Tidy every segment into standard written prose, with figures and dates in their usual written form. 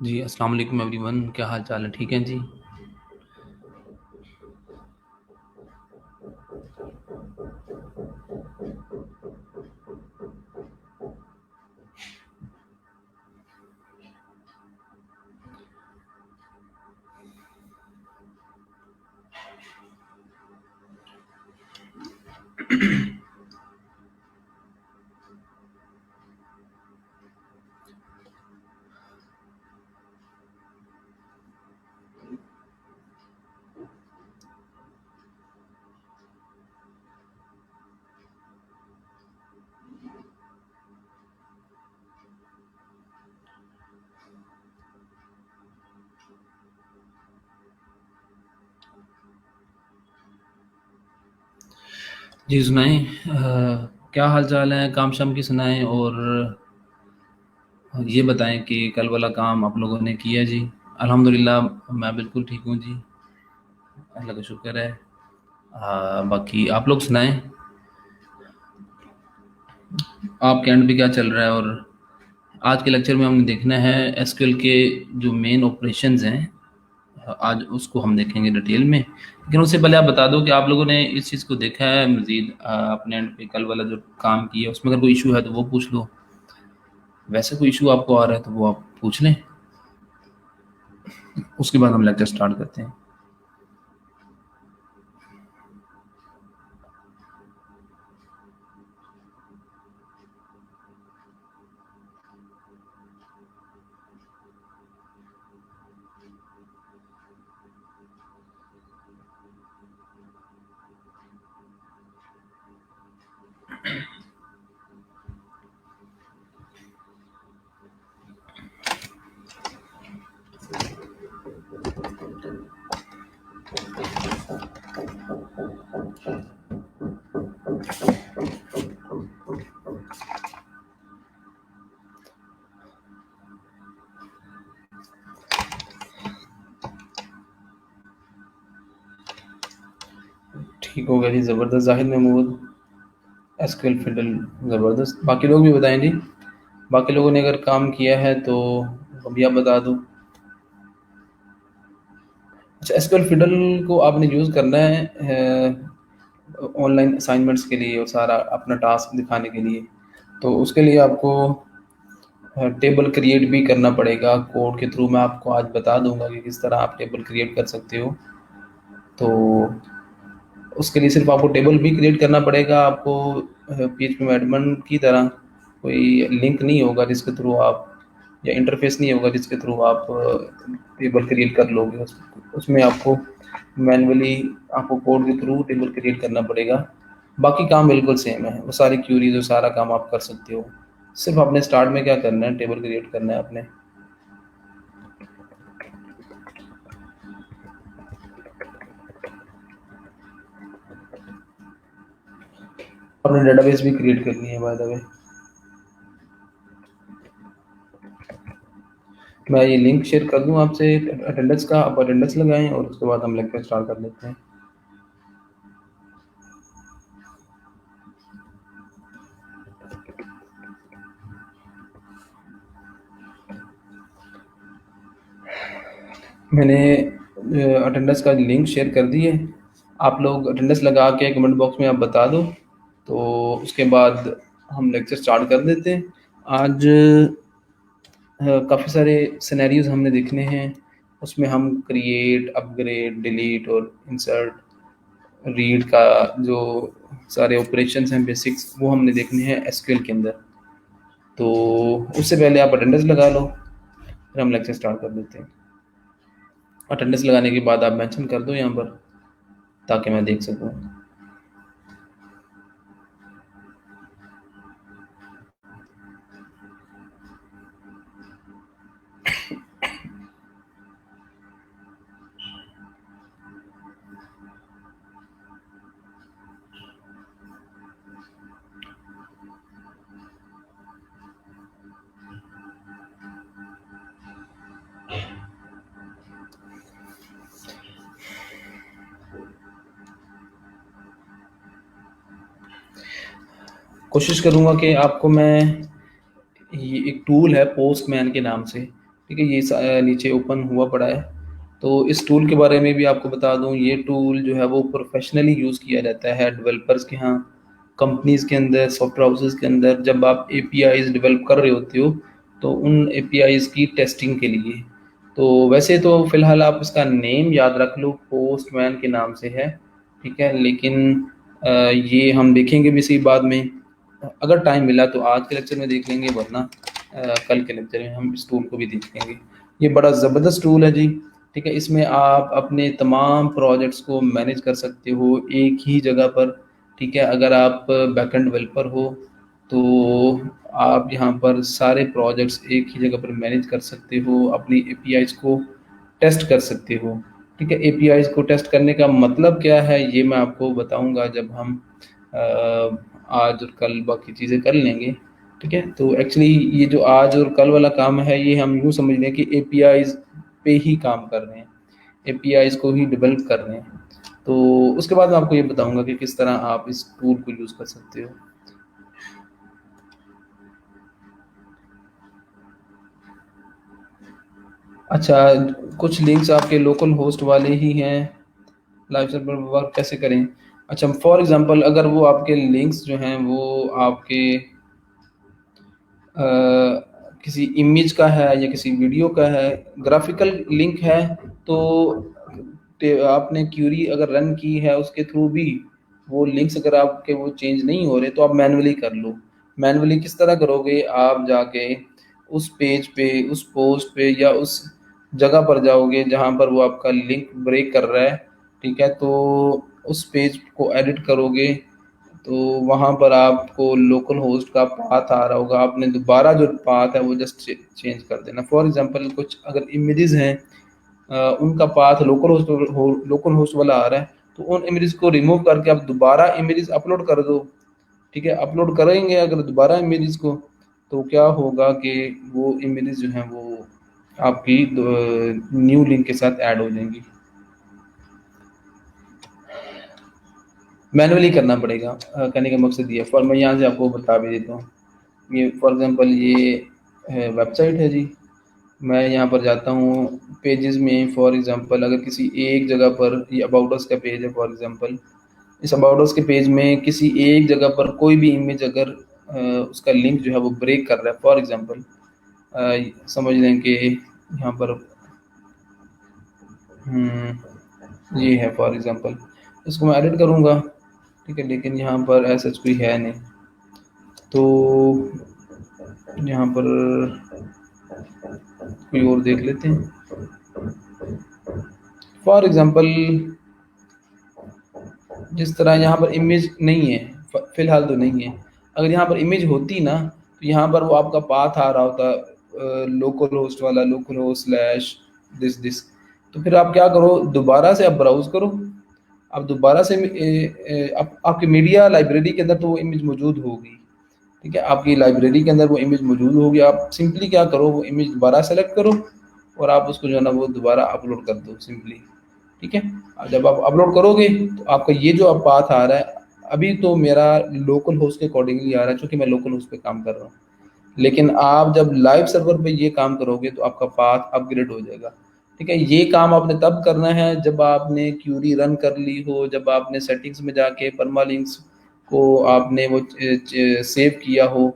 जी, अस्सलाम वालेकुम एवरीवन, क्या हाल चाल है? ठीक हैं जी? जी, सुनाएँ क्या हाल चाल है? काम शाम की सुनाएँ और ये बताएँ कि कल वाला काम आप लोगों ने किया जी? अल्हम्दुलिल्लाह मैं बिल्कुल ठीक हूँ जी, अल्लाह का शुक्र है। बाकी आप लोग सुनाएँ, आपके एंड पे क्या चल रहा है? और आज के लेक्चर में हमने देखना है एसक्यूएल के जो मेन ऑपरेशंस हैं, आज उसको हम देखेंगे डिटेल में। लेकिन उससे पहले आप बता दो कि आप लोगों ने इस चीज़ को देखा है मज़ीद अपने एंड पे कल वाला जो काम किया उसमें अगर कोई इशू है तो वो पूछ लो। वैसे कोई इशू आपको आ रहा है तो वो आप पूछ लें, उसके बाद हम लेक्चर स्टार्ट करते हैं। ठीक हो गया जी, ज़बरदस्त। जाहिद महमूद, एसक्यूएल फिडल, ज़बरदस्त। बाकी लोग भी बताएं जी, बाकी लोगों ने अगर काम किया है तो अभी आप बता दो। अच्छा, एसक्यूएल फिडल को आपने यूज़ करना है ऑनलाइन असाइनमेंट्स के लिए और सारा अपना टास्क दिखाने के लिए। तो उसके लिए आपको टेबल क्रिएट भी करना पड़ेगा कोड के थ्रू। मैं आपको आज बता दूंगा कि किस तरह आप टेबल क्रिएट कर सकते हो। तो उसके लिए सिर्फ आपको टेबल भी क्रिएट करना पड़ेगा। आपको पीएचपी एडमिन की तरह कोई लिंक नहीं होगा जिसके थ्रू आप, या इंटरफेस नहीं होगा जिसके थ्रू आप टेबल क्रिएट कर लोगे। उसमें आपको मैनुअली आपको कोड के थ्रू टेबल क्रिएट करना पड़ेगा। बाकी काम बिल्कुल सेम है, वो सारी क्यूरीज और सारा काम आप कर सकते हो। सिर्फ आपने स्टार्ट में क्या करना है, टेबल क्रिएट करना है आपने। अपने डेटाबेस भी क्रिएट करनी है बाय द वे। मैं ये लिंक शेयर कर दूं आपसे अटेंडेंस का, आप अटेंडेंस लगाएं और उसके बाद हम लेक्चर स्टार्ट कर लेते हैं। मैंने अटेंडेंस का लिंक शेयर कर दी है। आप लोग अटेंडेंस लगा के कमेंट बॉक्स में आप बता दो, तो उसके बाद हम लेक्चर स्टार्ट कर देते हैं। आज काफ़ी सारे सिनेरियोज हमने देखने हैं। उसमें हम क्रिएट, अपग्रेड, डिलीट और इंसर्ट, रीड का जो सारे ऑपरेशंस हैं बेसिक्स, वो हमने देखने हैं एसक्यूएल के अंदर। तो उससे पहले आप अटेंडेंस लगा लो, फिर हम लेक्चर स्टार्ट कर देते हैं। अटेंडेंस लगाने के बाद आप मेंशन कर दो यहाँ पर, ताकि मैं देख सकूँ। कोशिश करूँगा कि आपको मैं, ये एक टूल है पोस्टमैन के नाम से, ठीक है, ये नीचे ओपन हुआ पड़ा है। तो इस टूल के बारे में भी आपको बता दूँ, ये टूल जो है वो प्रोफ़ेशनली यूज़ किया जाता है डेवलपर्स के यहाँ, कंपनीज़ के अंदर, सॉफ्टवेयर हाउसेज़ के अंदर जब आप एपीआईज़ डेवलप कर रहे होते हो, तो उन एपीआईज़ की टेस्टिंग के लिए। तो वैसे तो फ़िलहाल आप इसका नेम याद रख लो, पोस्टमैन के नाम से है, ठीक है? लेकिन ये हम देखेंगे भी इसी बाद में। अगर टाइम मिला तो आज के लेक्चर में देख लेंगे, वरना कल के लेक्चर में हम इस टूल को भी देख लेंगे। ये बड़ा ज़बरदस्त टूल है जी, ठीक है? इसमें आप अपने तमाम प्रोजेक्ट्स को मैनेज कर सकते हो एक ही जगह पर, ठीक है? अगर आप बैकएंड डेवलपर हो, तो आप यहाँ पर सारे प्रोजेक्ट्स एक ही जगह पर मैनेज कर सकते हो, अपनी एपीआईज़ को टेस्ट कर सकते हो, ठीक है? एपीआईज़ को टेस्ट करने का मतलब क्या है, ये मैं आपको बताऊँगा जब हम अ, आज और कल बाकी चीज़ें कर लेंगे, ठीक है? तो एक्चुअली ये जो आज और कल वाला काम है, ये हम यूँ समझ लें कि एपीआईज़ पे ही काम कर रहे हैं, एपीआईज़ को ही डेवलप कर रहे हैं। तो उसके बाद मैं आपको ये बताऊँगा कि किस तरह आप इस टूल को यूज़ कर सकते हो। अच्छा, कुछ लिंक्स आपके लोकल होस्ट वाले ही हैं, लाइव सर्वर पर वर्क कैसे करें? अच्छा, फॉर एग्ज़ाम्पल अगर वो आपके लिंक्स जो हैं वो आपके किसी इमेज का है या किसी वीडियो का है, ग्राफ़िकल लिंक है, तो आपने क्वेरी अगर रन की है उसके थ्रू भी वो लिंक्स अगर आपके वो चेंज नहीं हो रहे, तो आप मैनुअली कर लो। मैनुअली किस तरह करोगे? आप जाके उस पेज पे, उस पोस्ट पे या उस जगह पर जाओगे जहाँ पर वो आपका लिंक ब्रेक कर रहा है, ठीक है? तो उस पेज को एडिट करोगे, तो वहाँ पर आपको लोकल होस्ट का पाथ आ रहा होगा, आपने दोबारा जो पाथ है वो जस्ट चेंज कर देना। फॉर एग्जांपल कुछ अगर इमेजेस हैं, उनका पाथ लोकल होस्ट वाला आ रहा है, तो उन इमेजेस को रिमूव करके आप दोबारा इमेजेस अपलोड कर दो, ठीक है? अपलोड करेंगे अगर दोबारा इमेजेस को, तो क्या होगा कि वो इमेजेस जो हैं वो आपकी न्यू लिंक के साथ ऐड हो जाएंगी। मैनुअली करना पड़ेगा, कहने का मकसद ये है। फॉर मैं यहाँ से आपको बता भी देता हूँ। ये फॉर एग्ज़ाम्पल ये वेबसाइट है जी। मैं यहाँ पर जाता हूँ पेजेस में, फॉर एग्ज़ाम्पल अगर किसी एक जगह पर, ये अबाउट अस का पेज है फॉर एग्ज़ाम्पल, इस अबाउट अस के पेज में किसी एक जगह पर कोई भी इमेज अगर उसका लिंक जो है वो ब्रेक कर रहा है, फॉर एग्ज़ाम्पल समझ लें कि यहाँ पर ये है फॉर एग्ज़ाम्पल, इसको मैं एडिट करूँगा, ठीक है? लेकिन यहाँ पर ऐसा कोई है नहीं, तो यहाँ पर कोई और देख लेते हैं। फॉर एग्ज़ाम्पल जिस तरह यहाँ पर इमेज नहीं है, फ़िलहाल तो नहीं है। अगर यहाँ पर इमेज होती ना, तो यहाँ पर वो आपका पाथ आ रहा होता लोकल होस्ट वाला, लोकल होस्ट स्लैश दिस। तो फिर आप क्या करो, दोबारा से आप ब्राउज़ करो। आप दोबारा से आपकी मीडिया लाइब्रेरी के अंदर तो वो इमेज मौजूद होगी, ठीक है? आपकी लाइब्रेरी के अंदर वो इमेज मौजूद होगी। आप सिंपली क्या करो, वो इमेज दोबारा सेलेक्ट करो और आप उसको जो है ना वो दोबारा अपलोड कर दो सिंपली, ठीक है? जब आप अपलोड करोगे, तो आपका ये जो अब पाथ आ रहा है, अभी तो मेरा लोकल होस्ट के अकॉर्डिंगली आ रहा है, चूँकि मैं लोकल होस्ट पे काम कर रहा हूँ। लेकिन आप जब लाइव सर्वर पे ये काम करोगे, तो आपका पाथ अपग्रेड हो जाएगा, ठीक है? ये काम आपने तब करना है जब आपने क्वेरी रन कर ली हो, जब आपने सेटिंग्स में जाके परमालिंक्स को आपने वो सेव किया हो,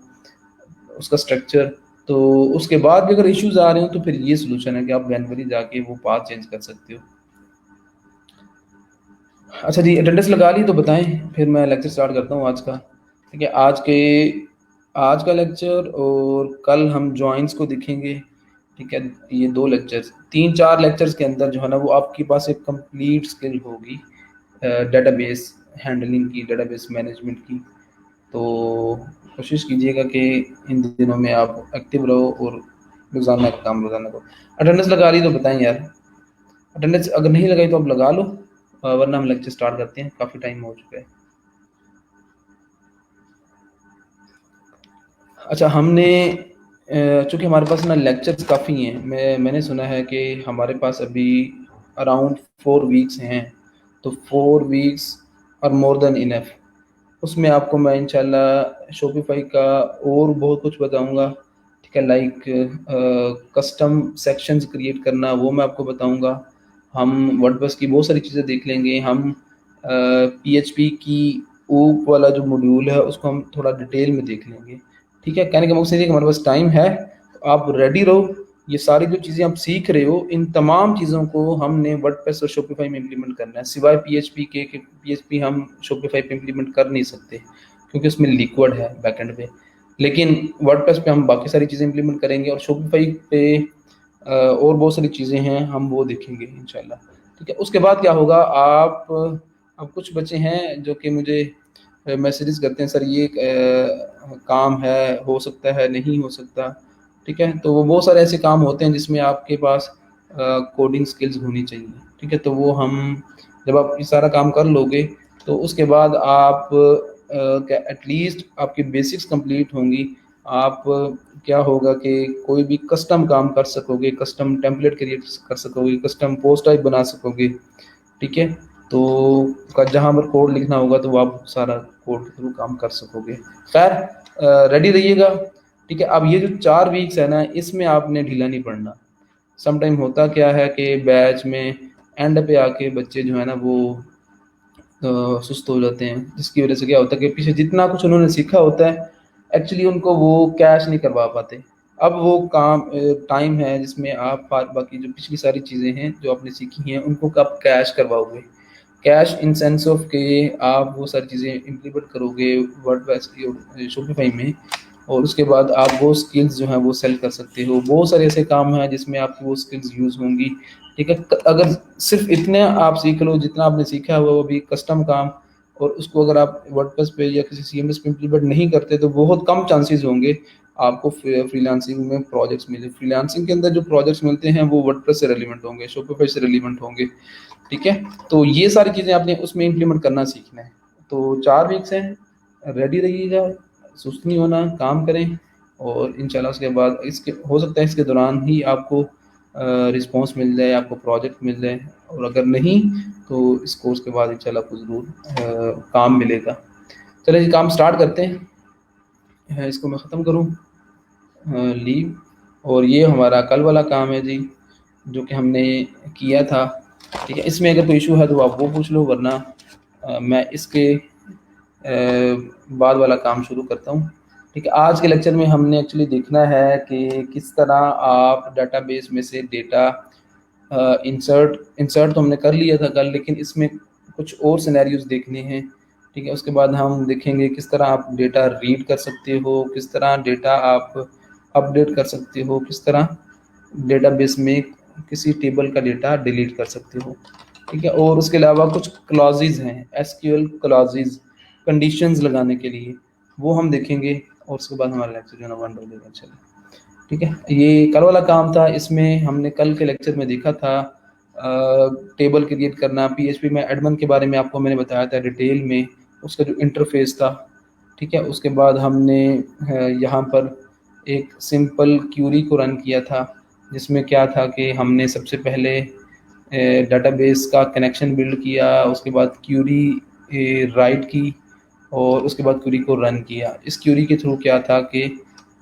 उसका स्ट्रक्चर। तो उसके बाद भी अगर इश्यूज़ आ रहे हो, तो फिर ये सॉल्यूशन है कि आप मैन्युअली जाके वो पाथ चेंज कर सकते हो। अच्छा जी, अटेंडेंस लगा ली तो बताएँ, फिर मैं लेक्चर स्टार्ट करता हूँ आज का, ठीक है? आज का लेक्चर और कल हम जॉइंस को देखेंगे, ठीक है? ये 2 लेक्चर्स, 3-4 लेक्चर्स के अंदर जो है ना वो आपके पास एक कंप्लीट स्किल होगी डेटाबेस हैंडलिंग की, डेटाबेस मैनेजमेंट की। तो कोशिश कीजिएगा कि इन दिनों में आप एक्टिव रहो और रोज़ाना का काम रोज़ाना करो। अटेंडेंस लगा ली तो बताएँ यार? अटेंडेंस अगर नहीं लगाई तो आप लगा लो, वरना हम लेक्चर स्टार्ट करते हैं, काफ़ी टाइम हो चुका है। अच्छा, हमने चूँकि हमारे पास ना लेक्चर्स काफ़ी हैं, मैंने सुना है कि हमारे पास अभी अराउंड 4 वीक्स हैं, तो 4 weeks are more than enough. उसमें आपको मैं इंशाल्लाह शॉपिफ़ाई का और बहुत कुछ बताऊँगा, ठीक है, लाइक कस्टम सेक्शंस क्रिएट करना, वो मैं आपको बताऊंगा। हम वर्डप्रेस की बहुत सारी चीज़ें देख लेंगे। हम पीएचपी की ऊप वाला जो मॉड्यूल है उसको हम थोड़ा डिटेल में देख लेंगे। ठीक है, कहने का मकसद ये है कि हमारे पास टाइम है, तो आप रेडी रहो। ये सारी जो चीज़ें आप सीख रहे हो, इन तमाम चीज़ों को हमने वर्डप्रेस और शॉपिफाई में इम्प्लीमेंट करना है, सिवाय पीएचपी के कि पीएचपी हम शॉपिफाई पे इम्प्लीमेंट कर नहीं सकते क्योंकि उसमें लिक्विड है बैकएंड पे। लेकिन वर्डप्रेस पे हम बाकी सारी चीज़ें इम्प्लीमेंट करेंगे, और शॉपिफाई पे और बहुत सारी चीज़ें हैं, हम वो देखेंगे इंशाल्लाह। ठीक है, उसके बाद क्या होगा, आप अब कुछ बच्चे हैं जो कि मुझे मैसेजेस करते हैं, सर ये काम है, हो सकता है, नहीं हो सकता। ठीक है, तो वो बहुत सारे ऐसे काम होते हैं जिसमें आपके पास कोडिंग स्किल्स होनी चाहिए। ठीक है, तो वो हम जब आप ये सारा काम कर लोगे तो उसके बाद आप एटलीस्ट आपकी बेसिक्स कंप्लीट होंगी। आप क्या होगा कि कोई भी कस्टम काम कर सकोगे, कस्टम टेम्पलेट क्रिएट कर सकोगे, कस्टम पोस्ट टाइप बना सकोगे। ठीक है, तो जहाँ पर कोड लिखना होगा तो वो आप सारा कोड के थ्रू काम कर सकोगे। खैर, रेडी रहिएगा। ठीक है, अब ये जो 4 वीक्स है ना, इसमें आपने ढीला नहीं पड़ना। सम टाइम होता क्या है कि बैच में एंड पे आके बच्चे जो है ना वो सुस्त हो जाते हैं, जिसकी वजह से क्या होता है कि पीछे जितना कुछ उन्होंने सीखा होता है एक्चुअली उनको वो कैश नहीं करवा पाते। अब वो काम टाइम है जिसमें आप बाकी जो पिछली सारी चीज़ें हैं जो आपने सीखी हैं उनको आप कैश करवाओगे। कैश इन सेंस ऑफ के आप वो सारी चीज़ें इम्प्लीमेंट करोगे वर्डप्रेस की शॉपिफाई में, और उसके बाद आप वो स्किल्स जो हैं वो सेल कर सकते हो। बहुत सारे ऐसे काम हैं जिसमें आपकी वो स्किल्स यूज़ होंगी। ठीक है, अगर सिर्फ इतने आप सीख लो जितना आपने सीखा हुआ वो भी कस्टम काम, और उसको अगर आप वर्डप्रेस पे या किसी सीएमएस पे इम्प्लीमेंट नहीं करते तो बहुत कम चांसेस होंगे आपको फ्रीलांसिंग में प्रोजेक्ट्स मिले। फ्रीलांसिंग के अंदर जो प्रोजेक्ट्स मिलते हैं वो वर्डप्रेस से रिलेवेंट होंगे, शॉपिफाई से रिलेवेंट होंगे। ठीक है, तो ये सारी चीज़ें आपने उसमें इम्प्लीमेंट करना सीखना है। तो 4 वीक्स हैं, रेडी रहिएगा, सुस्त नहीं होना, काम करें, और इंशाल्लाह उसके बाद इसके हो सकता है इसके दौरान ही आपको रिस्पॉन्स मिल जाए, आपको प्रोजेक्ट मिल जाए, और अगर नहीं तो इस कोर्स के बाद इंशाल्लाह आपको ज़रूर काम मिलेगा। चलिए जी, काम स्टार्ट करते हैं। इसको मैं ख़त्म करूँ, लीव, और ये हमारा कल वाला काम है जी जो कि हमने किया था। ठीक है, इसमें अगर कोई इशू है तो आप वो पूछ लो, वरना मैं इसके बाद वाला काम शुरू करता हूँ। ठीक है, आज के लेक्चर में हमने एक्चुअली देखना है कि किस तरह आप डाटाबेस में से डेटा इंसर्ट तो हमने कर लिया था कल, लेकिन इसमें कुछ और सिनेरियोज देखने हैं। ठीक है, उसके बाद हम देखेंगे किस तरह आप डेटा रीड कर सकते हो, किस तरह डेटा आप अपडेट कर सकते हो, किस तरह डेटाबेस में किसी टेबल का डेटा डिलीट कर सकते हो। ठीक है, और उसके अलावा कुछ क्लॉजेज हैं, एसक्यूएल क्लॉजेज, कंडीशंस लगाने के लिए, वो हम देखेंगे, और उसके बाद हमारा लेक्चर जो है ना वन हो जाएगा। चलिए, ठीक है, ये कल वाला काम था। इसमें हमने कल के लेक्चर में देखा था टेबल क्रिएट करना, पीएचपी में एडमिन के बारे में आपको मैंने बताया था डिटेल में, उसका जो इंटरफेस था। ठीक है, उसके बाद हमने यहाँ पर एक सिंपल क्यूरी को रन किया था, जिसमें क्या था कि हमने सबसे पहले डाटाबेस का कनेक्शन बिल्ड किया, उसके बाद क्यूरी राइट की, और उसके बाद क्यूरी को रन किया। इस क्यूरी के थ्रू क्या था कि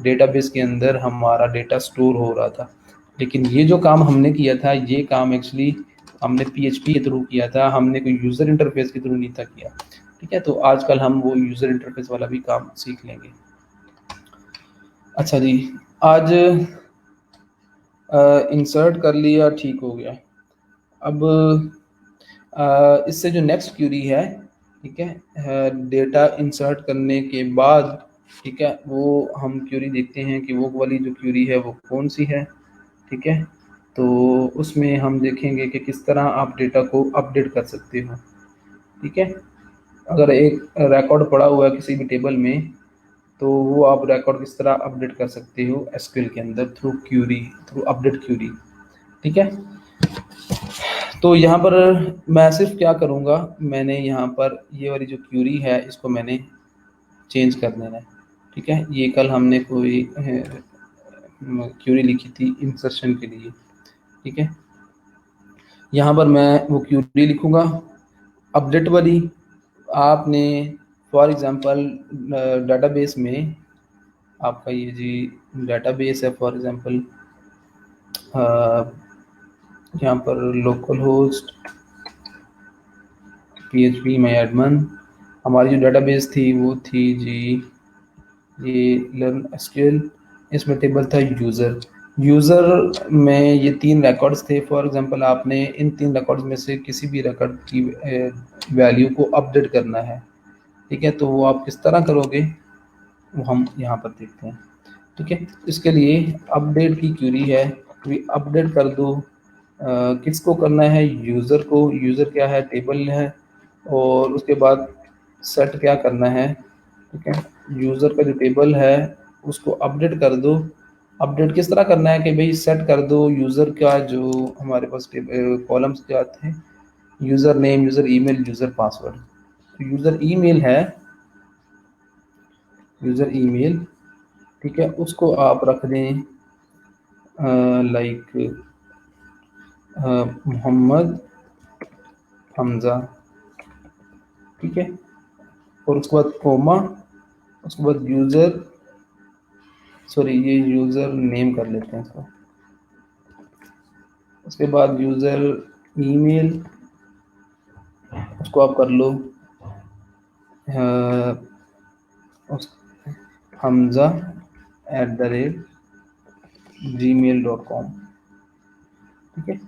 डेटाबेस के अंदर हमारा डेटा स्टोर हो रहा था। लेकिन ये जो काम हमने किया था, ये काम एक्चुअली हमने पीएचपी के थ्रू किया था, हमने कोई यूज़र इंटरफेस के थ्रू नहीं था किया। ठीक है, तो आजकल हम वो यूज़र इंटरफेस वाला भी काम सीख लेंगे। अच्छा जी, आज इंसर्ट कर लिया, ठीक हो गया। अब इससे जो नेक्स्ट क्यूरी है, ठीक है, डेटा इंसर्ट करने के बाद, ठीक है, वो हम क्यूरी देखते हैं कि वो वाली जो क्यूरी है वो कौन सी है। ठीक है, तो उसमें हम देखेंगे कि किस तरह आप डेटा को अपडेट कर सकते हो। ठीक है, अगर एक रिकॉर्ड पड़ा हुआ है किसी भी टेबल में, तो वो आप रिकॉर्ड किस तरह अपडेट कर सकते हो एसक्यूएल के अंदर through query, through update query. ठीक है, तो यहाँ पर मैं सिर्फ क्या करूँगा, मैंने यहाँ पर ये वाली जो क्यूरी है इसको मैंने चेंज कर देना है। ठीक है, ये कल हमने कोई क्यूरी लिखी थी इंसर्शन के लिए। ठीक है, यहाँ पर मैं वो क्यूरी लिखूँगा अपडेट वाली। आपने फॉर एग्जांपल डाटाबेस में आपका ये जी डेटाबेस है फॉर एग्जांपल, यहाँ पर लोकल होस्ट PHP माई एडमन, हमारी जो डेटाबेस थी वो थी जी ये लर्न एसक्यूएल। इसमें टेबल था यूज़र। यूज़र में ये 3 रिकॉर्ड्स थे। फॉर एग्जांपल आपने इन 3 रिकॉर्ड्स में से किसी भी रिकॉर्ड की वैल्यू को अपडेट करना है, ठीक है? तो वो आप किस तरह करोगे वो हम यहाँ पर देखते हैं, ठीक है? इसके लिए अपडेट की क्वेरी है, भी अपडेट कर दो। किसको करना है? यूज़र को। यूज़र क्या है? टेबल है। और उसके बाद सेट क्या करना है, ठीक है? यूज़र का जो टेबल है उसको अपडेट कर दो। अपडेट किस तरह करना है कि भाई सेट कर दो यूज़र का जो हमारे पास कॉलम्स क्या थे, user name, user email, user password. तो यूज़र ईमेल है, यूज़र ईमेल, ठीक है? उसको आप रख दें लाइक मोहम्मद हमज़ा, ठीक है? और उसके बाद कोमा, उसके बाद यूज़र, सॉरी ये यूज़र नेम कर लेते हैं इसको। उसके बाद यूज़र ईमेल, उसको आप कर लो hamza@gmail.com, ठीक है?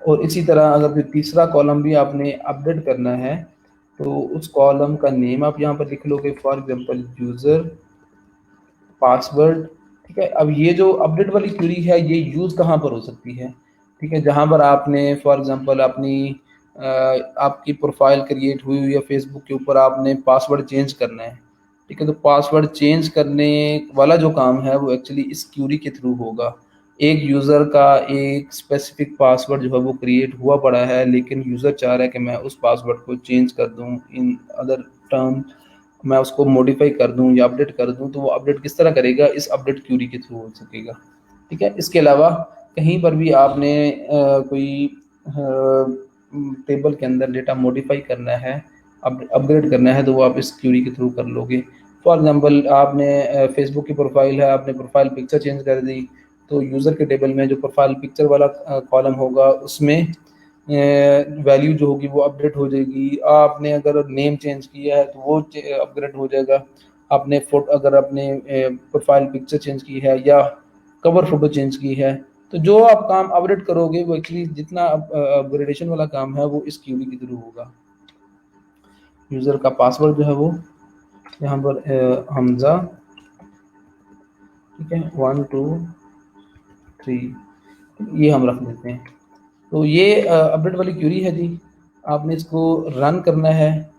और इसी तरह अगर फिर तीसरा कॉलम भी आपने अपडेट करना है तो उस कॉलम का नेम आप यहाँ पर लिख लोगे, फॉर एग्जांपल यूज़र पासवर्ड, ठीक है? अब ये जो अपडेट वाली क्वेरी है ये यूज़ कहाँ पर हो सकती है, ठीक है? जहाँ पर आपने फॉर एग्जांपल अपनी आपकी प्रोफाइल क्रिएट हुई हुई है फेसबुक के ऊपर, आपने पासवर्ड चेंज करना है, ठीक है? तो पासवर्ड चेंज करने वाला जो काम है वो एक्चुअली इस क्वेरी के थ्रू होगा। एक यूज़र का एक स्पेसिफिक पासवर्ड जो है वो क्रिएट हुआ पड़ा है, लेकिन यूज़र चाह रहा है कि मैं उस पासवर्ड को चेंज कर दूँ, इन अदर टर्म मैं उसको मॉडिफाई कर दूं या अपडेट कर दूं, तो वो अपडेट किस तरह करेगा? इस अपडेट क्यूरी के थ्रू हो सकेगा, ठीक है? इसके अलावा कहीं पर भी आपने कोई टेबल के अंदर डेटा मॉडिफाई करना है, अपग्रेड करना है, तो वो आप इस क्यूरी के थ्रू कर लोगे। फॉर एग्जांपल आपने फेसबुक की प्रोफाइल है, आपने प्रोफाइल पिक्चर चेंज कर दी, तो यूज़र के टेबल में जो प्रोफाइल पिक्चर वाला कॉलम होगा उसमें वैल्यू जो होगी वो अपडेट हो जाएगी। आपने अगर नेम चेंज किया है तो वो अपग्रेड हो जाएगा। आपने फोटो अगर अपने प्रोफाइल पिक्चर चेंज की है या कवर फोटो चेंज की है, तो जो आप काम अपडेट करोगे वो एक्चुअली जितना अपग्रेडेशन वाला काम है वो इस क्यूरी के थ्रू होगा। यूज़र का पासवर्ड जो है वो यहाँ पर हमजा, ठीक है, 1 2 3 ये हम रख देते हैं। तो ये अपडेट वाली क्यूरी है जी। आपने इसको रन करना है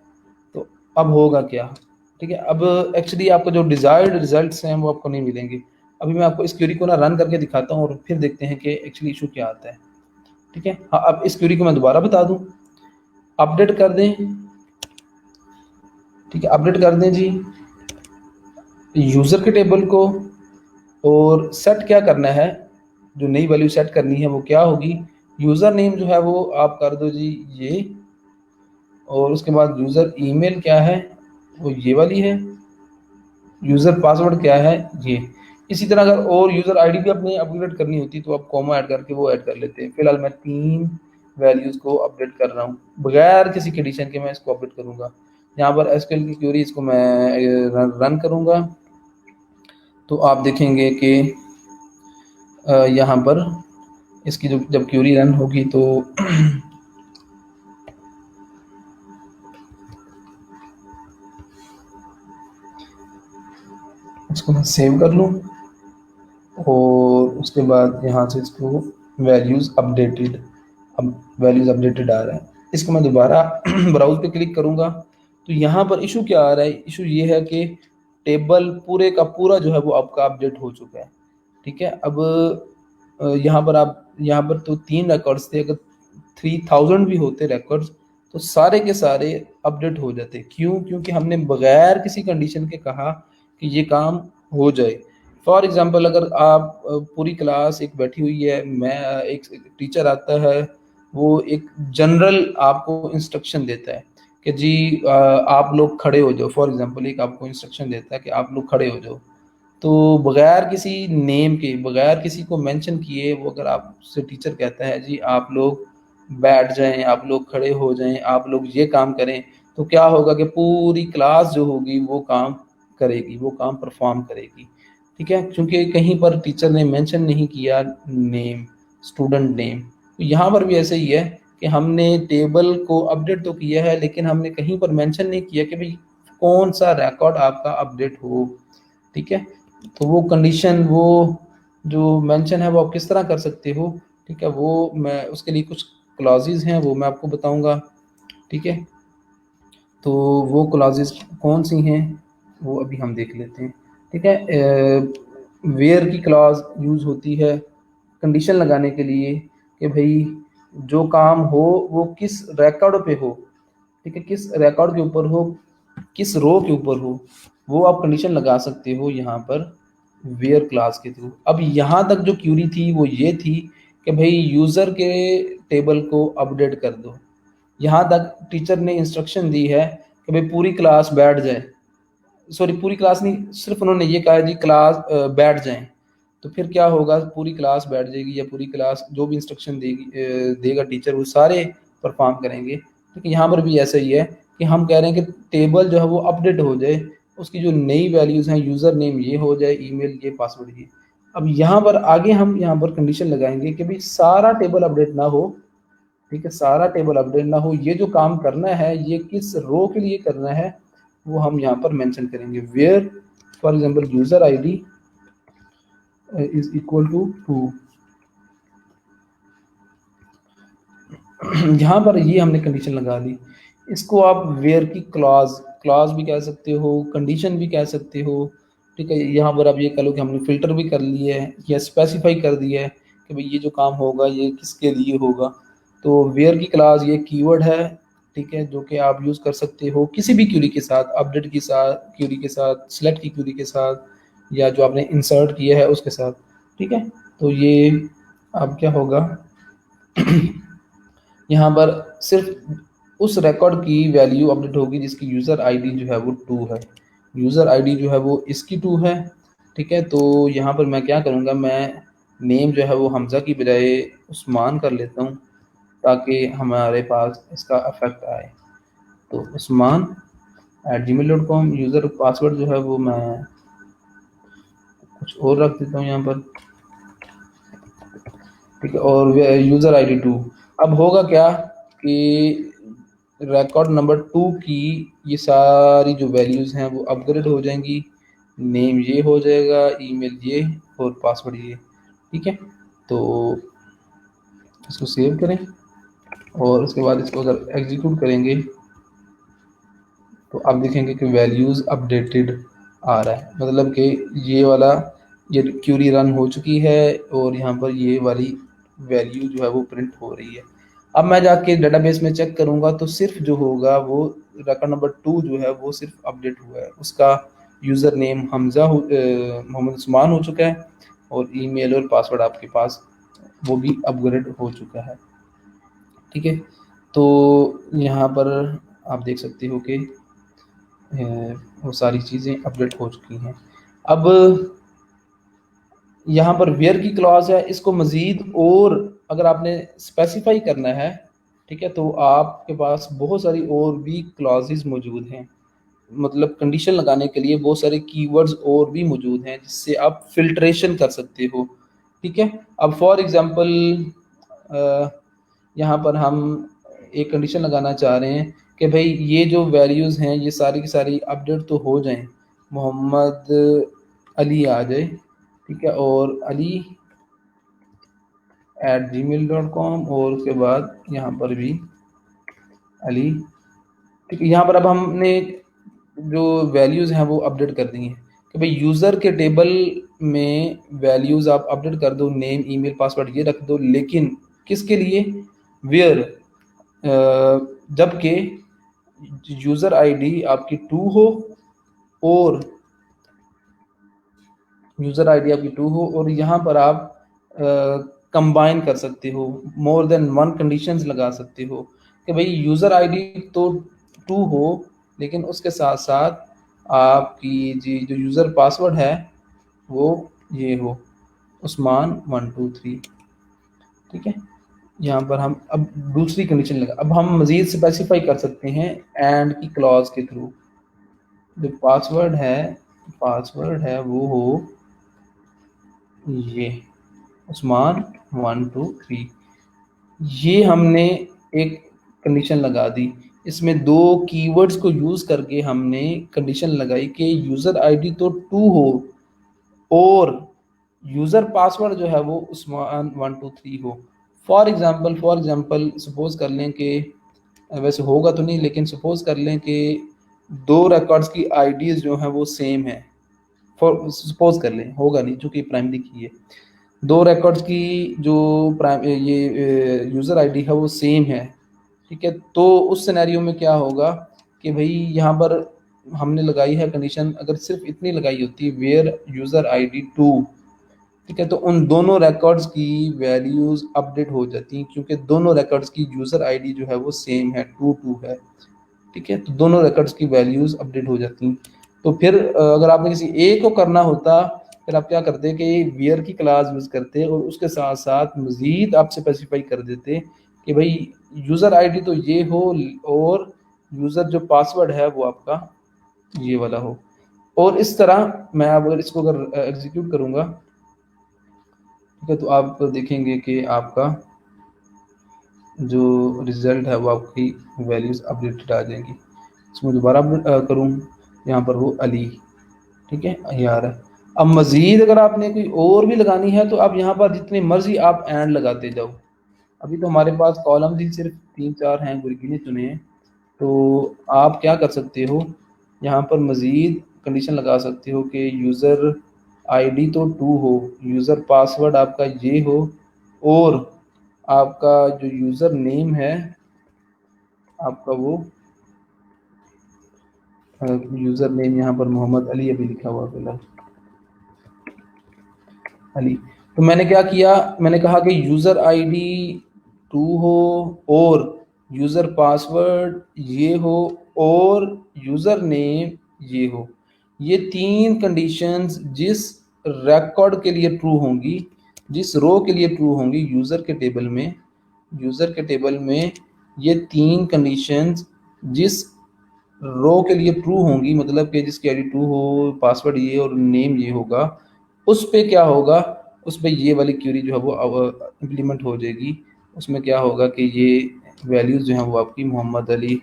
तो अब होगा क्या, ठीक है? अब एक्चुअली आपको जो डिज़ायर्ड रिजल्ट्स हैं वो आपको नहीं मिलेंगे। अभी मैं आपको इस क्यूरी को ना रन करके दिखाता हूँ और फिर देखते हैं कि एक्चुअली इशू क्या आता है, ठीक है? हाँ, अब इस क्यूरी को मैं दोबारा बता दूँ, अपडेट कर दें, ठीक है? अपडेट कर दें जी यूज़र के टेबल को, और सेट क्या करना है, जो नई वैल्यू सेट करनी है वो क्या होगी? यूज़र नेम जो है वो आप कर दो जी ये, और उसके बाद यूज़र ईमेल क्या है वो ये वाली है, यूज़र पासवर्ड क्या है ये। इसी तरह अगर और यूज़र आईडी भी अपने अपग्रेड करनी होती तो आप कॉमा ऐड करके वो ऐड कर लेते हैं। फिलहाल मैं 3 वैल्यूज़ को अपडेट कर रहा हूँ, बगैर किसी कंडीशन के मैं इसको अपडेट करूँगा। यहाँ पर एसक्यूएल की क्वेरी इसको मैं रन करूँगा तो आप देखेंगे कि यहाँ पर इसकी जो जब क्वेरी रन होगी तो इसको मैं सेव कर लूँ और उसके बाद यहाँ से इसको वैल्यूज़ अपडेटेड, अब वैल्यूज़ अपडेटेड आ रहा है। इसको मैं दोबारा ब्राउज पे क्लिक करूँगा तो यहाँ पर इशू क्या आ रहा है? इशू ये है कि टेबल पूरे का पूरा जो है वो आपका अपडेट हो चुका है, ठीक है? अब यहाँ पर आप यहाँ पर तो 3 रिकॉर्ड्स थे, अगर 3000 भी होते रिकॉर्ड्स तो सारे के सारे अपडेट हो जाते। क्यों? क्योंकि हमने बगैर किसी कंडीशन के कहा कि ये काम हो जाए। फॉर एग्जांपल अगर आप पूरी क्लास एक बैठी हुई है, मैं एक टीचर आता है, वो एक जनरल आपको इंस्ट्रक्शन देता है कि जी आप लोग खड़े हो जाओ। फॉर एग्जांपल एक आपको इंस्ट्रक्शन देता है कि आप लोग खड़े हो जाओ, तो बगैर किसी नेम के, बगैर किसी को मेंशन किए, वो अगर आपसे टीचर कहता है जी आप लोग बैठ जाएं, आप लोग खड़े हो जाएं, आप लोग ये काम करें, तो क्या होगा कि पूरी क्लास जो होगी वो काम करेगी, वो काम परफॉर्म करेगी। ठीक है, क्योंकि कहीं पर टीचर ने मेंशन नहीं किया नेम, स्टूडेंट नेम। तो यहाँ पर भी ऐसे ही है कि हमने टेबल को अपडेट तो किया है, लेकिन हमने कहीं पर मेंशन नहीं किया कि भाई कौन सा रिकॉर्ड आपका अपडेट हो। ठीक है, तो वो कंडीशन, वो जो मेंशन है वो आप किस तरह कर सकते हो। ठीक है, वो मैं उसके लिए कुछ क्लॉजेज हैं वो मैं आपको बताऊंगा। ठीक है, तो वो क्लॉजेज कौन सी हैं वो अभी हम देख लेते हैं। ठीक है, वेयर की क्लॉज यूज़ होती है कंडीशन लगाने के लिए कि भाई जो काम हो वो किस रिकॉर्ड पे हो। ठीक है, किस रिकॉर्ड के ऊपर हो, किस रो के ऊपर हो, वो आप कंडीशन लगा सकते हो यहाँ पर वेयर क्लास के थ्रू। अब यहाँ तक जो क्यूरी थी वो ये थी कि भाई यूज़र के टेबल को अपडेट कर दो। यहाँ तक टीचर ने इंस्ट्रक्शन दी है कि भाई पूरी क्लास बैठ जाए, सॉरी पूरी क्लास नहीं, सिर्फ उन्होंने ये कहा है जी क्लास बैठ जाएं। तो फिर क्या होगा, पूरी क्लास बैठ जाएगी या पूरी क्लास जो भी इंस्ट्रक्शन देगा टीचर वो सारे परफॉर्म करेंगे। ठीक है, यहाँ पर भी ऐसा ही है कि हम कह रहे हैं कि टेबल जो है वो अपडेट हो जाए, उसकी जो नई वैल्यूज़ हैं, यूज़र नेम ये हो जाए, ईमेल ये, पासवर्ड ये। अब यहाँ पर आगे हम यहाँ पर कंडीशन लगाएंगे कि भाई सारा टेबल अपडेट ना हो। ठीक है, सारा टेबल अपडेट ना हो, ये जो काम करना है ये किस रो के लिए करना है वो हम यहाँ पर मेंशन करेंगे। Where for example user ID is equal to 2। यहाँ पर ये हमने कंडीशन लगा दी। इसको आप वेयर की क्लॉज क्लॉज भी कह सकते हो, कंडीशन भी कह सकते हो। ठीक है, यहाँ पर आप ये कह लो कि हमने फिल्टर भी कर लिए है या स्पेसिफाई कर दिया है कि भाई ये जो काम होगा ये किसके लिए होगा। तो वेयर की क्लास ये कीवर्ड है। ठीक है, जो कि आप यूज़ कर सकते हो किसी भी क्यूरी के साथ, अपडेट के साथ, क्यूरी के साथ, सिलेक्ट की क्यूरी के साथ, या जो आपने इंसर्ट किया है उसके साथ। ठीक है, तो ये अब क्या होगा यहाँ पर सिर्फ उस रिकॉर्ड की वैल्यू अपडेट होगी जिसकी यूज़र आईडी जो है वो 2 है। यूज़र आईडी जो है वो इसकी 2 है। ठीक है, तो यहाँ पर मैं क्या करूँगा, मैं नेम जो है वो हमज़ा की बजाय उस्मान कर लेता हूँ ताकि हमारे पास इसका इफेक्ट आए। तो usman@gmail.com, यूज़र पासवर्ड जो है वो मैं कुछ और रख देता हूँ यहाँ पर। ठीक है, और यूज़र आईडी 2। अब होगा क्या कि रिकॉर्ड नंबर 2 की ये सारी जो वैल्यूज़ हैं वो अपग्रेड हो जाएंगी। नेम ये हो जाएगा, ईमेल ये, और पासवर्ड ये। ठीक है, तो इसको सेव करें और उसके बाद इसको अगर एग्जीक्यूट करेंगे तो आप देखेंगे कि वैल्यूज़ अपडेटेड आ रहा है, मतलब कि ये वाला ये क्यूरी रन हो चुकी है और यहाँ पर ये वाली वैल्यू जो है वो प्रिंट हो रही है। अब मैं जाके डेटाबेस में चेक करूँगा तो सिर्फ जो होगा वो रिकॉर्ड नंबर 2 जो है वो सिर्फ अपडेट हुआ है, उसका यूज़र नेम मोहम्मद उस्मान हो चुका है और ईमेल और पासवर्ड आपके पास वो भी अपग्रेड हो चुका है। ठीक है, तो यहाँ पर आप देख सकते हो कि वो सारी चीज़ें अपडेट हो चुकी हैं। अब यहाँ पर वेयर की क्लॉज है, इसको मज़ीद और अगर आपने स्पेसिफाई करना है, ठीक है, तो आपके पास बहुत सारी और भी क्लॉजेज मौजूद हैं। मतलब कंडीशन लगाने के लिए बहुत सारे कीवर्ड्स और भी मौजूद हैं जिससे आप फिल्ट्रेशन कर सकते हो। ठीक है, अब फॉर एग्जांपल यहाँ पर हम एक कंडीशन लगाना चाह रहे हैं कि भाई ये जो वैल्यूज़ हैं ये सारी की सारी अपडेट तो हो जाएं, मोहम्मद अली आ जाए। ठीक है, और ali@gmail.com, और उसके बाद यहाँ पर भी अली। ठीक है, यहाँ पर अब हमने जो वैल्यूज़ हैं वो अपडेट कर दी हैं कि भाई यूज़र के टेबल में वैल्यूज़ आप अपडेट कर दो, नेम ईमेल पासवर्ड ये रख दो, लेकिन किसके लिए, वेयर, जबकि यूज़र आईडी आपकी 2 हो और यूज़र आईडी आपकी 2 हो और यहाँ पर आप कंबाइन कर सकते हो, मोर देन वन कंडीशंस लगा सकते हो कि भाई यूज़र आईडी तो 2 हो लेकिन उसके साथ साथ आपकी जी जो यूज़र पासवर्ड है वो ये हो, उस्मान 123, ठीक है। यहाँ पर हम अब दूसरी कंडीशन लगा, अब हम मजीद स्पेसिफाई कर सकते हैं एंड की क्लॉज के थ्रू। जो पासवर्ड है वो हो ये उस्मान 123, ये हमने एक कंडीशन लगा दी। इसमें दो कीवर्ड्स को यूज करके हमने कंडीशन लगाई कि यूजर आईडी तो 2 हो और यूजर पासवर्ड जो है वो उस्मान 123 हो। फॉर एग्जांपल सपोज कर लें कि, वैसे होगा तो नहीं लेकिन सपोज कर लें कि दो रिकॉर्ड्स की आईडीज जो है वो सेम है। फॉर सपोज कर लें, होगा नहीं चूंकि प्राइमरी की है। दो रिकॉर्ड्स की जो ये यूजर आईडी है वो सेम है, ठीक है। तो उस सिनेरियो में क्या होगा कि भाई यहाँ पर हमने लगाई है कंडीशन, अगर सिर्फ इतनी लगाई होती वेयर यूजर आईडी 2, ठीक है, तो उन दोनों रिकॉर्ड्स की वैल्यूज अपडेट हो जाती हैं क्योंकि दोनों रिकॉर्ड्स की यूजर आईडी जो है वो सेम है, 2 है, ठीक है। तो दोनों रिकॉर्ड्स की वैल्यूज अपडेट हो जाती हैं। तो फिर अगर आपने किसी एक को करना होता, फिर आप क्या करते कि वेयर की क्लास यूज करते और उसके साथ साथ मजीद आप स्पेसिफाई कर देते कि भाई यूजर आईडी तो ये हो और यूजर जो पासवर्ड है वो आपका ये वाला हो। और इस तरह मैं अब अगर इसको अगर एग्जीक्यूट करूंगा, ठीक है, तो आप देखेंगे कि आपका जो रिजल्ट है वो आपकी वैल्यूज अपडेटेड आ जाएंगी। इसमें दोबारा करूँ, यहाँ पर वो अली, ठीक है, यार है। अब मजीद अगर आपने कोई और भी लगानी है तो आप यहाँ पर जितनी मर्जी आप एंड लगाते जाओ। अभी तो हमारे पास कॉलम ही सिर्फ 3-4 हैं, गिने चुने हैं। तो आप क्या कर सकते हो, यहाँ पर मजीद कंडीशन लगा सकते हो कि यूज़र आईडी तो 2 हो, यूज़र पासवर्ड आपका ये हो और आपका जो यूज़र नेम है आपका वो यूज़र नेम यहाँ पर मोहम्मद अली अभी लिखा हुआ फिलहाल, अली। तो मैंने क्या किया, मैंने कहा कि यूज़र आईडी 2 हो और यूज़र पासवर्ड ये हो और यूज़र नेम ये हो। ये 3 कंडीशंस जिस रिकॉर्ड के लिए ट्रू होंगी, जिस रो के लिए ट्रू होंगी यूज़र के टेबल में ये 3 कंडीशंस जिस रो के लिए ट्रू होंगी, मतलब कि जिसकी आईडी 2 हो, पासवर्ड ये और नेम ये होगा, उस पे क्या होगा, उस पे ये वाली क्यूरी जो है वो इम्प्लीमेंट हो जाएगी। उसमें क्या होगा कि ये वैल्यूज जो हैं वो आपकी मोहम्मद अली,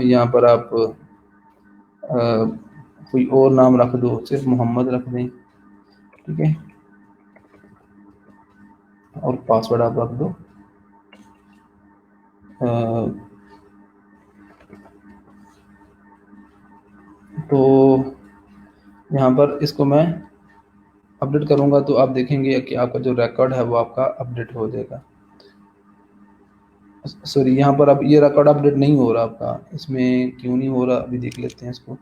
यहाँ पर आप कोई और नाम रख दो, सिर्फ मोहम्मद रख दें, ठीक है, और पासवर्ड आप रख दो तो यहाँ पर इसको मैं अपडेट करूँगा तो आप देखेंगे कि आपका जो रिकॉर्ड है वो आपका अपडेट हो जाएगा। सॉरी, यहाँ पर अब ये रिकॉर्ड अपडेट नहीं हो रहा आपका, इसमें क्यों नहीं हो रहा अभी देख लेते हैं इसको।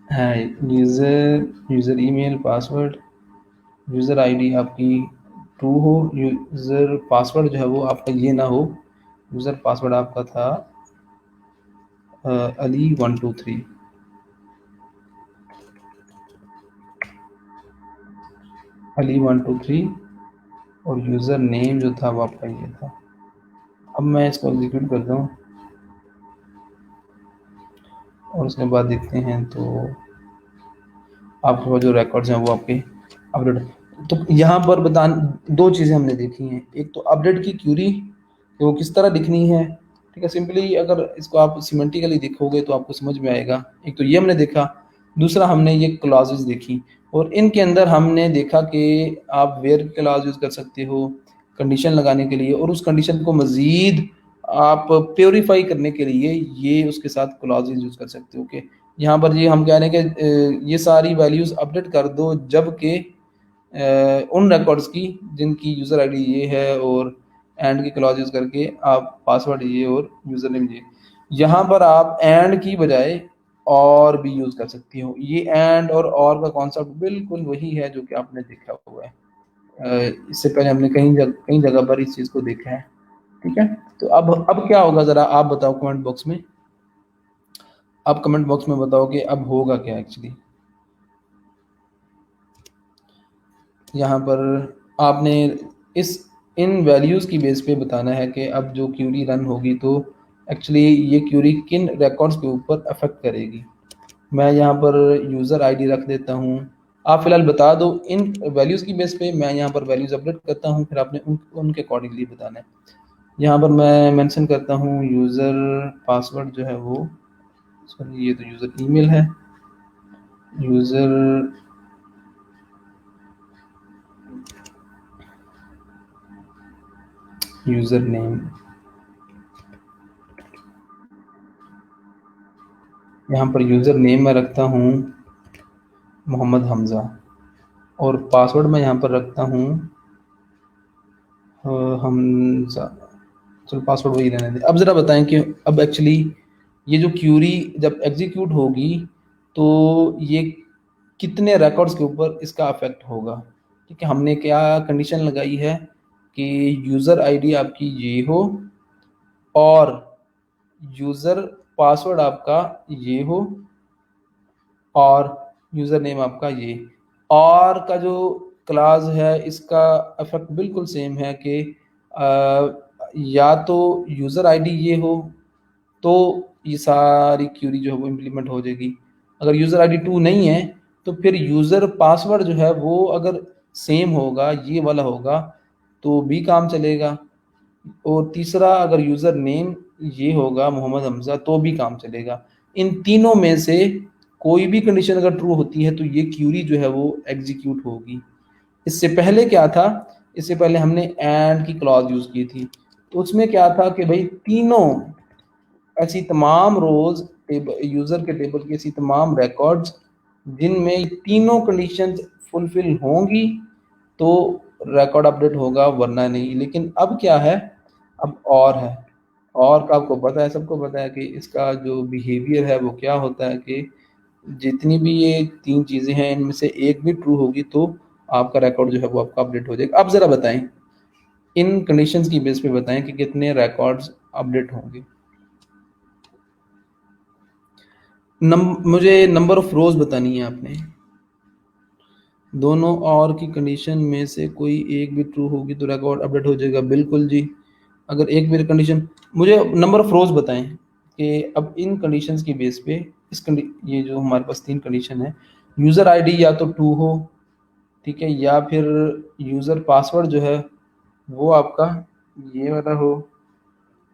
है user email password, user ID आपकी 2 हो, यूज़र पासवर्ड जो है वो आपका ये ना हो, यूज़र पासवर्ड आपका था अली 123, अली 123 और यूज़र नेम जो था वो आपका ये था। अब मैं इसको एग्जीक्यूट करता हूँ और उसके बाद देखते हैं तो आपके पास जो रिकॉर्ड्स हैं वो आपके अपडेट। तो यहाँ पर बता, दो चीज़ें हमने देखी हैं, एक तो अपडेट की क्यूरी कि वो किस तरह दिखनी है, ठीक है। सिंपली अगर इसको आप सिमेंटिकली देखोगे तो आपको समझ में आएगा। एक तो ये हमने देखा, दूसरा हमने ये क्लॉजेज देखी और इनके अंदर हमने देखा कि आप वेयर क्लॉज यूज़ कर सकते हो कंडीशन लगाने के लिए और उस कंडीशन को मज़ीद आप प्योरीफाई करने के लिए ये उसके साथ क्लॉजेज यूज़ कर सकते हो कि यहाँ पर ये हम कह रहे हैं कि ये सारी वैल्यूज़ अपडेट कर दो जबकि उन रिकॉर्ड्स की जिनकी यूज़र आईडी ये है और एंड की क्लॉज यूज़ करके आप पासवर्ड ये और यूज़र नेम ये, यहाँ पर आप एंड की बजाय और भी यूज़ कर सकती हो। ये एंड और का कॉन्सेप्ट बिल्कुल वही है जो कि आपने देखा हुआ है। इससे पहले हमने कई जगह पर इस चीज़ को देखा है। ठीक है। तो अब क्या होगा, ज़रा आप बताओ कमेंट बॉक्स में, आप कमेंट बॉक्स में बताओ कि अब होगा क्या एक्चुअली। यहाँ पर आपने इस इन वैल्यूज़ की बेस पे बताना है कि अब जो क्यूरी रन होगी तो एक्चुअली ये क्यूरी किन रिकॉर्ड्स के ऊपर अफेक्ट करेगी। मैं यहाँ पर यूज़र आईडी रख देता हूँ, आप फिलहाल बता दो इन वैल्यूज़ की बेस पे। मैं यहाँ पर वैल्यूज़ अपडेट करता हूँ, फिर आपने उनके अकॉर्डिंगली बताना है। यहाँ पर मैं मेंशन करता हूँ यूज़र पासवर्ड जो है वो, सॉरी ये तो यूज़र ईमेल है, यूज़र यूज़र नेम, यहाँ पर यूज़र नेम मैं रखता हूँ मोहम्मद हमज़ा, और पासवर्ड मैं यहाँ पर रखता हूँ हमज़ा। चलो पासवर्ड वही रहने दें। अब ज़रा बताएं कि अब एक्चुअली ये जो क्यूरी जब एग्जीक्यूट होगी तो ये कितने रिकॉर्ड्स के ऊपर इसका अफेक्ट होगा। ठीक है, हमने क्या कंडीशन लगाई है कि यूज़र आईडी आपकी ये हो और यूज़र पासवर्ड आपका ये हो और यूज़र नेम आपका ये। और का जो क्लास है इसका इफेक्ट बिल्कुल सेम है कि या तो यूज़र आईडी ये हो तो ये सारी क्यूरी जो है वो इम्प्लीमेंट हो जाएगी। अगर यूज़र आईडी 2 नहीं है तो फिर यूज़र पासवर्ड जो है वो अगर सेम होगा, ये वाला होगा, तो भी काम चलेगा। और तीसरा अगर यूज़र नेम ये होगा मोहम्मद हमज़ा तो भी काम चलेगा। इन तीनों में से कोई भी कंडीशन अगर ट्रू होती है तो ये क्यूरी जो है वो एग्जीक्यूट होगी। इससे पहले क्या था, इससे पहले हमने एंड की क्लॉज यूज़ की थी, तो उसमें क्या था कि भाई तीनों ऐसी तमाम रोज़ यूज़र के टेबल की ऐसी तमाम रिकॉर्ड्स जिनमें तीनों कंडीशंस फुलफिल होंगी तो रिकॉर्ड अपडेट होगा, वरना नहीं। लेकिन अब क्या है, अब और है, और का आपको पता है, सबको पता है कि इसका जो बिहेवियर है वो क्या होता है कि जितनी भी ये तीन चीज़ें हैं इनमें से एक भी ट्रू होगी तो आपका रिकॉर्ड जो है वो आपका अपडेट हो जाएगा। अब ज़रा बताएं इन कंडीशंस की बेस पे बताएं कि कितने रिकॉर्ड्स अपडेट होंगे। मुझे नंबर ऑफ रोज बतानी है आपने। दोनों और की कंडीशन में से कोई एक भी ट्रू होगी तो रिकॉर्ड अपडेट हो जाएगा, बिल्कुल जी। अगर एक भी कंडीशन, मुझे नंबर ऑफ रोज बताएं कि अब इन कंडीशंस की बेस पे ये जो हमारे पास तीन कंडीशन है, यूज़र आईडी या तो ट्रू हो, ठीक है, या फिर यूज़र पासवर्ड जो है वो आपका ये वाला हो,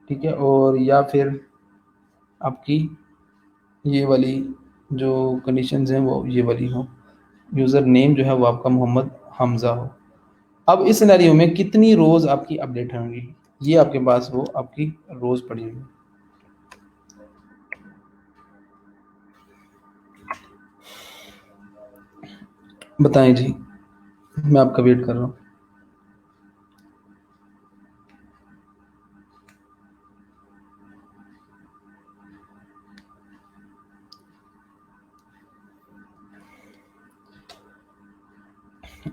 ठीक है, और या फिर आपकी ये वाली जो कंडीशंस हैं वो ये वाली हो, यूज़र नेम जो है वो आपका मोहम्मद हमज़ा हो। अब इस सिनेरियो में कितनी रोज़ आपकी अपडेट होंगी, ये आपके पास वो आपकी रोज़ पड़ी हुई। बताएं जी, मैं आपका वेट कर रहा हूँ।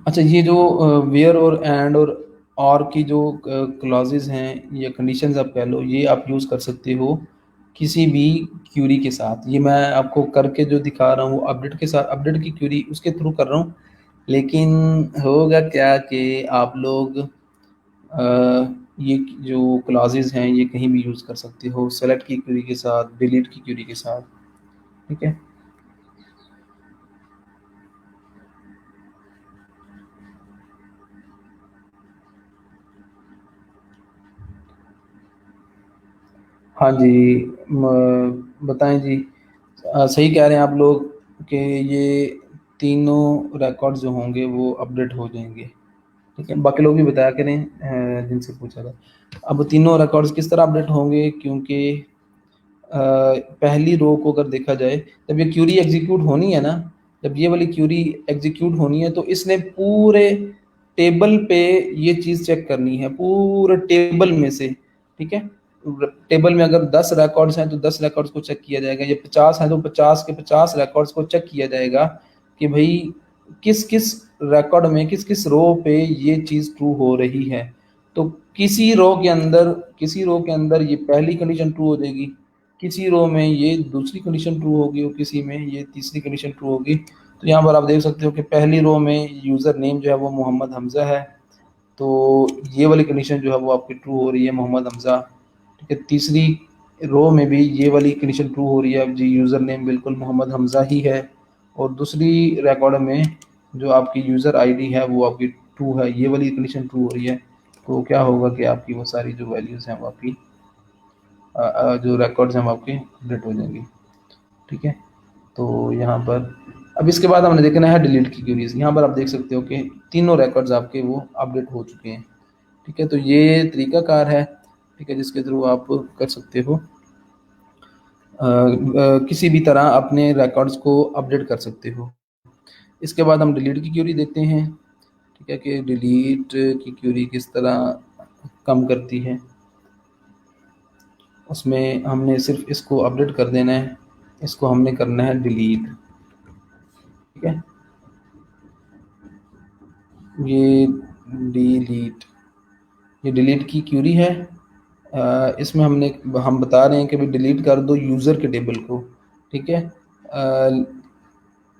अच्छा, ये जो वेयर और एंड और की जो क्लॉजेज हैं या कंडीशंस आप कह लो, ये आप यूज़ कर सकते हो किसी भी क्यूरी के साथ। ये मैं आपको करके जो दिखा रहा हूँ वो अपडेट के साथ, अपडेट की क्यूरी उसके थ्रू कर रहा हूँ। लेकिन होगा क्या कि आप लोग ये जो क्लॉजेज हैं ये कहीं भी यूज़ कर सकते हो, सेलेक्ट की क्यूरी के साथ, डिलीट की क्यूरी के साथ, ठीक है। हाँ जी, बताएं जी। सही कह रहे हैं आप लोग कि ये तीनों रिकॉर्ड जो होंगे वो अपडेट हो जाएंगे, ठीक है। बाकी लोग भी बताया करें जिनसे पूछा था। अब तीनों रिकॉर्ड्स किस तरह अपडेट होंगे, क्योंकि पहली रो को अगर देखा जाए, जब ये क्यूरी एग्जीक्यूट होनी है ना, जब ये वाली क्यूरी एग्जीक्यूट होनी है तो इसने पूरे टेबल पे ये चीज़ चेक करनी है, पूरे टेबल में से, ठीक है। टेबल में अगर 10 रिकॉर्ड्स हैं तो 10 रिकॉर्ड्स को चेक किया जाएगा, ये 50 हैं तो 50 के 50 रिकॉर्ड्स को चेक किया जाएगा कि भाई किस किस रिकॉर्ड में किस किस रो पे ये चीज़ ट्रू हो रही है। तो किसी रो के अंदर ये पहली कंडीशन ट्रू हो जाएगी, किसी रो में ये दूसरी कंडीशन ट्रू होगी और किसी में ये तीसरी कंडीशन ट्रू होगी। तो यहाँ पर आप देख सकते हो कि पहली रो में यूज़र नेम जो है वो मोहम्मद हमज़ा है, तो ये वाली कंडीशन जो है वो आपकी ट्रू हो रही है, मोहम्मद हमज़ा। ठीक है, तीसरी रो में भी ये वाली कंडीशन ट्रू हो रही है, अब जी यूज़र नेम बिल्कुल मोहम्मद हमज़ा ही है, और दूसरी रिकॉर्ड में जो आपकी यूज़र आईडी है वो आपकी ट्रू है, ये वाली कंडीशन ट्रू हो रही है। तो क्या होगा कि आपकी वो सारी जो वैल्यूज़ हैं वो आपकी जो रिकॉर्ड्स हैं वो आपके अपडेट हो जाएंगी। ठीक है, तो यहाँ पर अब इसके बाद हमने देखना है डिलीट की क्यूरीज। यहाँ पर आप देख सकते हो कि तीनों रिकॉर्ड्स आपके वो अपडेट हो चुके हैं। ठीक है, तो ये तरीकाकार है, ठीक है, जिसके थ्रू आप कर सकते हो किसी भी तरह अपने रिकॉर्ड्स को अपडेट कर सकते हो। इसके बाद हम डिलीट की क्यूरी देखते हैं। ठीक है, कि डिलीट की क्यूरी किस तरह कम करती है। उसमें हमने सिर्फ इसको अपडेट कर देना है, इसको हमने करना है डिलीट। ठीक है, ये डिलीट, ये डिलीट की क्यूरी है। इसमें हम बता रहे हैं कि भाई डिलीट कर दो यूज़र के टेबल को। ठीक है,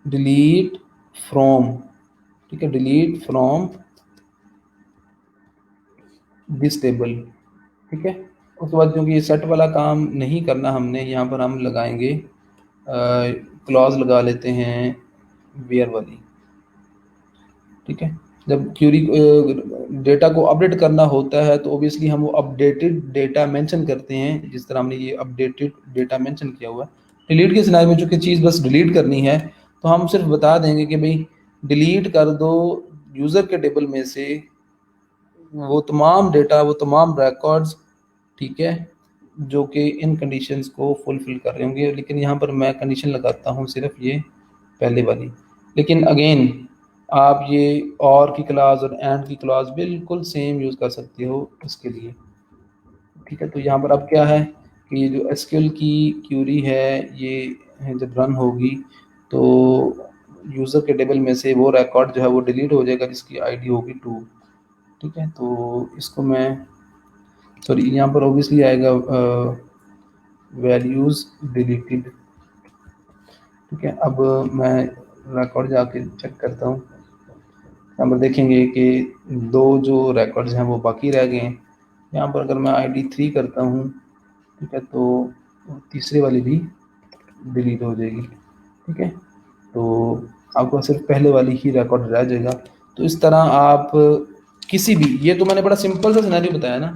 डिलीट फ्रॉम, ठीक है, डिलीट फ्रॉम दिस टेबल। ठीक है, उसके बाद क्योंकि ये सेट वाला काम नहीं करना हमने, यहाँ पर हम लगाएंगे क्लॉज लगा लेते हैं वेयर वाली। ठीक है, जब क्यूरी डेटा को अपडेट करना होता है तो ऑब्वियसली हम वो अपडेटेड डेटा मेंशन करते हैं, जिस तरह हमने ये अपडेटेड डेटा मेंशन किया हुआ है। डिलीट के सिनारियो में चूंकि चीज़ बस डिलीट करनी है तो हम सिर्फ बता देंगे कि भाई डिलीट कर दो यूज़र के टेबल में से वो तमाम डेटा, वो तमाम रिकॉर्ड्स, ठीक है, जो कि इन कंडीशंस को फुलफिल कर रहे होंगे। लेकिन यहाँ पर मैं कंडीशन लगाता हूँ सिर्फ ये पहले वाली। लेकिन अगेन आप ये और की क्लास और एंड की क्लास बिल्कुल सेम यूज़ कर सकते हो इसके लिए। ठीक है, तो यहाँ पर अब क्या है कि ये जो एसक्यूएल की क्यूरी है ये जब रन होगी तो यूज़र के टेबल में से वो रिकॉर्ड जो है वो डिलीट हो जाएगा जिसकी आईडी होगी 2। ठीक है, तो इसको मैं सॉरी यहाँ पर ऑब्वियसली आएगा वैल्यूज़ डिलीटेड। ठीक है, अब मैं रिकॉर्ड जाके चेक करता हूँ। यहाँ पर देखेंगे कि 2 जो रिकॉर्ड्स हैं वो बाकी रह गए हैं। यहाँ पर अगर मैं ID 3 करता हूँ, ठीक है, तो तीसरी वाली भी डिलीट हो जाएगी। ठीक है, तो आपको सिर्फ पहले वाली ही रिकॉर्ड रह जाएगा। तो इस तरह आप किसी भी, ये तो मैंने बड़ा सिंपल सा सिनेरियो बताया ना।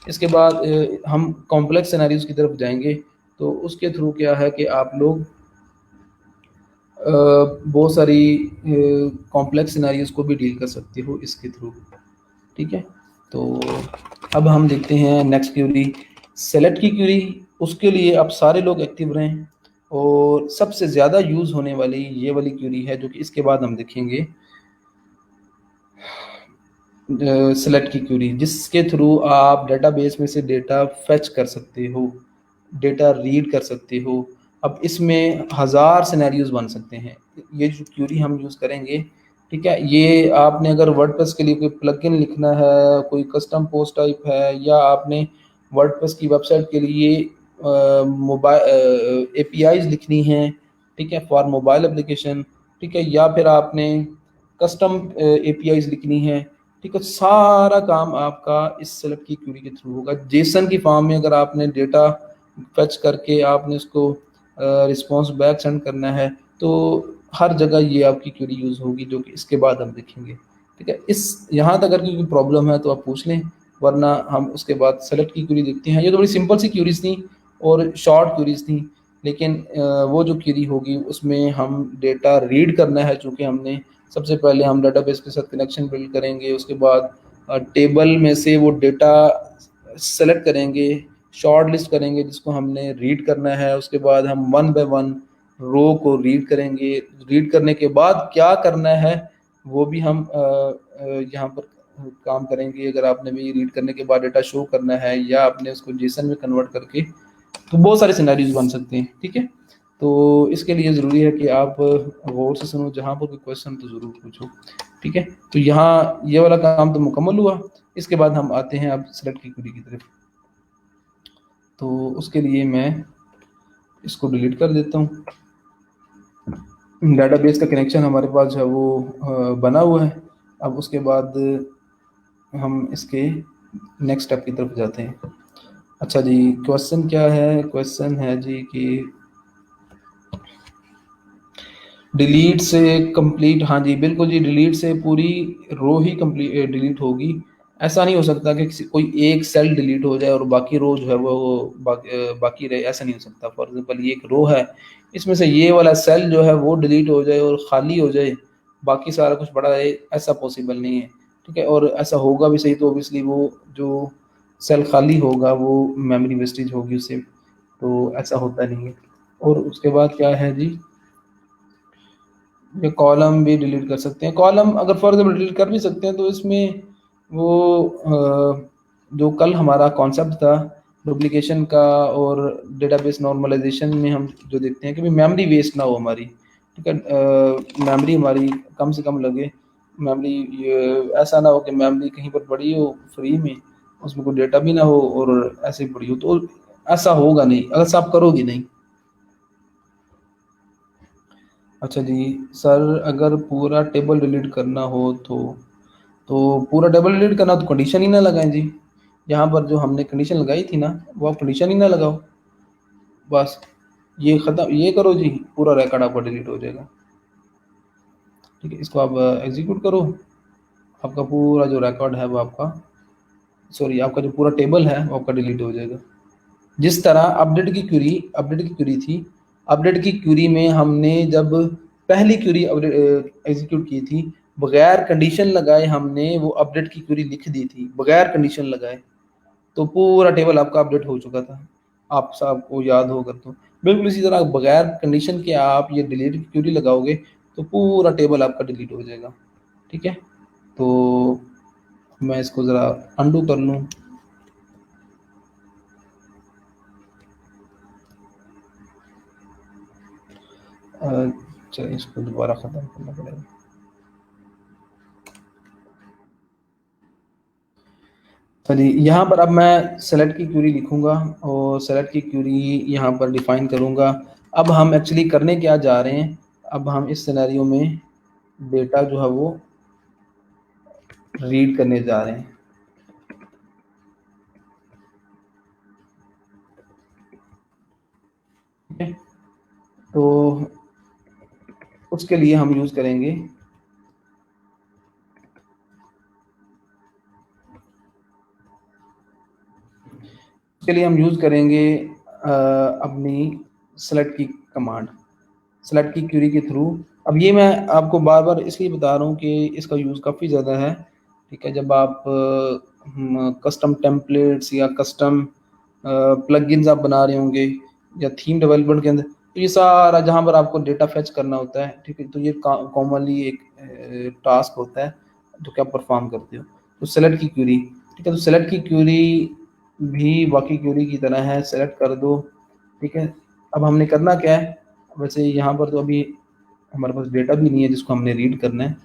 इसके बाद हम कॉम्प्लेक्स सिनेरियोज की तरफ जाएंगे, तो उसके थ्रू क्या है कि आप लोग बहुत सारी कॉम्प्लेक्स सिनेरियोज को भी डील कर सकते हो इसके थ्रू। ठीक है, तो अब हम देखते हैं नेक्स्ट क्यूरी, सेलेक्ट की क्यूरी। उसके लिए आप सारे लोग एक्टिव रहें, और सबसे ज़्यादा यूज़ होने वाली ये वाली क्यूरी है जो कि इसके बाद हम देखेंगे, सेलेक्ट की क्यूरी, जिसके थ्रू आप डेटाबेस में से डेटा फेच कर सकते हो, डेटा रीड कर सकते हो। अब इसमें 1000 सिनेरियोज बन सकते हैं। ये जो क्यूरी हम यूज़ करेंगे, ठीक है, ये आपने अगर वर्डप्रेस के लिए कोई प्लगइन लिखना है, कोई कस्टम पोस्ट टाइप है, या आपने वर्डप्रेस की वेबसाइट के लिए मोबाइल एपीआईज लिखनी है, ठीक है, फॉर मोबाइल एप्लीकेशन, ठीक है, या फिर आपने कस्टम एपीआईज लिखनी है, ठीक है, सारा काम आपका इस सेलेक्ट की क्यूरी के थ्रू होगा। जेसन की फॉर्म में अगर आपने डेटा फेच करके आपने उसको रिस्पॉन्स बैक सेंड करना है, तो हर जगह ये आपकी क्यूरी यूज़ होगी, जो कि इसके बाद हम देखेंगे। ठीक है, इस यहाँ तक अगर कोई प्रॉब्लम है तो आप पूछ लें, वरना हम उसके बाद सेलेक्ट की क्यूरी देखते हैं। ये तो बड़ी सिंपल सी क्यूरीज थी और शॉर्ट क्यूरीज थी, लेकिन वो जो क्यूरी होगी उसमें हम डेटा रीड करना है। चूँकि हमने सबसे पहले हम डेटाबेस के साथ कनेक्शन बिल्ड करेंगे, उसके बाद टेबल में से वो डेटा सेलेक्ट करेंगे, शॉर्ट लिस्ट करेंगे जिसको हमने रीड करना है। उसके बाद हम 1 बाय 1 रो को रीड करेंगे। रीड करने के बाद क्या करना है वो भी हम यहाँ पर काम करेंगे। अगर आपने भी रीड करने के बाद डेटा शो करना है या आपने उसको जेसन में कन्वर्ट करके, तो बहुत सारे सिनेरियोज बन सकते हैं। ठीक है, तो इसके लिए ज़रूरी है कि आप गौर से सुनो, जहाँ पर कोई क्वेश्चन तो ज़रूर पूछो। ठीक है, तो यहाँ ये वाला काम तो मुकम्मल हुआ। इसके बाद हम आते हैं अब सेलेक्ट की क्वेरी की तरफ। तो उसके लिए मैं इसको डिलीट कर देता हूँ। डेटाबेस का कनेक्शन हमारे पास जो है वो बना हुआ है। अब उसके बाद हम इसके नेक्स्ट स्टेप की तरफ जाते हैं। अच्छा जी, क्वेश्चन क्या है? क्वेश्चन है जी कि डिलीट से कंप्लीट, हाँ जी बिल्कुल जी, डिलीट से पूरी रो ही कंप्लीट डिलीट होगी। ऐसा नहीं हो सकता कि कोई एक सेल डिलीट हो जाए और बाकी रो जो है वो बाकी रहे, ऐसा नहीं हो सकता। फॉर एग्जांपल ये एक रो है, इसमें से ये वाला सेल जो है वो डिलीट हो जाए और खाली हो जाए, बाकी सारा कुछ पड़ा रहे, ऐसा पॉसिबल नहीं है। ठीक है, और ऐसा होगा भी सही तो ऑब्वियसली वो जो सेल खाली होगा वो मेमोरी वेस्टेज होगी उससे, तो ऐसा होता नहीं है। और उसके बाद क्या है जी, ये कॉलम भी डिलीट कर सकते हैं। कॉलम अगर फॉर एग्जाम्पल डिलीट कर भी सकते हैं तो इसमें वो जो कल हमारा कॉन्सेप्ट था डुप्लीकेशन का और डेटाबेस नॉर्मलाइजेशन में, हम जो देखते हैं कि भाई मेमोरी वेस्ट ना हो हमारी। ठीक है, मेमोरी हमारी कम से कम लगे। मेमोरी ऐसा ना हो कि मेमोरी कहीं पर पड़ी हो फ्री में, उसमें कोई डेटा भी ना हो और ऐसे ही पड़ी हो, तो ऐसा होगा नहीं अगर आप करोगे नहीं। अच्छा जी सर, अगर पूरा टेबल डिलीट करना हो तो पूरा टेबल डिलीट करना हो तो कंडीशन ही ना लगाएं जी। यहाँ पर जो हमने कंडीशन लगाई थी ना, वो आप कंडीशन ही ना लगाओ, बस ये ख़त्म, ये करो जी, पूरा रिकॉर्ड आपका डिलीट हो जाएगा। ठीक है, इसको आप एग्जीक्यूट करो, आपका पूरा जो रिकॉर्ड है वो आपका, सॉरी आपका जो पूरा टेबल है वो आपका डिलीट हो जाएगा। जिस तरह अपडेट की क्यूरी थी, अपडेट की क्यूरी में हमने जब पहली क्यूरी एग्जीक्यूट की थी, बगैर कंडीशन लगाए हमने वो अपडेट की क्यूरी लिख दी थी, बगैर कंडीशन लगाए, तो पूरा टेबल आपका अपडेट हो चुका था। आप सबको याद होगा तो बिल्कुल इसी तरह बगैर कंडीशन के आप ये डिलीट की क्यूरी लगाओगे तो पूरा टेबल आपका डिलीट हो जाएगा। ठीक है, तो मैं इसको ज़रा अंडू कर लूँ। चलिए इसको दोबारा ख़त्म करना पड़ेगा। चलिए यहाँ पर अब मैं सेलेक्ट की क्यूरी लिखूंगा और सेलेक्ट की क्यूरी यहाँ पर डिफाइन करूंगा। अब हम एक्चुअली करने क्या जा रहे हैं, अब हम इस सिनेरियो में डेटा जो है वो रीड करने जा रहे हैं। ठीक है, तो उसके लिए हम यूज़ करेंगे, उसके लिए हम यूज़ करेंगे अपनी सेलेक्ट की कमांड, सेलेक्ट की क्यूरी के थ्रू। अब ये मैं आपको बार बार इसलिए बता रहा हूँ कि इसका यूज़ काफ़ी ज़्यादा है। ठीक है, जब आप कस्टम टेम्पलेट्स या कस्टम प्लगइन्स आप बना रहे होंगे या थीम डेवलपमेंट के अंदर, तो ये सारा जहाँ पर आपको डेटा फेच करना होता है, ठीक है, तो ये कॉमनली एक टास्क होता है जो कि आप परफॉर्म करते हो। तो सेलेक्ट की क्यूरी, ठीक है, तो सेलेक्ट की क्यूरी भी बाकी क्यूरी की तरह है, सेलेक्ट कर दो। ठीक है, अब हमने करना क्या है, वैसे यहाँ पर तो अभी हमारे पास डेटा भी नहीं है जिसको हमने रीड करना है,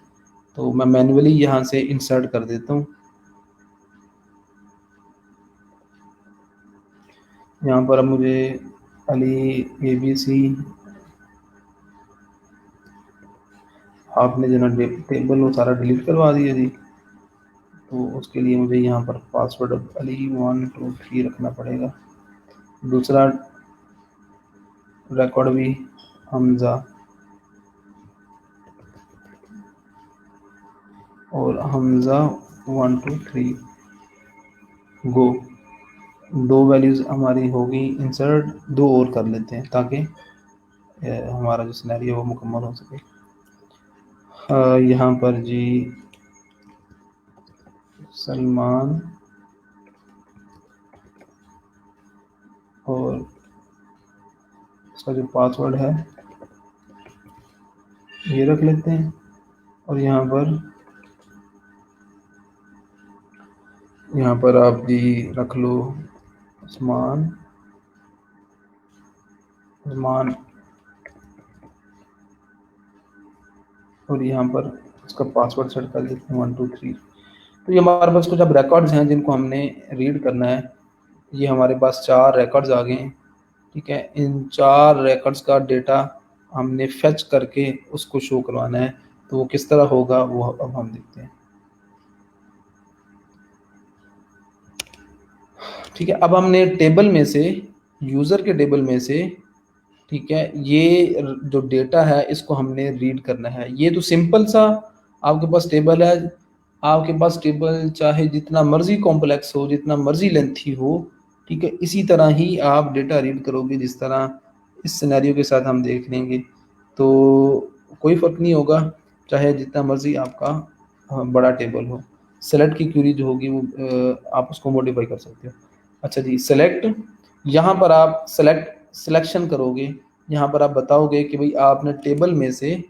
तो मैं मैन्युअली यहाँ से इंसर्ट कर देता हूँ। यहाँ पर अब मुझे अली ABC आपने जना टेबल वो सारा डिलीट करवा दिया जी, तो उसके लिए मुझे यहाँ पर पासवर्ड Ali123 रखना पड़ेगा। दूसरा रिकॉर्ड भी हमजा और हमजा 123 गो, दो वैल्यूज़ हमारी होगी इंसर्ट, दो और कर लेते हैं ताकि हमारा जो सिनेरियो वो मुकम्मल हो सके। यहाँ पर जी सलमान और उसका जो पासवर्ड है ये रख लेते हैं, और यहाँ पर आप जी रख लो उस्मान उस्मान, और यहाँ पर उसका पासवर्ड सेट कर देते हैं 123। तो ये हमारे पास कुछ अब रिकॉर्ड्स हैं जिनको हमने रीड करना है। ये हमारे पास 4 रिकॉर्ड्स आ गए हैं, ठीक है। इन 4 रिकॉर्ड्स का डेटा हमने फेच करके उसको शो करवाना है, तो वो किस तरह होगा वो अब हम देखते हैं, ठीक है। अब हमने टेबल में से, यूज़र के टेबल में से, ठीक है, ये जो डेटा है इसको हमने रीड करना है। ये तो सिंपल सा आपके पास टेबल है, आपके पास टेबल चाहे जितना मर्जी कॉम्प्लेक्स हो, जितना मर्जी लेंथी हो, ठीक है, इसी तरह ही आप डेटा रीड करोगे जिस तरह इस सिनेरियो के साथ हम देख लेंगे। तो कोई फ़र्क नहीं होगा, चाहे जितना मर्जी आपका बड़ा टेबल हो। सेलेक्ट की क्वेरी जो होगी वो आप उसको मॉडिफाई कर सकते हो। अच्छा जी, सेलेक्ट, यहाँ पर आप सिलेक्शन करोगे। यहाँ पर आप बताओगे कि भाई आपने टेबल में से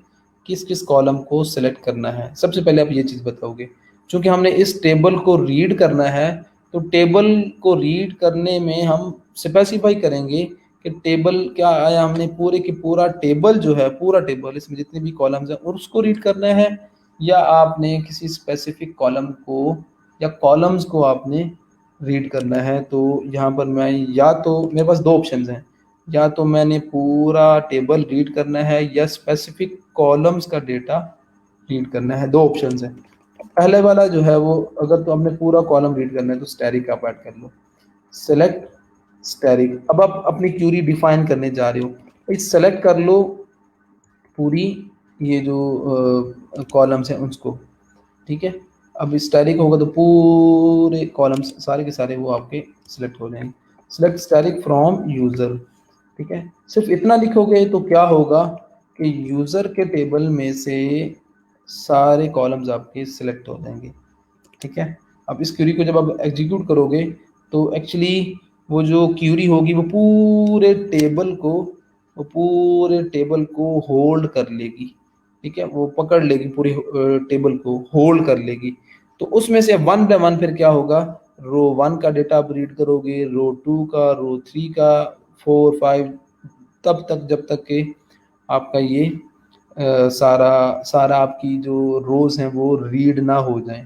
किस किस कॉलम को सिलेक्ट करना है। सबसे पहले आप ये चीज़ बताओगे, चूँकि हमने इस टेबल को रीड करना है, तो टेबल को रीड करने में हम स्पेसिफाई करेंगे कि टेबल क्या आया, हमने पूरे की पूरा टेबल जो है, पूरा टेबल इसमें जितने भी कॉलम्स हैं और उसको रीड करना है, या आपने किसी स्पेसिफिक कॉलम को या कॉलम्स को आपने रीड करना है। तो यहाँ पर मैं, या तो मेरे पास 2 ऑप्शंस हैं, या तो मैंने पूरा टेबल रीड करना है या स्पेसिफिक कॉलम्स का डेटा रीड करना है। 2 ऑप्शंस हैं। पहले वाला जो है वो, अगर तो हमने पूरा कॉलम रीड करना है तो स्टैरिक आप ऐड कर लो, सेलेक्ट स्टैरिक। अब आप अपनी क्यूरी डिफाइन करने जा रहे हो, इस सेलेक्ट कर लो पूरी ये जो कॉलम्स हैं उसको, ठीक है। अब स्टैरिक होगा तो पूरे कॉलम्स सारे के सारे वो आपके सिलेक्ट हो जाएंगे। सिलेक्ट स्टैरिक फ्रॉम यूज़र, ठीक है। सिर्फ इतना लिखोगे तो क्या होगा कि यूज़र के टेबल में से सारे कॉलम्स आपके सिलेक्ट हो जाएंगे, ठीक है। अब इस क्यूरी को जब आप एग्जीक्यूट करोगे तो एक्चुअली वो जो क्यूरी होगी वो पूरे टेबल को होल्ड कर लेगी, ठीक है। वो पकड़ लेगी पूरी टेबल को होल्ड कर लेगी। तो उसमें से वन बाय वन फिर क्या होगा, रो 1 का डेटा आप रीड करोगे, रो 2 का, रो 3 का, 4 5, तब तक जब तक कि आपका ये सारा सारा आपकी जो रोज हैं वो रीड ना हो जाएं,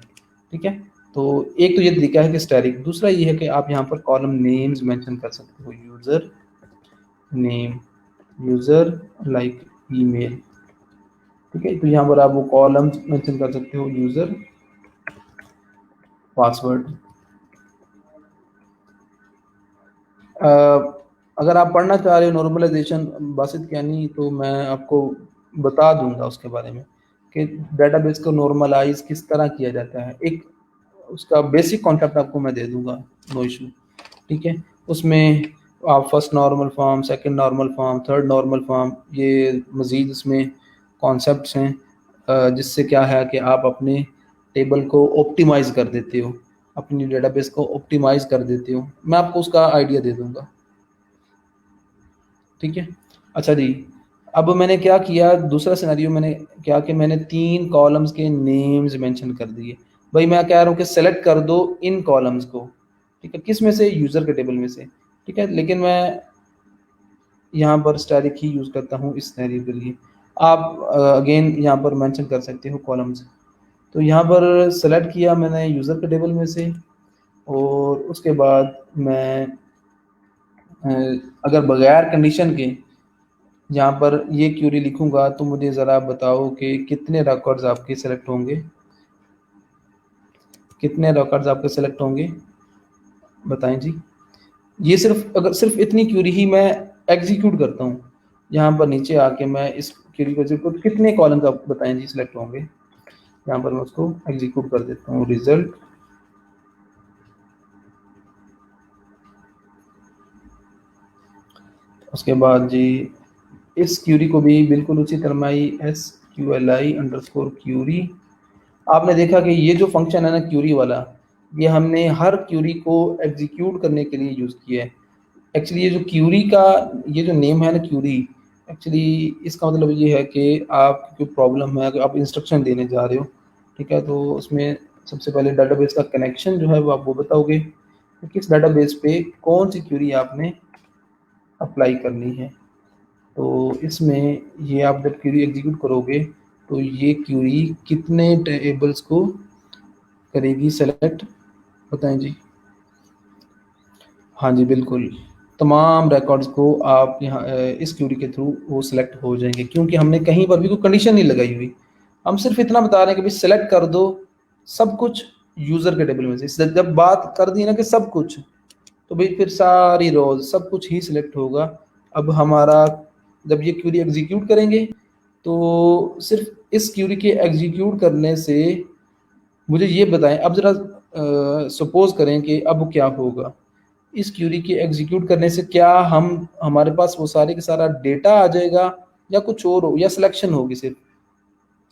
ठीक है। तो एक तो ये तरीका है कि स्टैरिक, दूसरा ये है कि आप यहाँ पर कॉलम नेम्स मेंशन कर सकते हो, user name, user like email, ठीक है। तो यहाँ पर आप वो कॉलम्स मेंशन कर सकते हो, यूज़र पासवर्ड। अगर आप पढ़ना चाह रहे हो नॉर्मलाइजेशन बासित यानी, तो मैं आपको बता दूंगा उसके बारे में कि डेटाबेस को नॉर्मलाइज किस तरह किया जाता है। एक उसका बेसिक कॉन्सेप्ट आपको मैं दे दूंगा, नो इशू, ठीक है। उसमें आप first normal form, second normal form, third normal form, ये मज़ीद इसमें कॉन्सेप्ट्स हैं जिससे क्या है कि आप अपने टेबल को ऑप्टिमाइज़ कर देते हो, अपनी डेटाबेस को ऑप्टिमाइज़ कर देते हो। मैं आपको उसका आइडिया दे दूंगा, ठीक है। अच्छा जी, अब मैंने क्या किया, दूसरा सिनेरियो मैंने क्या कि मैंने 3 कॉलम्स के नेम्स मेंशन कर दिए। भाई मैं कह रहा हूँ कि सेलेक्ट कर दो इन कॉलम्स को, ठीक है, किस में से, यूज़र के टेबल में से, ठीक है। लेकिन मैं यहाँ पर स्टैटिक ही यूज़ करता हूँ इस सिनेरियो के लिए। आप अगेन यहाँ पर मेंशन कर सकते हो कॉलम्स। तो यहाँ पर सेलेक्ट किया मैंने यूज़र के टेबल में से, और उसके बाद मैं अ, अगर बगैर कंडीशन के यहाँ पर ये क्यूरी लिखूंगा तो मुझे ज़रा बताओ कि कितने रिकॉर्ड्स आपके सेलेक्ट होंगे, कितने रिकॉर्ड्स आपके सेलेक्ट होंगे, बताएं जी। ये सिर्फ, अगर सिर्फ इतनी क्यूरी ही मैं एग्जीक्यूट करता हूँ, यहाँ पर नीचे आके मैं इस क्यूरी को एग्जीक्यूट, कितने कॉलम्स आप बताएं जी सिलेक्ट होंगे। यहाँ पर मैं उसको एग्जीक्यूट कर देता हूँ, रिजल्ट। उसके बाद जी इस क्यूरी को भी बिल्कुल उसी तरह SQLi_query, आपने देखा कि ये जो फंक्शन है ना क्यूरी वाला, ये हमने हर क्यूरी को एग्जीक्यूट करने के लिए यूज़ किया है। एक्चुअली ये जो क्यूरी का ये जो नेम है ना क्यूरी, एक्चुअली इसका मतलब ये है कि आप कोई प्रॉब्लम है, अगर आप इंस्ट्रक्शन देने जा रहे हो, ठीक है, तो उसमें सबसे पहले डेटाबेस का कनेक्शन जो है वो आप वो बताओगे कि किस डेटाबेस पे कौन सी क्यूरी आपने अप्लाई करनी है। तो इसमें ये आप जब क्यूरी एग्जीक्यूट करोगे तो ये क्यूरी कितने टेबल्स को करेगी सेलेक्ट, बताएं जी। हाँ जी, बिल्कुल। तमाम रिकॉर्ड्स को आप यहाँ इस क्यूरी के थ्रू वो सिलेक्ट हो जाएँगे, क्योंकि हमने कहीं पर भी कोई कंडीशन नहीं लगाई हुई। हम सिर्फ़ इतना बता रहे हैं कि भई सेलेक्ट कर दो सब कुछ यूज़र के टेबल में से। स जब बात कर दी ना कि सब कुछ, तो भई फिर सारी रोज़ सब कुछ ही सिलेक्ट होगा। अब हमारा जब ये क्यूरी एग्ज़ीक्यूट करेंगे, तो सिर्फ़ इस क्यूरी के एग्ज़ीक्यूट करने से मुझे ये बताएँ, अब ज़रा सपोज़ करें कि अब क्या होगा? इस क्यूरी के एग्ज़ीक्यूट करने से क्या हम हमारे पास वो सारे का सारा डेटा आ जाएगा, या कुछ और हो, या सिलेक्शन होगी सिर्फ़?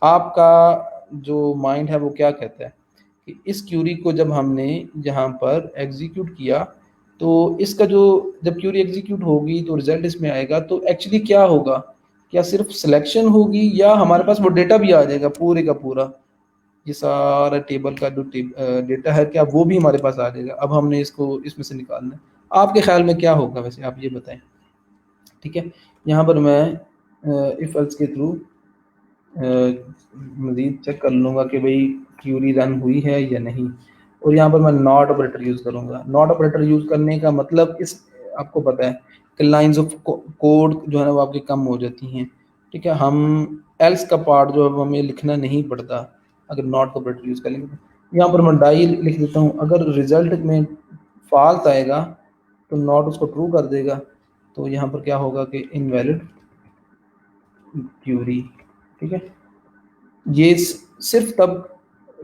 आपका जो माइंड है वो क्या कहता है कि इस क्यूरी को जब हमने यहाँ पर एग्ज़ीक्यूट किया, तो इसका जो जब क्यूरी एग्ज़ीक्यूट होगी तो रिज़ल्ट इसमें आएगा, तो एक्चुअली क्या होगा? क्या सिर्फ़ सिलेक्शन होगी, या हमारे पास वो डेटा भी आ जाएगा पूरे का पूरा? ये सारा टेबल का जो डेटा है, क्या वो भी हमारे पास आ जाएगा? अब हमने इसको इसमें से निकालना है। आपके ख़्याल में क्या होगा वैसे, आप ये बताएँ? ठीक है? यहाँ पर मैं इफ एल्स के थ्रू मज़ीद चेक कर लूँगा कि भई क्यूरी रन हुई है या नहीं, और यहाँ पर मैं नॉट ऑपरेटर यूज़ करूँगा। नॉट ऑपरेटर यूज़ करने का मतलब, इस आपको पता है कि लाइन्स ऑफ कोड जो है ना वो आपकी कम हो जाती हैं, ठीक है? हम एल्स का पार्ट जो है वो हमें लिखना नहीं पड़ता अगर नॉट ऑपरेटर यूज़ करेंगे तो। यहाँ पर मैं डाई लिख देता हूँ, अगर रिज़ल्ट में फ़ॉल्स आएगा तो नॉट उसको ट्रू कर देगा, तो यहाँ पर क्या होगा कि इनवैलिड क्यूरी, ठीक है? ये सिर्फ तब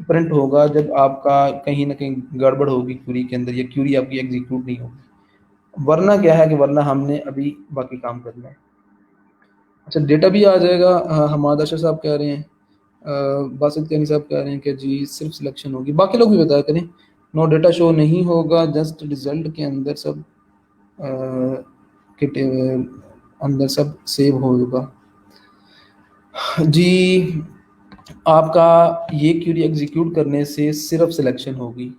प्रिंट होगा जब आपका कहीं न कहीं गड़बड़ होगी क्यूरी के अंदर, या क्यूरी आपकी एग्ज़ीक्यूट नहीं होगी। वरना क्या है कि वरना हमने अभी बाकी काम करना है। अच्छा, डेटा भी आ जाएगा। हमादाशा साहब कह रहे हैं, बासित कैनी साहब कह रहे हैं कि जी सिर्फ सिलेक्शन होगी। बाकी लोग भी बताया करें। नो डेटा शो नहीं होगा, जस्ट रिज़ल्ट के अंदर सब के अंदर सब सेव होगा। जी, आपका ये क्यूरी एग्ज़ीक्यूट करने से सिर्फ़ सिलेक्शन होगी,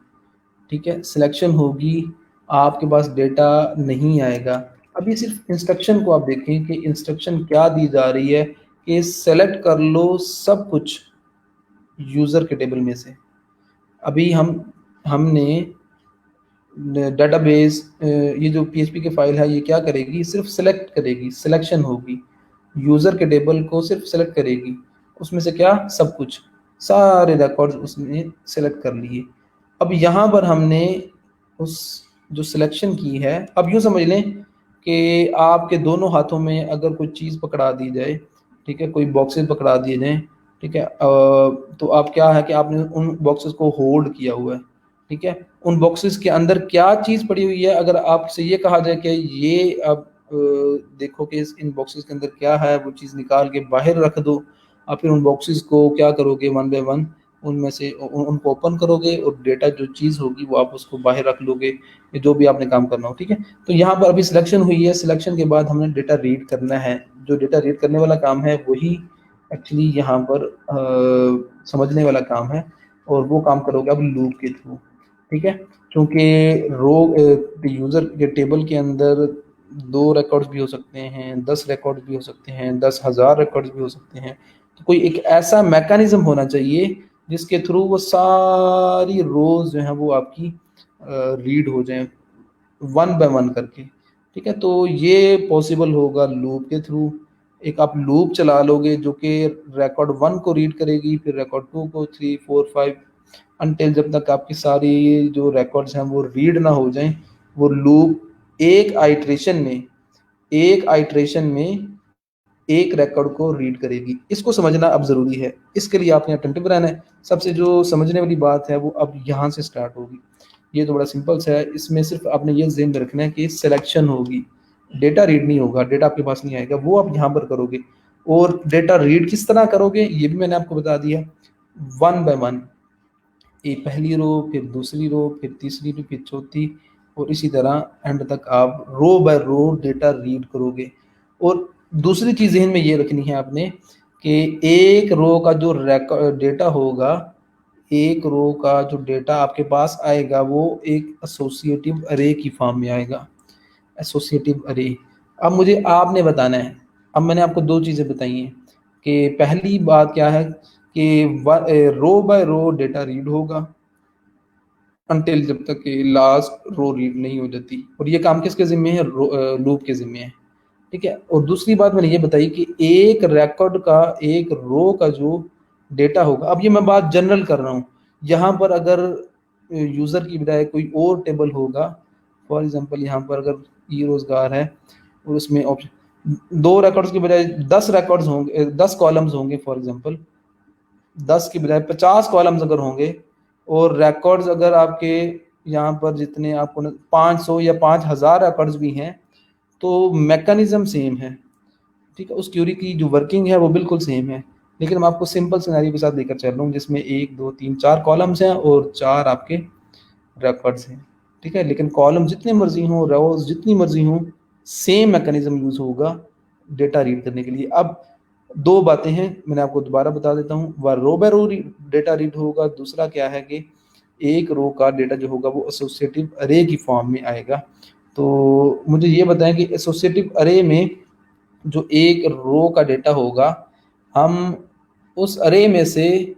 ठीक है? सिलेक्शन होगी, आपके पास डेटा नहीं आएगा। अब ये सिर्फ़ इंस्ट्रक्शन को आप देखें कि इंस्ट्रक्शन क्या दी जा रही है कि सेलेक्ट कर लो सब कुछ यूज़र के टेबल में से। अभी हमने डेटाबेस ये जो पीएचपी की फ़ाइल है ये क्या करेगी, सिर्फ़ सेलेक्ट करेगी, सिलेक्शन होगी। यूज़र के टेबल को सिर्फ़ सेलेक्ट करेगी। उसमें से क्या? सब कुछ, सारे रिकॉर्ड्स उसने सेलेक्ट कर लिए। अब यहाँ पर हमने उस जो सिलेक्शन की है, अब यूँ समझ लें कि आपके दोनों हाथों में अगर कोई चीज़ पकड़ा दी जाए, ठीक है? कोई बॉक्सेस पकड़ा दिए जाएँ, ठीक है? तो आप क्या है कि आपने उन बॉक्सेस को होल्ड किया हुआ है, ठीक है? उन बॉक्सेस के अंदर क्या चीज़ पड़ी हुई है, अगर आपसे ये कहा जाए कि ये आप देखो कि इस इन बॉक्सेस के अंदर क्या है, वो चीज़ निकाल के बाहर रख दो। आप फिर उन बॉक्सेस को क्या करोगे, वन बाय वन उनमें से उनको ओपन करोगे, और डेटा जो चीज़ होगी वो आप उसको बाहर रख लोगे, या जो भी आपने काम करना हो, ठीक है? तो यहाँ पर अभी सिलेक्शन हुई है, सिलेक्शन के बाद हमने डेटा रीड करना है। जो डेटा रीड करने वाला काम है वही एक्चुअली यहाँ पर समझने वाला काम है, और वो काम करोगे आप लूप के थ्रू, ठीक है? क्योंकि यूज़र के टेबल के अंदर 2 रिकॉर्ड्स भी हो सकते हैं, 10 रिकॉर्ड्स भी हो सकते हैं, 10,000 रिकॉर्ड्स भी हो सकते हैं। तो कोई एक ऐसा मैकेनिज़्म होना चाहिए जिसके थ्रू वो सारी रोज़ जो हैं वो आपकी रीड हो जाएँ, वन बाय वन करके, ठीक है? तो ये पॉसिबल होगा लूप के थ्रू। एक आप लूप चला लोगे जो कि रिकॉर्ड 1 को रीड करेगी, फिर रिकॉर्ड 2 को, 3, 4, 5 अनटिल जब तक आपकी सारी जो रिकॉर्ड्स हैं वो रीड ना हो जाएँ, वो लूप एक आइटरेशन में एक रिकॉर्ड को रीड करेगी। इसको समझना अब ज़रूरी है। इसके लिए आपने अटेंटिव रहना है। सबसे जो समझने वाली बात है वो अब यहाँ से स्टार्ट होगी। ये तो बड़ा सिंपल सा है, इसमें सिर्फ़ आपने ये ज़हन में रखना है कि सिलेक्शन होगी, डेटा रीड नहीं होगा, डेटा आपके पास नहीं आएगा, वो आप यहाँ पर करोगे। और डेटा रीड किस तरह करोगे ये भी मैंने आपको बता दिया, वन बाय वन। ये पहली रो, फिर दूसरी रो, फिर तीसरी रो, फिर चौथी, और इसी तरह एंड तक आप रो बाय रो डेटा रीड करोगे। और दूसरी चीज़ ज़हन में ये रखनी है आपने कि एक रो का जो डेटा होगा, एक रो का जो डेटा आपके पास आएगा वो एक एसोसिएटिव अरे की फॉर्म में आएगा। एसोसिएटिव अरे। अब मुझे आपने बताना है, अब मैंने आपको 2 चीज़ें बताई हैं कि पहली बात क्या है कि रो बाय रो डेटा रीड होगा, अनटिल जब तक कि लास्ट रो रीड नहीं हो जाती। और ये काम किसके ज़िम्मे है? लूप के ज़िम्मे है, ठीक है। और दूसरी बात मैंने ये बताई कि एक रिकॉर्ड का, एक रो का जो डेटा होगा, अब ये मैं बात जनरल कर रहा हूँ, यहाँ पर अगर यूज़र की बजाय कोई और टेबल होगा, फॉर एग्जांपल यहाँ पर अगर ई रोजगार है और उसमें ऑप्शन 2 रिकॉर्ड्स की बजाय 10 रिकॉर्ड्स होंगे, 10 कॉलम्स होंगे फॉर एग्जांपल, 10 की बजाय 50 कॉलम्स अगर होंगे, और रिकॉर्ड्स अगर आपके यहाँ पर जितने आपको 500 या 5000 रिकॉर्ड्स भी हैं, तो मैकेनिज्म सेम है, ठीक है। उस क्यूरी की जो वर्किंग है वो बिल्कुल सेम है। लेकिन मैं आपको सिंपल सिनेरियो के साथ लेकर चल रहा हूँ जिसमें 1 2 3 4 कॉलम्स हैं और 4 आपके रिकॉर्ड्स हैं, ठीक है। लेकिन कॉलम जितने मर्जी हों, रोज जितनी मर्जी हों, सेम मैकेनिज्म यूज होगा डेटा रीड करने के लिए। अब दो बातें हैं, मैंने आपको दोबारा बता देता हूँ। वह रो बाय रो डेटा रीड होगा, दूसरा क्या है कि एक रो का डेटा जो होगा वो एसोसिएटिव अरे की फॉर्म में आएगा। तो मुझे ये बताएं कि एसोसिएटिव अरे में जो एक रो का डेटा होगा, हम उस अरे में से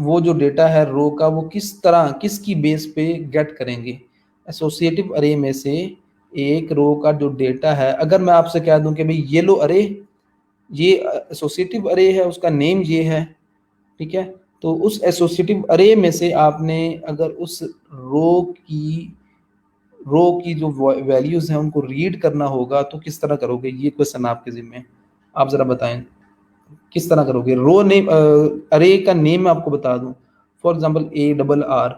वो जो डेटा है रो का, वो किस तरह, किसकी बेस पे गेट करेंगे। एसोसिएटिव अरे में से एक रो का जो डेटा है, अगर मैं आपसे कह दूं कि भाई ये लो अरे, ये एसोसिएटिव अरे है, उसका नेम ये है, ठीक है। तो उस एसोसिएटिव अरे में से आपने अगर उस रो की जो वैल्यूज हैं उनको रीड करना होगा तो किस तरह करोगे? ये क्वेश्चन आपके जिम्मे है। आप जरा बताएं किस तरह करोगे? रो नेम, अरे का नेम मैं आपको बता दूं, फॉर एग्जांपल ARR,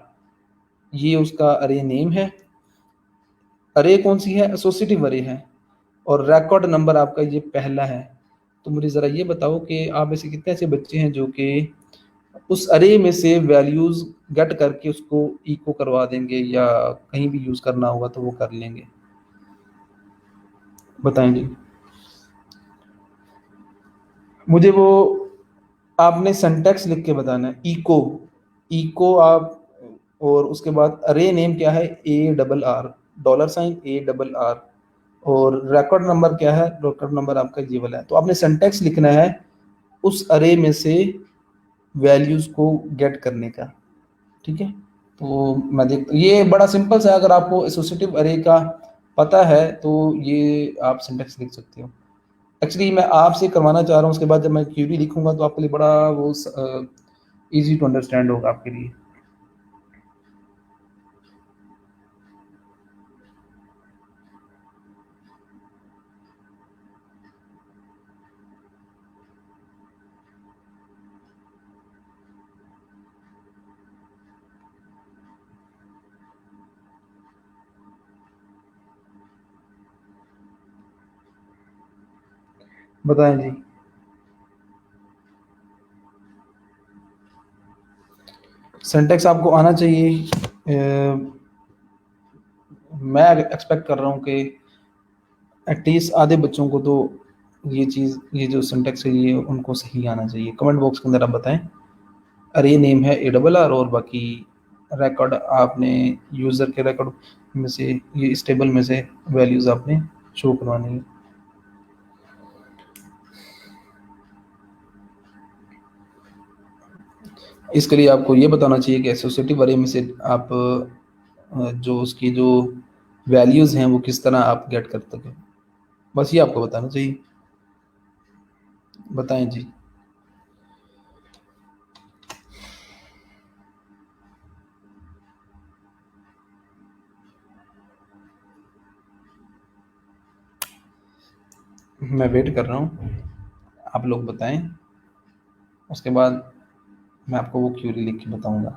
ये उसका अरे नेम है। अरे कौन सी है? एसोसिएटिव अरे है। और रिकॉर्ड नंबर आपका ये पहला है। तो मुझे ज़रा ये बताओ कि आप ऐसे कितने ऐसे बच्चे हैं जो कि उस अरे में से वैल्यूज गेट करके उसको इको करवा देंगे, या कहीं भी यूज करना होगा तो वो कर लेंगे? बताएं जी। मुझे वो आपने सिंटैक्स लिख के बताना है, इको, इको आप, और उसके बाद अरे नेम क्या है? ARR, $ARR, और रिकॉर्ड नंबर क्या है? रिकॉर्ड नंबर आपका ये वाला है। तो आपने सिंटैक्स लिखना है उस अरे में से वैल्यूज को गेट करने का, ठीक है। तो मैं देख, ये बड़ा सिंपल सा है, अगर आपको एसोसिएटिव अरे का पता है तो ये आप सिंटैक्स लिख सकते हो। एक्चुअली मैं आपसे करवाना चाह रहा हूँ, उसके बाद जब मैं क्यूरी लिखूंगा तो आपके लिए बड़ा वो इजी टू अंडरस्टैंड होगा आपके लिए। बताएं जी। सिंटैक्स आपको आना चाहिए। मैं एक्सपेक्ट कर रहा हूँ कि एटलीस्ट आधे बच्चों को तो ये चीज़, ये जो सिंटैक्स है ये उनको सही आना चाहिए। कमेंट बॉक्स के अंदर आप बताएं। अरे नेम है ARR, और बाकी रिकॉर्ड आपने यूज़र के रिकॉर्ड में से, ये इस टेबल में से वैल्यूज़ आपने शो करवानी है। इसके लिए आपको ये बताना चाहिए कि एसोसिएटिव अरे में से आप जो उसकी जो वैल्यूज़ हैं वो किस तरह आप गेट कर सकें, बस ये आपको बताना चाहिए। बताएं जी। मैं वेट कर रहा हूँ, आप लोग बताएं, उसके बाद मैं आपको वो क्यूरी लिख के बताऊंगा।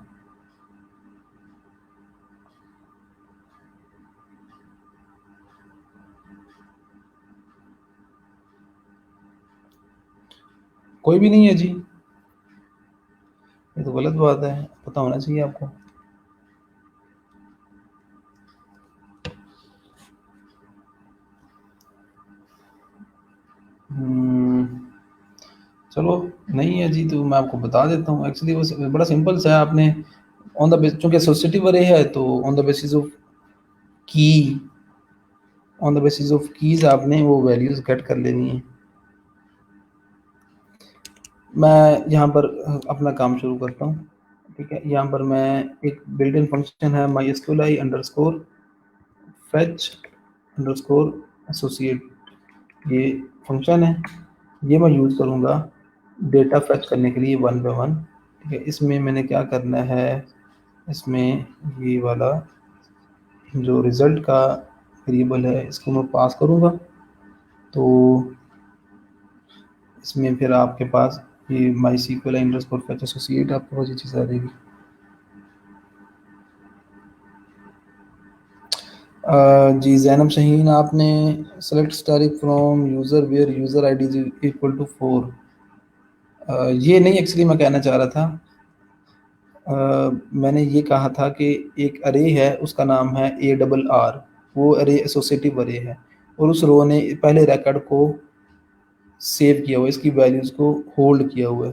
कोई भी नहीं है जी, ये तो गलत बात है, पता होना चाहिए आपको। चलो, नहीं है जी तो मैं आपको बता देता हूँ। एक्चुअली वो बड़ा सिंपल सा है। आपने ऑन द बेस, चूंकि एसोसिएटिव अरे है तो ऑन द बेसिस ऑफ की, on the basis of keys आपने वो वैल्यूज गेट कर लेनी है। मैं यहाँ पर अपना काम शुरू करता हूँ। ठीक है। यहाँ पर मैं एक बिल्ट इन फंक्शन है MySQLi underscore fetch underscore associate, ये फंक्शन है, ये मैं यूज़ करूँगा डेटा फेच करने के लिए वन बाय वन। ठीक है, इसमें मैंने क्या करना है, इसमें ये वाला जो रिज़ल्ट का वेरिएबल है इसको मैं पास करूँगा, तो इसमें फिर आपके पास ये MySQLi अंडरस्कोर fetch एसोसिएट आपके पास ये चीज़ आ जाएगी। जी ज़ैनब शहीन, आपने select static from user where user I D is equal to 4, ये नहीं एक्चुअली मैं कहना चाह रहा था। मैंने ये कहा था कि एक अरे है उसका नाम है ARR, वो अरे एसोसिएटिव अरे है और उस रो ने पहले रिकॉर्ड को सेव किया हुआ है, इसकी वैल्यूज़ को होल्ड किया हुआ है।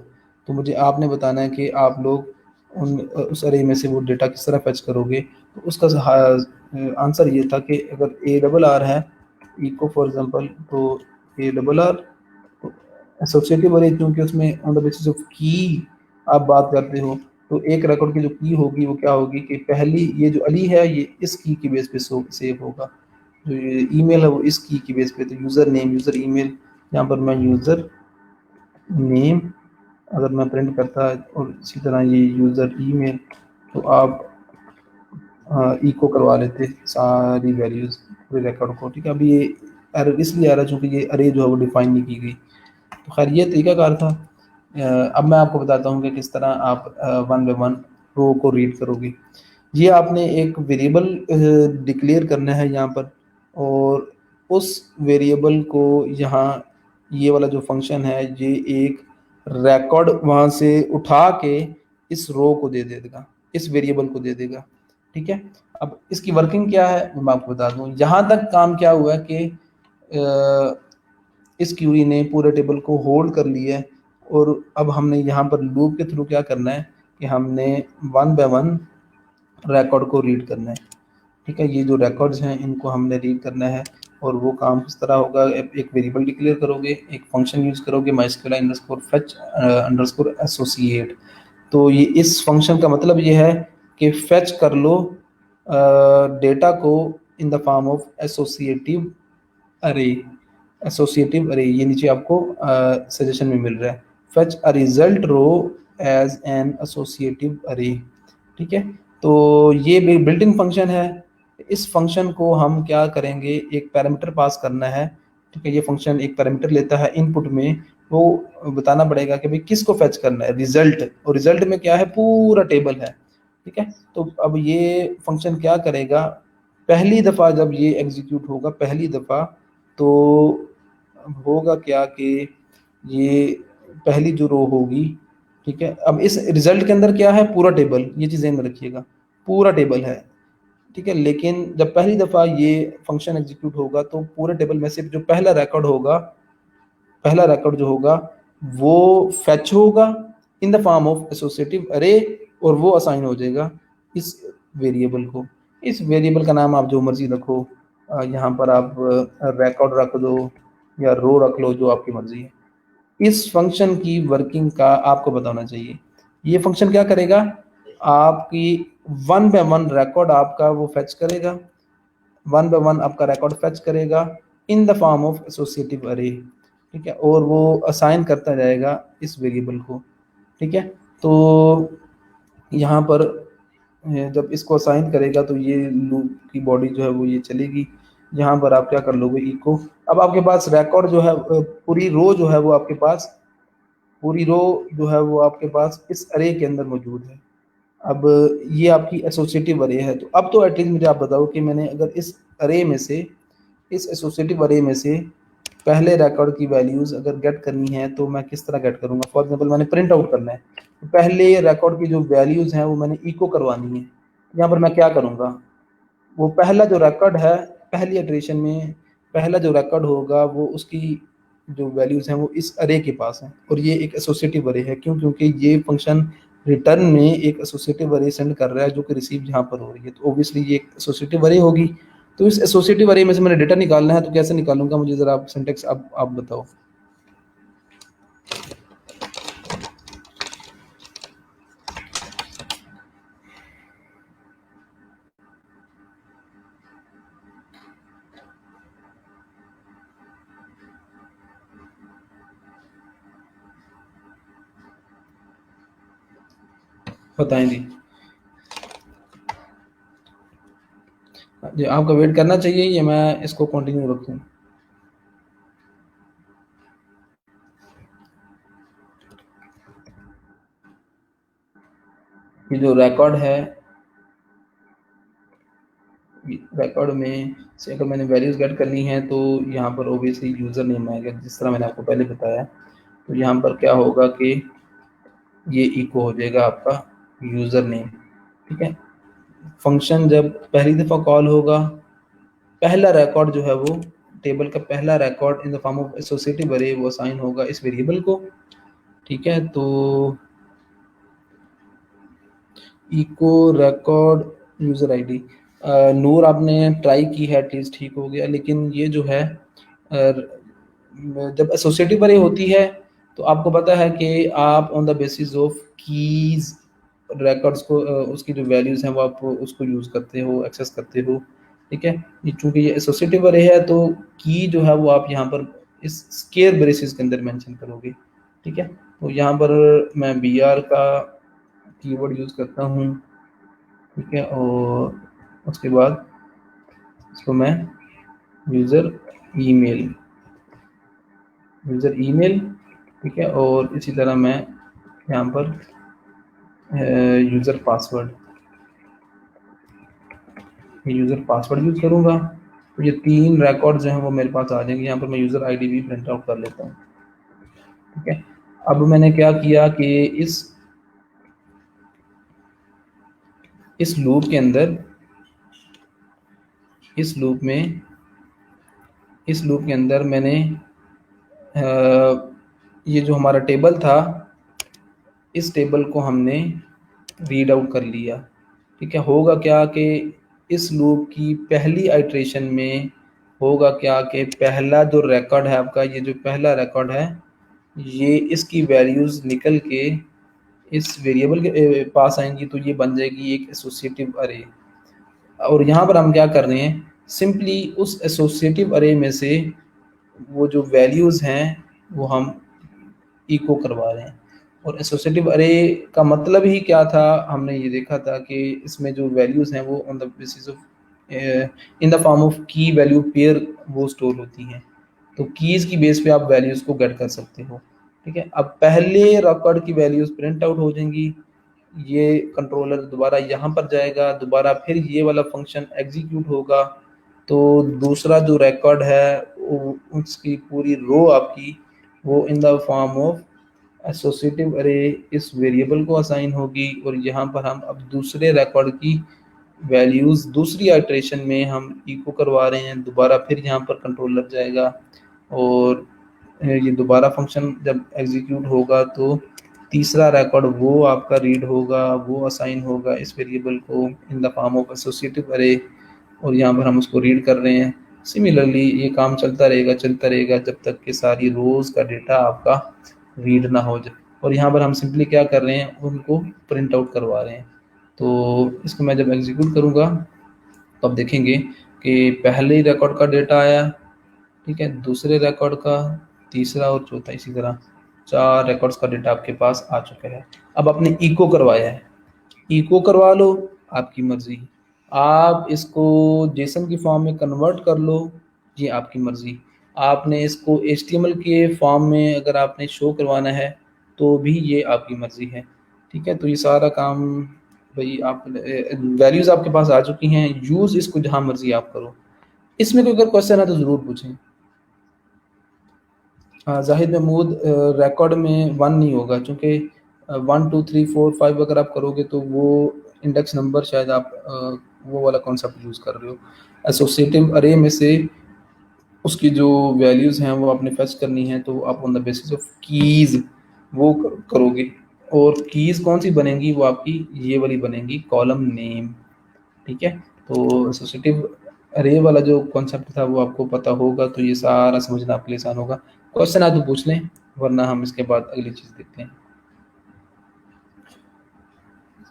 तो मुझे आपने बताना है कि आप लोग उस अरे में से वो डेटा किस तरह फेच करोगे। तो उसका आंसर ये था कि अगर ARR है इको फॉर एग्जांपल, तो ARR एसोसिएटिव अरे, क्योंकि उसमें ऑन द बेसिस ऑफ की आप बात करते हो, तो एक रिकॉर्ड की जो की होगी वो क्या होगी कि पहली ये जो अली है ये इस की बेस पे सेव होगा, जो ये ईमेल है वो इस की बेस पे। तो यूज़र नेम यूज़र ईमेल, यहाँ पर मैं यूज़र नेम अगर मैं प्रिंट करता है और इसी तरह ये यूज़र ईमेल, तो आप इको करवा लेते सारी वैल्यूज़ पूरे रिकॉर्ड को। ठीक है, अभी ये एरर इसलिए आ रहा है चूँकि ये अरे जो है वो डिफाइन नहीं की गई। तो खैर ये तरीकाकार था। अब मैं आपको बताता हूँ कि किस तरह आप वन बाय वन रो को रीड करोगे। ये आपने एक वेरिएबल डिक्लेयर करना है यहाँ पर, और उस वेरिएबल को यहाँ ये वाला जो फंक्शन है ये एक रिकॉर्ड वहाँ से उठा के इस रो को दे देगा, इस वेरिएबल को दे देगा। ठीक है, अब इसकी वर्किंग क्या है मैं आपको बता दूँ। यहाँ तक काम क्या हुआ कि इस क्यूरी ने पूरे टेबल को होल्ड कर लिया है, और अब हमने यहाँ पर लूप के थ्रू क्या करना है कि हमने वन बाय वन रिकॉर्ड को रीड करना है। ठीक है, ये जो रिकॉर्ड्स हैं इनको हमने रीड करना है, और वो काम किस तरह होगा, एक वेरिएबल डिक्लेयर करोगे, एक फंक्शन यूज़ करोगे MySQLi underscore fetch underscore associate. तो ये इस फंक्शन का मतलब ये है कि फेच कर लो डेटा को in the form of associative array, associative array ये नीचे आपको सजेशन में मिल रहा है, fetch a result row as an associative array. ठीक है, तो ये बिल्ट इन फंक्शन है। इस फंक्शन को हम क्या करेंगे, एक पैरामीटर पास करना है। ठीक है, ये फंक्शन एक पैरामीटर लेता है इनपुट में, वो बताना पड़ेगा कि भाई किसको फेच करना है, रिजल्ट, और रिजल्ट में क्या है, पूरा टेबल है। ठीक है, तो अब ये फंक्शन क्या करेगा, पहली दफ़ा जब ये एग्जीक्यूट होगा पहली दफ़ा, तो होगा क्या कि ये पहली जो रो होगी, ठीक है, अब इस रिजल्ट के अंदर क्या है, पूरा टेबल, ये चीज़ ध्यान में रखिएगा, पूरा टेबल है। ठीक है, लेकिन जब पहली दफ़ा ये फंक्शन एग्जीक्यूट होगा तो पूरे टेबल में से जो पहला रिकॉर्ड होगा, पहला रिकॉर्ड जो होगा वो फेच होगा इन द फॉर्म ऑफ एसोसिएटिव अरे, और वो असाइन हो जाएगा इस वेरिएबल को। इस वेरिएबल का नाम आप जो मर्जी रखो, यहाँ पर आप रिकॉर्ड रख दो या रो रख लो, जो आपकी मर्जी है। इस फंक्शन की वर्किंग का आपको बताना चाहिए। ये फंक्शन क्या करेगा, आपकी वन बाय वन रिकॉर्ड आपका वो फेच करेगा, वन बाय वन आपका रिकॉर्ड फेच करेगा इन the form of associative array. ठीक है, और वो असाइन करता जाएगा इस वेरिएबल को। ठीक है, तो यहाँ पर जब इसको असाइन करेगा तो ये लूप की बॉडी जो है वो ये चलेगी। यहाँ पर आप क्या कर लोगे, इको, अब आपके पास रिकॉर्ड जो है पूरी रो जो है वो आपके पास, पूरी रो जो है वो आपके पास इस अरे के अंदर मौजूद है। अब ये आपकी एसोसिएटिव अरे है, तो अब तो एटलीस्ट मुझे आप बताओ कि मैंने अगर इस अरे में से, इस एसोसिएटिव अरे में से पहले रिकॉर्ड की वैल्यूज़ अगर गेट करनी है तो मैं किस तरह गेट करूँगा। फॉर एग्जांपल मैंने प्रिंट आउट करना है, तो पहले रिकॉर्ड की जो वैल्यूज़ हैं वो मैंने इको करवानी है। यहाँ पर मैं क्या करूँगा, वो पहला जो रिकॉर्ड है, पहली इटरेशन में पहला जो रिकॉर्ड होगा वो उसकी जो वैल्यूज़ हैं वो इस अरे के पास हैं, और ये एक एसोसिएटिव अरे है। क्यों, क्योंकि ये फंक्शन रिटर्न में एक एसोसिएटिव अरे सेंड कर रहा है जो कि रिसीव यहाँ पर हो रही है, तो ऑब्वियसली ये एक एसोसिएटिव अरे होगी। तो इस एसोसिएटिव अरे में से मैंने डेटा निकालना है, तो कैसे निकालूंगा, मुझे ज़रा आप सिंटेक्स आप बताओ। बताएं जी। जी आपका वेट करना चाहिए या मैं इसको कंटिन्यू रखूं? ये जो रिकॉर्ड है, रिकॉर्ड में से अगर मैंने वैल्यूज गेट करनी है तो यहाँ पर ओबियसली यूज़र नेम आएगा, जिस तरह मैंने आपको पहले बताया। तो यहाँ पर क्या होगा कि ये इको हो जाएगा आपका यूज़र नेम। ठीक है। फंक्शन जब पहली दफ़ा कॉल होगा, पहला रिकॉर्ड जो है वो टेबल का पहला record in the form of associative अरे वो असाइन होगा इस वेरिएबल को। ठीक है। तो इको रिकॉर्ड यूज़र आईडी, नूर आपने ट्राई की है, एटलीस्ट ठीक हो गया। लेकिन ये जो है जब एसोसिएटिव अरे होती है तो आपको पता है कि आप on the basis of keys records को उसकी जो वैल्यूज़ हैं वो आप उसको यूज़ करते हो, एक्सेस करते हो। ठीक है। ये चूँकि ये एसोसिएटिव अरे है तो की जो है वो आप यहाँ पर इस स्केयर ब्रेसिस के अंदर मेंशन करोगे। ठीक है। तो यहाँ पर मैं बी आर का कीवर्ड यूज़ करता हूँ। ठीक है। और उसके बाद इसको मैं यूज़र ईमेल यूज़र ईमेल। ठीक है। और इसी तरह मैं यहाँ पर user password user password use करूँगा। तो ये 3 रिकॉर्ड जो हैं वो मेरे पास आ जाएंगे। यहाँ पर मैं यूज़र आईडी भी प्रिंट आउट कर लेता हूँ। ठीक है। अब मैंने क्या किया कि इस लूप के अंदर इस लूप में इस लूप के अंदर मैंने ये जो हमारा टेबल था, इस टेबल को हमने रीड आउट कर लिया। ठीक है। होगा क्या कि इस लूप की पहली आइट्रेशन में होगा क्या कि पहला जो रिकॉर्ड है आपका, ये जो पहला रिकॉर्ड है, ये इसकी वैल्यूज़ निकल के इस वेरिएबल के पास आएंगी। तो ये बन जाएगी एक एसोसिएटिव अरे। और यहाँ पर हम क्या कर रहे हैं, सिंपली उस एसोसिएटिव अरे में से वो जो वैल्यूज़ हैं वो हम इको करवा रहे हैं। और एसोसिएटिव अरे का मतलब ही क्या था, हमने ये देखा था कि इसमें जो वैल्यूज़ हैं वो on the basis of in the form of की वैल्यू पेयर वो स्टोर होती हैं। तो कीज़ की बेस पे आप वैल्यूज़ को गेट कर सकते हो। ठीक है। अब पहले रिकॉर्ड की वैल्यूज़ प्रिंट आउट हो जाएंगी, ये कंट्रोलर दोबारा यहाँ पर जाएगा, दोबारा फिर ये वाला फंक्शन एग्जीक्यूट होगा। तो दूसरा जो रिकॉर्ड है उसकी पूरी रो आपकी वो इन द फॉर्म ऑफ एसोसिएटिव अरे इस वेरिएबल को असाइन होगी। और यहाँ पर हम अब दूसरे रिकॉर्ड की वैल्यूज़ दूसरी आइट्रेशन में हम इको करवा रहे हैं। दोबारा फिर यहाँ पर कंट्रोलर जाएगा और ये दोबारा फंक्शन जब एग्जीक्यूट होगा तो तीसरा रिकॉर्ड वो आपका रीड होगा, वो असाइन होगा इस वेरिएबल को in the form of associative अरे। और यहाँ पर हम उसको रीड कर रहे हैं। सिमिलरली ये काम चलता रहेगा जब तक कि सारी रोज़ का डेटा आपका रीड ना हो जाए। और यहाँ पर हम सिंपली क्या कर रहे हैं, उनको प्रिंट आउट करवा रहे हैं। तो इसको मैं जब एग्जीक्यूट करूँगा तो आप देखेंगे कि पहले ही रिकॉर्ड का डेटा आया। ठीक है। दूसरे रिकॉर्ड का, तीसरा और चौथा, इसी तरह 4 रिकॉर्ड्स का डेटा आपके पास आ चुका है। अब आपने इको करवाया है, इको करवा लो, आपकी मर्ज़ी। आप इसको जेसन की फॉर्म में कन्वर्ट कर लो, ये आपकी मर्ज़ी। आपने इसको एचटीएमएल के फॉर्म में अगर आपने शो करवाना है तो भी ये आपकी मर्ज़ी है। ठीक है। तो ये सारा काम भई आप वैल्यूज़ आपके पास आ चुकी हैं, यूज़ इसको जहाँ मर्ज़ी आप करो। इसमें कोई अगर क्वेश्चन है तो ज़रूर पूछें। हाँ, ज़ाहिद महमूद रिकॉर्ड में 1 नहीं होगा चूँकि 1 2 3 4 5 अगर आप करोगे तो वो इंडेक्स नंबर शायद आप वो वाला कॉन्सेप्ट यूज़ कर रहे हो। एसोसिएटिव अरे में से उसकी जो वैल्यूज़ हैं वो आपने फेच करनी है, तो आप on the basis of keys वो करोगे। और कीज़ कौन-सी बनेंगी, वो आपकी ये वाली बनेंगी, कॉलम नेम। ठीक है। तो एसोसिएटिव अरे वाला जो कॉन्सेप्ट था वो आपको पता होगा तो ये सारा समझना आपके लिए आसान होगा। क्वेश्चन है तो पूछ लें, वरना हम इसके बाद अगली चीज़ देखते हैं।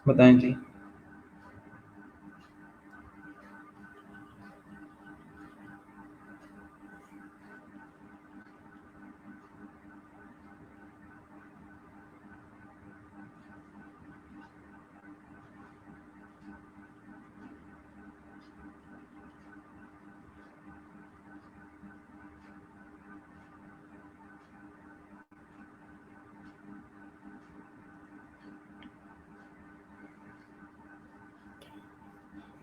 बताएं जी।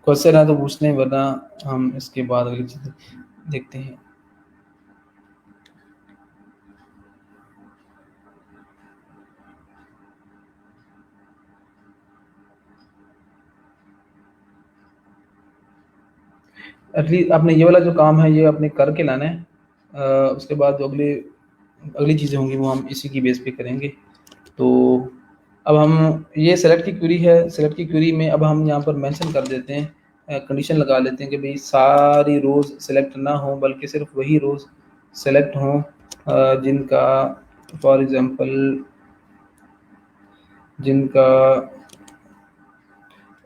क्वेश्चन है तो पूछते हैं, वरना हम इसके बाद अगली चीज़ देखते हैं। एटलीस्ट आपने ये वाला जो काम है ये आपने करके लाना है। उसके बाद जो अगली चीज़ें होंगी वो हम इसी की बेस पे करेंगे। तो अब हम ये सेलेक्ट की क्वेरी है, सेलेक्ट की क्वेरी में अब हम यहाँ पर मेंशन कर देते हैं, कंडीशन लगा लेते हैं कि भाई सारी रोज़ सेलेक्ट ना हो बल्कि सिर्फ वही रोज़ सेलेक्ट हों जिनका फॉर एग्जांपल जिनका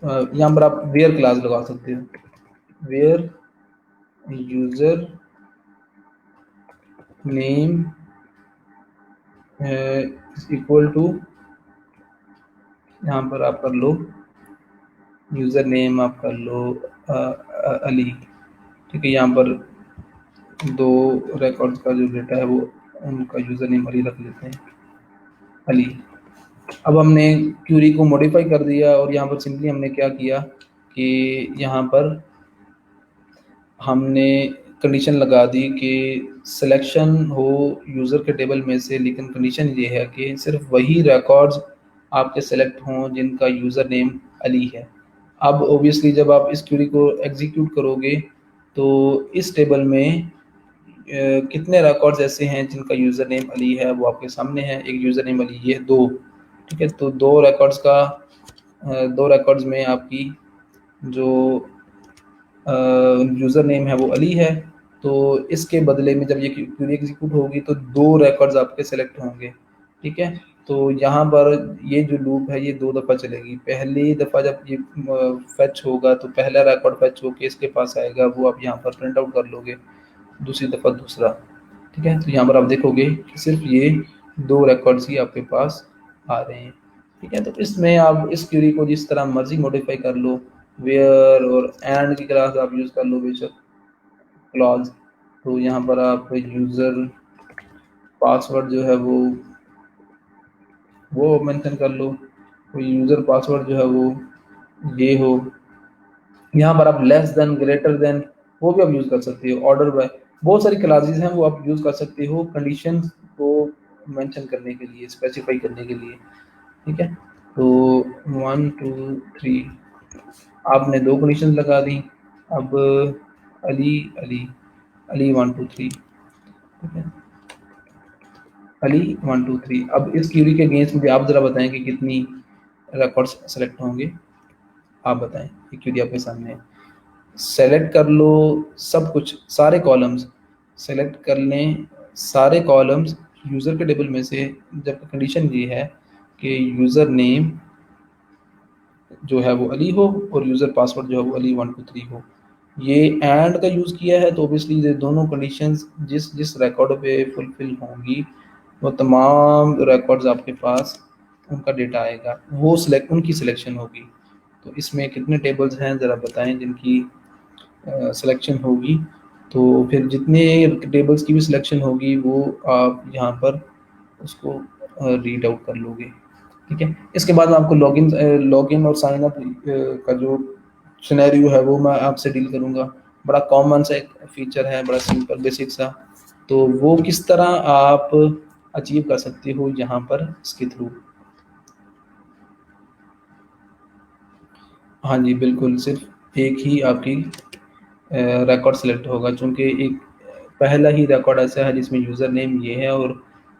यहाँ पर आप वेयर क्लास लगा सकते हो, where user name equal to, यहाँ पर आप कर लो यूज़र नेम, आप कर लो अली। ठीक है, यहाँ पर दो रिकॉर्ड्स का जो डेटा है वो उनका यूज़र नेम अली रख लेते हैं, अली। अब हमने क्यूरी को मॉडिफाई कर दिया और यहाँ पर सिंपली हमने क्या किया कि यहाँ पर हमने कंडीशन लगा दी कि सिलेक्शन हो यूज़र के टेबल में से, लेकिन कंडीशन ये है कि सिर्फ वही रिकॉर्ड्स आपके सेलेक्ट हों जिनका यूज़र नेम अली है। अब ऑब्वियसली जब आप इस क्वेरी को एग्जीक्यूट करोगे तो इस टेबल में कितने रिकॉर्ड्स ऐसे हैं जिनका यूज़र नेम अली है वो आपके सामने है। एक यूज़र नेम अली, ये दो, ठीक है। तो दो रिकॉर्ड्स में आपकी जो यूज़र नेम है वो अली है। तो इसके बदले में जब ये क्वेरी एग्जीक्यूट होगी तो दो रिकॉर्ड्स आपके सेलेक्ट होंगे, ठीक है। तो यहाँ पर ये जो लूप है ये दो दफ़ा चलेगी। पहली दफ़ा जब ये फेच होगा तो पहला रिकॉर्ड फेच होके इसके पास आएगा, वो आप यहाँ पर प्रिंट आउट कर लोगे। दूसरी दफ़ा दूसरा, ठीक है। तो यहाँ पर आप देखोगे कि सिर्फ ये दो रिकॉर्ड्स ही आपके पास आ रहे हैं, ठीक है। तो इसमें आप इस क्वेरी को जिस तरह मर्जी मॉडिफाई कर लो, वेयर और एंड की क्लास आप यूज़ कर लो बेशक क्लॉज। तो यहाँ पर आप यूज़र पासवर्ड जो है वो मेंशन कर लो, तो यूज़र पासवर्ड जो है वो ये हो। यहाँ पर आप लेस देन, ग्रेटर देन वो भी आप यूज़ कर सकते हो। ऑर्डर बाय, बहुत सारी क्लासेस हैं वो आप यूज़ कर सकते हो कंडीशन को मेंशन करने के लिए, स्पेसिफाई करने के लिए, ठीक है। तो 1 2 3 आपने दो कंडीशन लगा दी। अब अली अली अली 1 2 3, ठीक है, अली 1 2 3। अब इस क्यूरी के अगेंस्ट मुझे आप ज़रा बताएं कि कितनी रिकॉर्ड्स सेलेक्ट होंगे, आप बताएं। ये क्यूरी आपके सामने है, सेलेक्ट कर लो सब कुछ, सारे कॉलम्स सेलेक्ट कर लें, सारे कॉलम्स यूज़र के टेबल में से, जब कंडीशन ये है कि यूज़र नेम जो है वो अली हो और यूज़र पासवर्ड जो है वो अली 1 2 3 हो। ये एंड का यूज़ किया है तो ऑब्वियसली ये दोनों कंडीशंस जिस जिस रिकॉर्ड पे फुलफिल होंगी वो तमाम रिकॉर्ड्स आपके पास उनका डेटा आएगा, वो उनकी सिलेक्शन होगी। तो इसमें कितने टेबल्स हैं ज़रा बताएं जिनकी सिलेक्शन होगी। तो फिर जितने टेबल्स की भी सिलेक्शन होगी वो आप यहाँ पर उसको रीड आउट कर लोगे, ठीक है। इसके बाद मैं आपको लॉगिन और साइन अप का जो सिनेरियो है वो मैं आपसे डील करूँगा। बड़ा कॉमन सा एक फीचर है, बड़ा सिंपल बेसिक सा। तो वो किस तरह आप अचीव कर सकते हो यहाँ पर इसके थ्रू। हाँ जी, बिल्कुल, सिर्फ एक ही आपकी रिकॉर्ड सेलेक्ट होगा, चूँकि एक पहला ही रिकॉर्ड ऐसा है जिसमें यूज़र नेम ये है और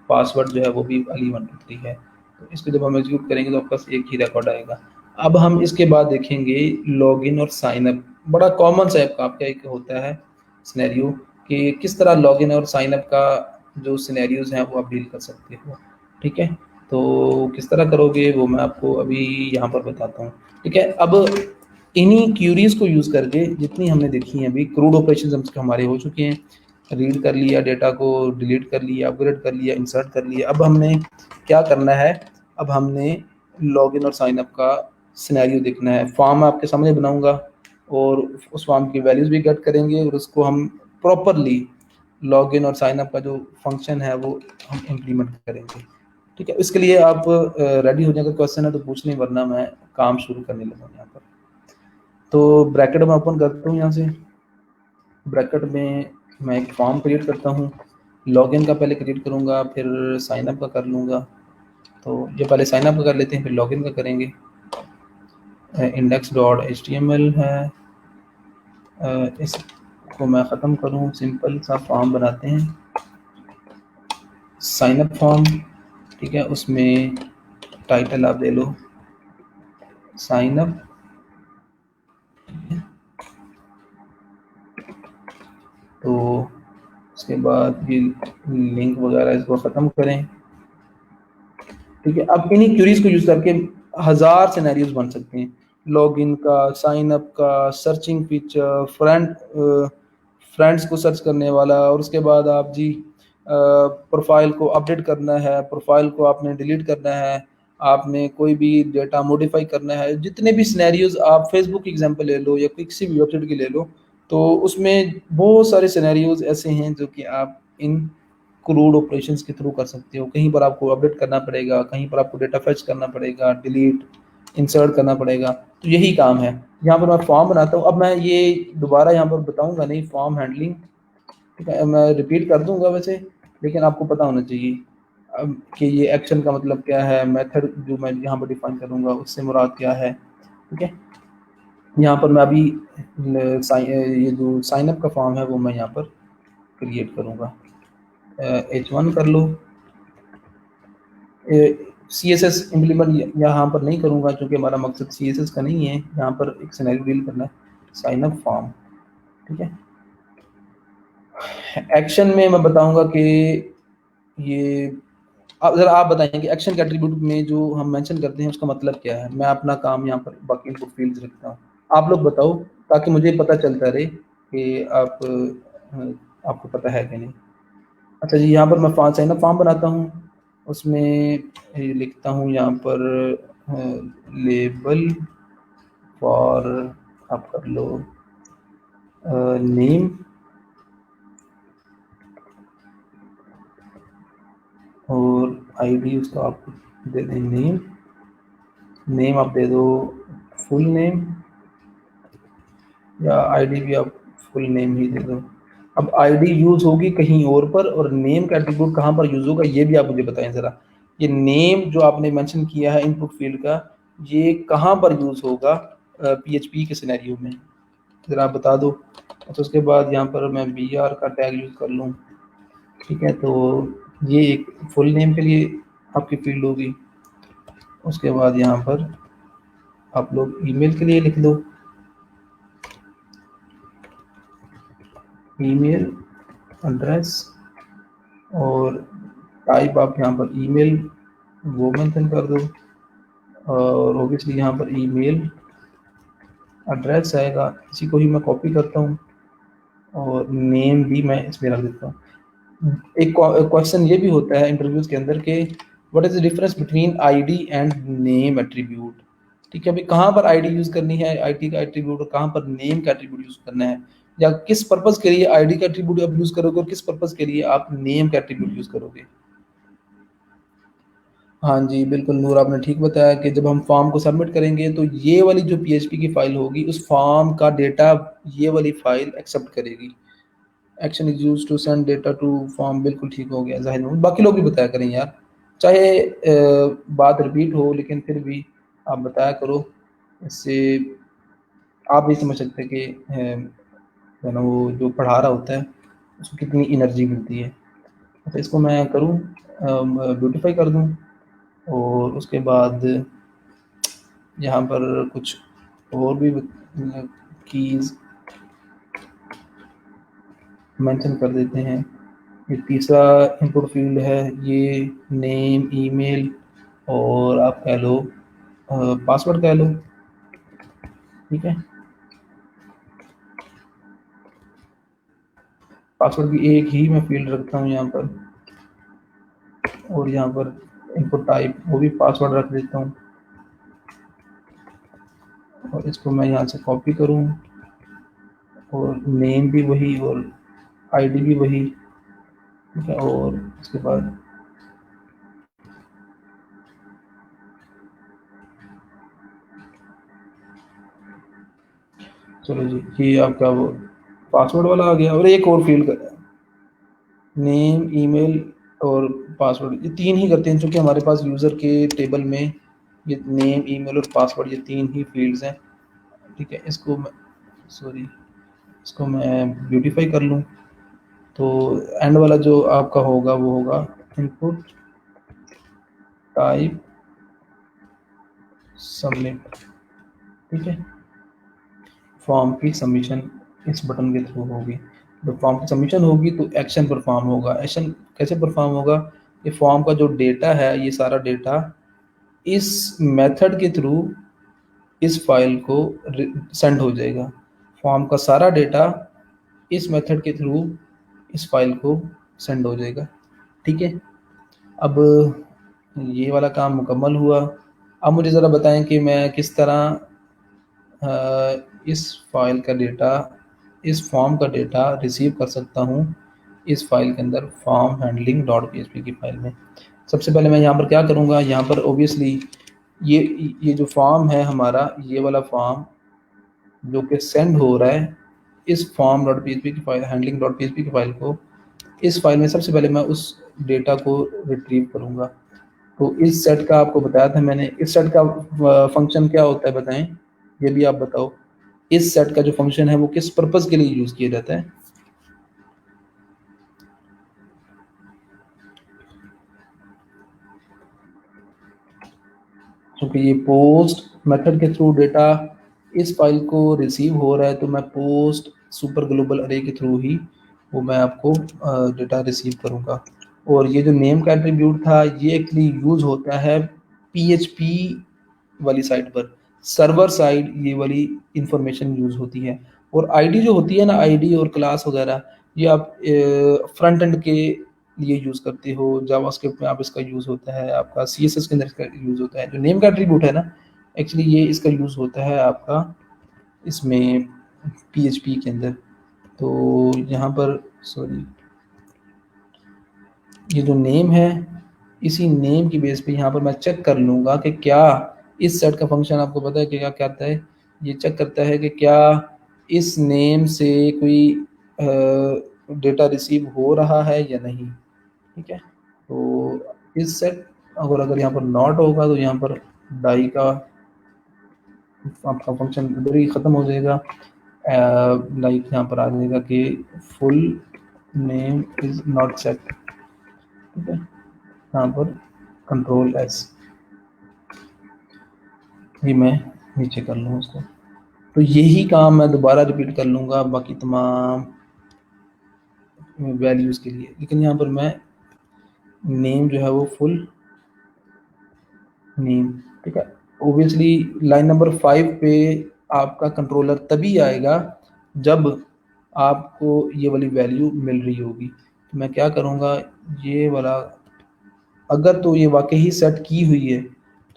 पासवर्ड जो है वो भी अली 1 2 3 है। तो इसको जब हम एग्जीक्यूट करेंगे तो आपके पास एक ही रिकॉर्ड आएगा। अब हम इसके बाद देखेंगे लॉगिन और साइन अप। बड़ा कॉमन सा आपका एक होता है सिनेरियो कि किस तरह लॉगिन और साइन अप का जो सिनेरियोज़ हैं वो आप डील कर सकते हो, ठीक है। तो किस तरह करोगे वो मैं आपको अभी यहाँ पर बताता हूँ, ठीक है। अब इन्हीं क्यूरीज को यूज़ करके जितनी हमने देखी हैं अभी क्रूड ऑपरेशन हमारे हो चुके हैं, रीड कर लिया डेटा को, डिलीट कर लिया, अपग्रेड कर लिया, इंसर्ट कर लिया। अब हमने क्या करना है, अब हमने लॉगिन और साइन अप का सिनेरियो देखना है। फॉर्म आपके सामने बनाऊंगा और उस फॉर्म की वैल्यूज भी गेट करेंगे और उसको हम प्रॉपरली लॉगिन और साइन अप का जो फंक्शन है वो हम इम्प्लीमेंट करेंगे, ठीक है। इसके लिए आप रेडी हो जाएगा, क्वेश्चन है तो पूछने, वरना मैं काम शुरू करने लगा यहाँ पर। तो ब्रैकेट में ओपन करता हूँ यहाँ से। ब्रैकेट में मैं एक फॉर्म क्रिएट करता हूँ। लॉगिन का पहले क्रिएट करूँगा, फिर साइन अप का कर लूँगा। तो ये पहले साइन अप का कर लेते हैं, फिर लॉगिन का करेंगे। index.html है, इसको मैं ख़त्म करूँ, सिंपल सा फॉर्म बनाते हैं, साइन अप फॉर्म। ठीक है, उसमें टाइटल आप दे लो साइन अप। तो उसके बाद ये लिंक वगैरह इसको ख़त्म करें। ठीक है, अब इन्हीं क्यूरीज को यूज़ करके हज़ार सिनेरियोज बन सकते हैं। लॉगिन का, साइन अप का, सर्चिंग फीचर, फ्रेंड्स को सर्च करने वाला, और उसके बाद आप जी प्रोफाइल को अपडेट करना है, प्रोफाइल को आपने डिलीट करना है, आपने कोई भी डेटा मॉडिफाई करना है, जितने भी सिनेरियोज आप फेसबुक की एग्जांपल ले लो या किसी भी वेबसाइट की ले लो, तो उसमें बहुत सारे सिनेरियोज ऐसे हैं जो कि आप इन क्रूड ऑपरेशंस के थ्रू कर सकते हो। कहीं पर आपको अपडेट करना पड़ेगा, कहीं पर आपको डेटा फेच करना पड़ेगा, डिलीट, इंसर्ट करना पड़ेगा, तो यही काम है। यहाँ पर मैं फॉर्म बनाता हूँ। अब मैं ये दोबारा यहाँ पर बताऊँगा नहीं, फॉर्म हैंडलिंग, ठीक है, मैं रिपीट कर दूँगा वैसे, लेकिन आपको पता होना चाहिए अब कि ये एक्शन का मतलब क्या है, मेथड जो मैं यहाँ पर डिफाइन करूँगा उससे मुराद क्या है। ठीक है, यहाँ पर मैं अभी ये जो साइन अप का फॉर्म है वो मैं यहाँ पर क्रिएट करूँगा। H1 कर लो। CSS इम्प्लीमेंट यहाँ पर नहीं करूँगा क्योंकि हमारा मकसद CSS का नहीं है, यहाँ पर एक सिनेरियो डील करना है, साइन अप फॉर्म। ठीक है, एक्शन में मैं बताऊँगा कि ये, अब ज़रा आप बताएं कि एक्शन के एट्रीब्यूट में जो हम मेंशन करते हैं उसका मतलब क्या है। मैं अपना काम यहाँ पर बाकी इनपुट फील्ड्स रखता हूँ, आप लोग बताओ ताकि मुझे पता चलता रहे कि आपको पता है कि नहीं। अच्छा जी, यहाँ पर मैं साइन अप फॉर्म बनाता हूँ, उसमें लिखता हूँ यहाँ पर लेबल फॉर, आप कर लो नेम, और आईडी उसका आप दे दें नेम। नेम आप दे दो फुल नेम, या आईडी भी आप फुल नेम ही दे दो। अब आईडी यूज़ होगी कहीं और पर, और नेम का एट्रीब्यूट कहाँ पर यूज़ होगा ये भी आप मुझे बताएं ज़रा। ये नेम जो आपने मेंशन किया है इनपुट फील्ड का, ये कहाँ पर यूज़ होगा PHP के सिनेरियो में, ज़रा आप बता दो। अच्छा, उसके बाद यहाँ पर मैं BR का टैग यूज़ कर लूँ। ठीक है, तो ये एक फुल नेम के लिए आपकी फील्ड होगी। उसके बाद यहाँ पर आप लोग ईमेल के लिए लिख दो ईमेल एड्रेस, और टाइप आप यहाँ पर ईमेल वो मेंशन कर दो, और ऑब्वियसली यहाँ पर ईमेल एड्रेस आएगा, इसी को ही मैं कॉपी करता हूँ, और नेम भी मैं इसमें रख देता हूँ। एक क्वेश्चन ये भी होता है इंटरव्यूज के अंदर के, what is the difference between ID and name attribute. ठीक है, अभी कहाँ पर आईडी यूज करनी है आईडी का एट्रीब्यूट, और कहाँ पर नेम का एट्रीब्यूट यूज करना है, या किस पर्पज के लिए आईडी का एट्रीब्यूट आप यूज करोगे और किस पर्पज के लिए आप नेम का एट्रीब्यूट यूज करोगे। हाँ जी, बिल्कुल नूर, आपने ठीक बताया कि जब हम फॉर्म को सबमिट करेंगे तो ये वाली जो PHP की फाइल होगी उस फॉर्म का डेटा ये वाली फाइल एक्सेप्ट करेगी। Action is use to send data to form, बिल्कुल ठीक हो गया जाहिर है। बाकी लोग भी बताया करें यार, चाहे बात रिपीट हो लेकिन फिर भी आप बताया करो, इससे आप भी समझ सकते हैं कि है ना, वो जो पढ़ा रहा होता है उसको कितनी एनर्जी मिलती है। अच्छा, इसको मैं करूँ ब्यूटीफाई कर दूँ, और उसके बाद यहाँ पर कुछ और भी कीज़ मेंशन कर देते हैं। ये तीसरा इनपुट फील्ड है, ये नेम, ईमेल, और आप कह लो पासवर्ड कह लो। ठीक है, पासवर्ड भी एक ही मैं फील्ड रखता हूँ यहाँ पर, और यहाँ पर इनपुट टाइप वो भी पासवर्ड रख देता हूँ, और इसको मैं यहाँ से कॉपी करूँ, और नेम भी वही और आईडी भी वही। ठीक है, और उसके बाद चलो जी, ये आपका वो पासवर्ड वाला आ गया, और एक और फील्ड कर, नेम, ईमेल और पासवर्ड, ये तीन ही करते हैं क्योंकि हमारे पास यूज़र के टेबल में ये नेम, ईमेल और पासवर्ड, ये तीन ही फील्ड्स हैं। ठीक है, इसको मैं, सॉरी, इसको मैं ब्यूटीफाई कर लूँ। तो एंड वाला जो आपका होगा वो होगा इनपुट टाइप सबमिट। ठीक है, फॉर्म की सबमिशन इस बटन के थ्रू होगी। जब फॉर्म की सबमिशन होगी तो एक्शन परफॉर्म होगा। एक्शन कैसे परफॉर्म होगा? ये फॉर्म का जो डेटा है, ये सारा डेटा इस मेथड के थ्रू इस फाइल को सेंड हो जाएगा। फॉर्म का सारा डेटा इस मेथड के थ्रू इस फाइल को सेंड हो जाएगा। ठीक है, अब ये वाला काम मुकम्मल हुआ। अब मुझे ज़रा बताएं कि मैं किस तरह इस फाइल का डेटा, इस फॉर्म का डेटा रिसीव कर सकता हूँ इस फाइल के अंदर, फॉर्म हैंडलिंग डॉट पी की फाइल में। सबसे पहले मैं यहाँ पर क्या करूँगा, यहाँ पर ओबियसली ये जो फॉर्म है हमारा, ये वाला फॉर्म जो कि सेंड हो रहा है इस फॉर्म डॉट पी की फाइल, हैंडलिंग डॉट पी की फाइल को, इस फाइल में सबसे पहले मैं उस डेटा को रिट्रीव करूँगा। तो इस सेट का आपको बताया था मैंने, इस सेट का फंक्शन क्या होता है बताएं, ये भी आप बताओ। इस सेट का जो फंक्शन है वो किस पर्पस के लिए यूज किया जाता है? क्योंकि ये पोस्ट मेथड के थ्रू डेटा इस फाइल को रिसीव हो रहा है, तो मैं पोस्ट सुपर ग्लोबल अरे के थ्रू ही वो मैं आपको डेटा रिसीव करूँगा। और ये जो नेम का एट्रीब्यूट था, ये एक्चुअली यूज होता है पीएचपी वाली साइट पर, सर्वर साइड ये वाली इंफॉर्मेशन यूज होती है। और आईडी जो होती है ना, आईडी और क्लास वगैरह, ये आप फ्रंट एंड के लिए यूज करते हो, जावास्क्रिप्ट में आप इसका यूज होता है, आपका सीएसएस के अंदर इसका यूज होता है। जो नेम का एट्रीब्यूट है ना, एक्चुअली ये इसका यूज होता है आपका इसमें पीएचपी के अंदर। तो यहाँ पर, सॉरी, ये जो नेम है, इसी नेम की बेस पे यहाँ पर मैं चेक कर लूँगा कि क्या इस सेट का फंक्शन आपको पता है कि क्या करता है। ये चेक करता है कि क्या इस नेम से कोई डेटा रिसीव हो रहा है या नहीं। ठीक है, तो इस सेट, अगर यहाँ पर नॉट होगा तो यहाँ पर डाई का आपका फंक्शन इधर ही ख़त्म हो जाएगा। लाइक यहाँ पर आ जाएगा कि full name is not set. ठीक है, यहाँ पर कंट्रोल एस, ये मैं नीचे कर लूँ उसको। तो यही काम मैं दोबारा रिपीट कर लूँगा बाकी तमाम वैल्यूज़ के लिए, लेकिन यहाँ पर मैं नेम जो है वो फुल नेम। ठीक है, ओबियसली लाइन नंबर 5 पे आपका कंट्रोलर तभी आएगा जब आपको ये वाली वैल्यू मिल रही होगी। तो मैं क्या करूँगा, ये वाला, अगर तो ये वाकई ही सेट की हुई है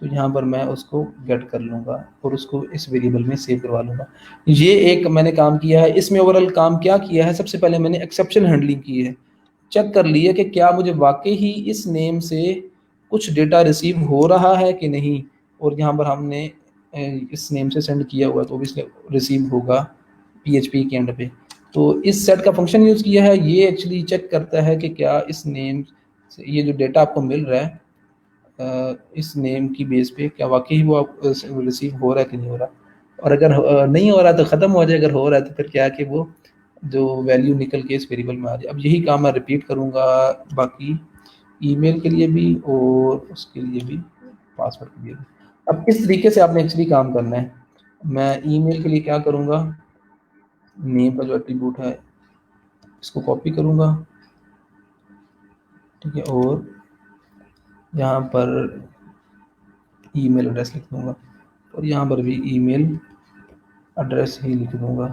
तो यहाँ पर मैं उसको गेट कर लूँगा और उसको इस वेरिएबल में सेव करवा लूँगा। ये एक मैंने काम किया है। इसमें ओवरऑल काम क्या किया है, सबसे पहले मैंने एक्सेप्शन हैंडलिंग की है, चेक कर लिया कि क्या मुझे वाकई ही इस नेम से कुछ डेटा रिसीव हो रहा है कि नहीं। और यहाँ पर हमने इस नेम से सेंड किया हुआ है तो ऑब्वियसली रिसीव होगा पीएचपी के एंड पे। तो इस सेट का फंक्शन यूज़ किया है, ये एक्चुअली चेक करता है कि क्या इस नेम से ये जो डेटा आपको मिल रहा है इस नेम की बेस पे क्या वाकई वो आप रिसीव हो रहा है कि नहीं हो रहा। और अगर नहीं हो रहा तो ख़त्म हो जाए, अगर हो रहा है तो फिर क्या है कि वो जो वैल्यू निकल के इस वेरिएबल में आ जाए। अब यही काम मैं रिपीट करूँगा बाकी ईमेल के लिए भी और उसके लिए भी, पासवर्ड के लिए भी। अब इस तरीके से आपने एक्चुअली काम करना है। मैं ईमेल के लिए क्या करूँगा, नेम का जो एट्रीब्यूट है इसको कॉपी करूँगा। ठीक है, और यहाँ पर ईमेल एड्रेस लिख दूँगा और यहाँ पर भी ईमेल एड्रेस ही लिख दूँगा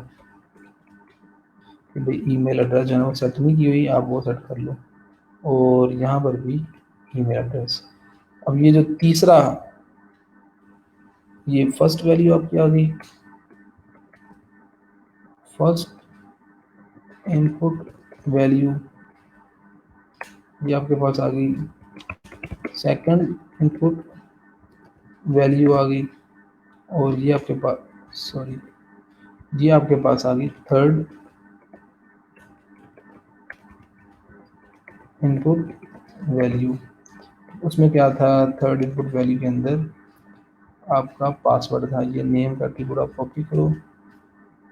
कि भाई ईमेल एड्रेस जो है वो सेट नहीं की हुई, आप वो सेट कर लो। और यहाँ पर भी ईमेल एड्रेस। अब ये जो तीसरा, ये फर्स्ट वैल्यू आपकी आ गई, फर्स्ट इनपुट वैल्यू ये आपके पास आ गई, सेकंड इनपुट वैल्यू आ गई, और ये आपके पास, सॉरी, ये आपके पास आ गई थर्ड इनपुट वैल्यू। उसमें क्या था, थर्ड इनपुट वैल्यू के अंदर आपका पासवर्ड था। ये नेम का कीबोर्ड आप कॉपी करो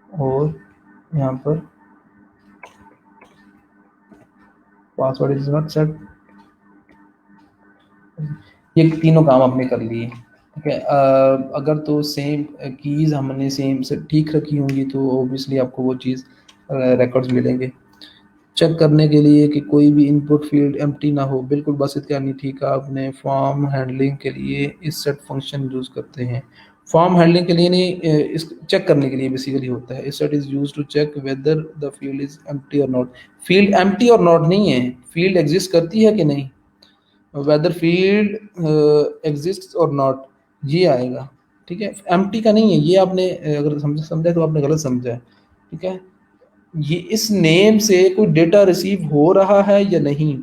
और यहाँ पर पासवर्ड इज नॉट सेट। ये तीनों काम आपने कर लिए, ठीक है। अगर तो सेम कीज़ हमने सेम से ठीक रखी होंगी तो ऑब्वियसली आपको वो चीज़ रिकॉर्ड्स मिलेंगे। चेक करने के लिए कि कोई भी इनपुट फील्ड एम्प्टी ना हो, बिल्कुल बस इतना नहीं, ठीक है। आपने फॉर्म हैंडलिंग के लिए इस सेट फंक्शन यूज़ करते हैं। फॉर्म हैंडलिंग के लिए नहीं, इस चेक करने के लिए बेसिकली होता है। Isset is use to check whether the field is empty और नॉट। फील्ड एम्प्टी और नॉट नहीं है, फील्ड एग्जिस्ट करती है कि नहीं, वेदर फील्ड एग्जिस्ट और नॉट, ये आएगा, ठीक है। एम्प्टी का नहीं है ये। आपने अगर समझा तो आपने गलत समझा है, ठीक है। ये इस नेम से कोई डेटा रिसीव हो रहा है या नहीं,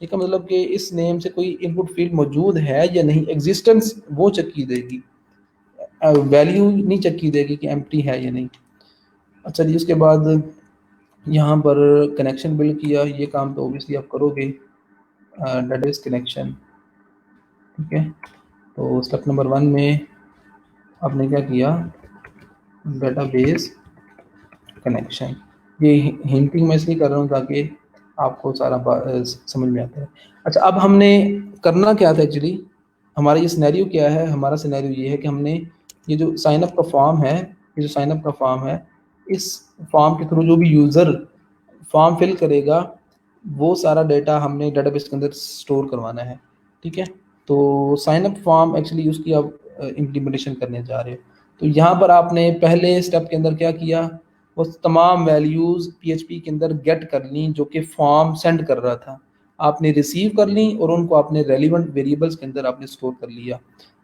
ठीक है, मतलब कि इस नेम से कोई इनपुट फील्ड मौजूद है या नहीं, एग्जिस्टेंस वो चेक की देगी, वैल्यू नहीं चेक की देगी कि एम्प्टी है या नहीं। अच्छा जी, उसके बाद यहाँ पर कनेक्शन बिल्ड किया। ये काम तो ऑब्वियसली आप करोगे, डेटाबेस कनेक्शन, ठीक है। तो स्टेप नंबर 1 में आपने क्या किया, डेटाबेस कनेक्शन। ये हिंटिंग मैं इसलिए कर रहा हूँ ताकि आपको सारा समझ में आता है। अच्छा, अब हमने करना क्या था एक्चुअली, हमारा ये सिनेरियो क्या है, हमारा सिनेरियो ये है कि हमने ये जो साइन अप का फॉर्म है, ये जो साइन अप का फॉर्म है, इस फॉर्म के थ्रू जो भी यूज़र फॉर्म फिल करेगा वो सारा डेटा हमने डेटाबेस के अंदर स्टोर करवाना है, ठीक है। तो साइन अप फॉर्म एक्चुअली उसकी आप इम्प्लीमेंटेशन करने जा रहे हो। तो यहाँ पर आपने पहले स्टेप के अंदर क्या किया, वो तमाम वैल्यूज़ पीएचपी के अंदर गेट कर ली जो कि फॉर्म सेंड कर रहा था, आपने रिसीव कर ली और उनको आपने रेलिवेंट वेरिएबल्स के अंदर आपने स्टोर कर लिया।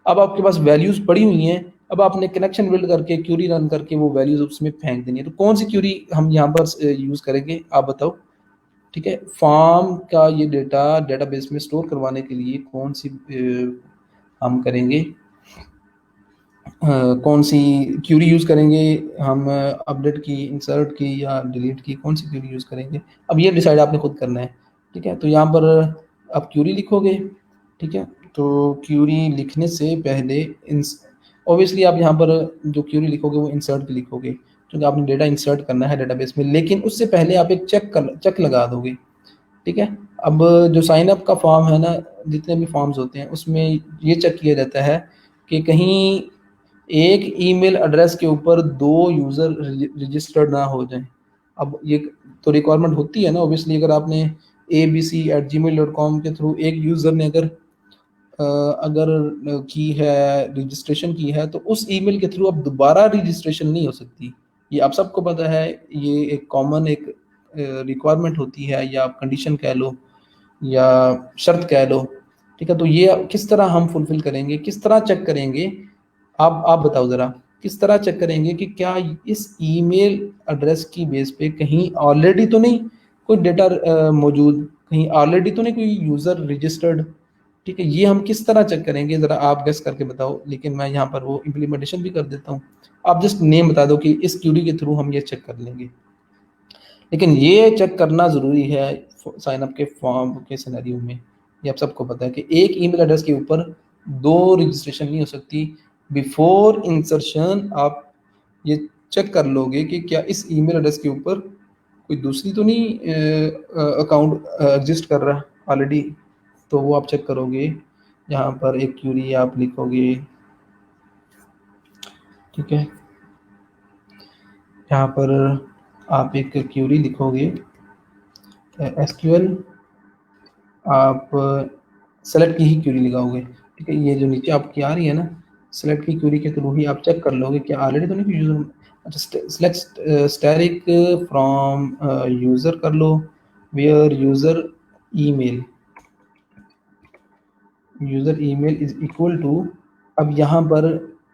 अब आपके पास वैल्यूज़ पड़ी हुई हैं, अब आपने कनेक्शन बिल्ड करके क्यूरी रन करके वो वैल्यूज़ उसमें फेंक देनी है। तो कौन सी क्यूरी हम यहाँ पर यूज़ करेंगे, आप बताओ, ठीक है। फॉर्म का ये डेटा डेटाबेस में स्टोर करवाने के लिए कौन सी हम करेंगे, कौन सी क्यूरी यूज़ करेंगे हम, अपडेट की, इंसर्ट की या डिलीट की, कौन सी क्यूरी यूज़ करेंगे, अब ये डिसाइड आपने खुद करना है, ठीक है। तो यहाँ पर आप क्यूरी लिखोगे, ठीक है। तो क्यूरी लिखने से पहले ऑब्वियसली आप यहाँ पर जो क्यूरी लिखोगे वो इंसर्ट की लिखोगे क्योंकि आपने डेटा इंसर्ट करना है डेटाबेस में, लेकिन उससे पहले आप एक चेक लगा दोगे, ठीक है। अब जो साइन अप का फॉर्म है ना, जितने भी फॉर्म्स होते हैं उसमें ये चेक किया जाता है कि कहीं एक ईमेल एड्रेस के ऊपर 2 यूज़र रजिस्टर्ड ना हो जाएँ। अब ये तो रिक्वायरमेंट होती है ना ऑब्वियसली, अगर आपने abc@gmail.com के थ्रू एक यूज़र ने अगर की है, रजिस्ट्रेशन की है, तो उस ईमेल के थ्रू अब दोबारा रजिस्ट्रेशन नहीं हो सकती। ये आप सबको पता है, ये एक कॉमन एक रिक्वायरमेंट होती है, या आप कंडीशन कह लो या शर्त कह लो, ठीक है। तो ये किस तरह हम फुलफिल करेंगे, किस तरह चेक करेंगे, आप बताओ ज़रा, किस तरह चेक करेंगे कि क्या इस ईमेल एड्रेस की बेस पे कहीं ऑलरेडी तो नहीं कोई डेटा मौजूद, कहीं ऑलरेडी तो नहीं कोई यूज़र रजिस्टर्ड, ठीक है। ये हम किस तरह चेक करेंगे, ज़रा आप गेस करके बताओ, लेकिन मैं यहाँ पर वो इम्प्लीमेंटेशन भी कर देता हूँ। आप जस्ट नेम बता दो कि इस क्यूरी के थ्रू हम ये चेक कर लेंगे, लेकिन ये चेक करना ज़रूरी है साइन अप के फॉर्म के सिनेरियो में। ये आप सबको पता है कि एक ईमेल एड्रेस के ऊपर 2 रजिस्ट्रेशन नहीं हो सकती। बिफोर इंसर्शन आप ये चेक कर लोगे कि क्या इस ईमेल एड्रेस के ऊपर कोई दूसरी तो नहीं अकाउंट एग्जिस्ट कर रहा है ऑलरेडी। तो वो आप चेक करोगे, यहाँ पर एक क्यूरी आप लिखोगे, ठीक है। यहाँ पर आप एक क्यूरी लिखोगे एसक्यूएल, आप सेलेक्ट की ही क्यूरी लगाओगे, ठीक है। ये जो नीचे आपकी आ रही है ना, सेलेक्ट की क्यूरी के थ्रू ही आप चेक कर लोगे कि ऑलरेडी तो नहीं कोई यूज़र। अच्छा, सेलेक्ट स्टैटिक फ्रॉम यूज़र कर लो, where user email is equal to. अब यहाँ पर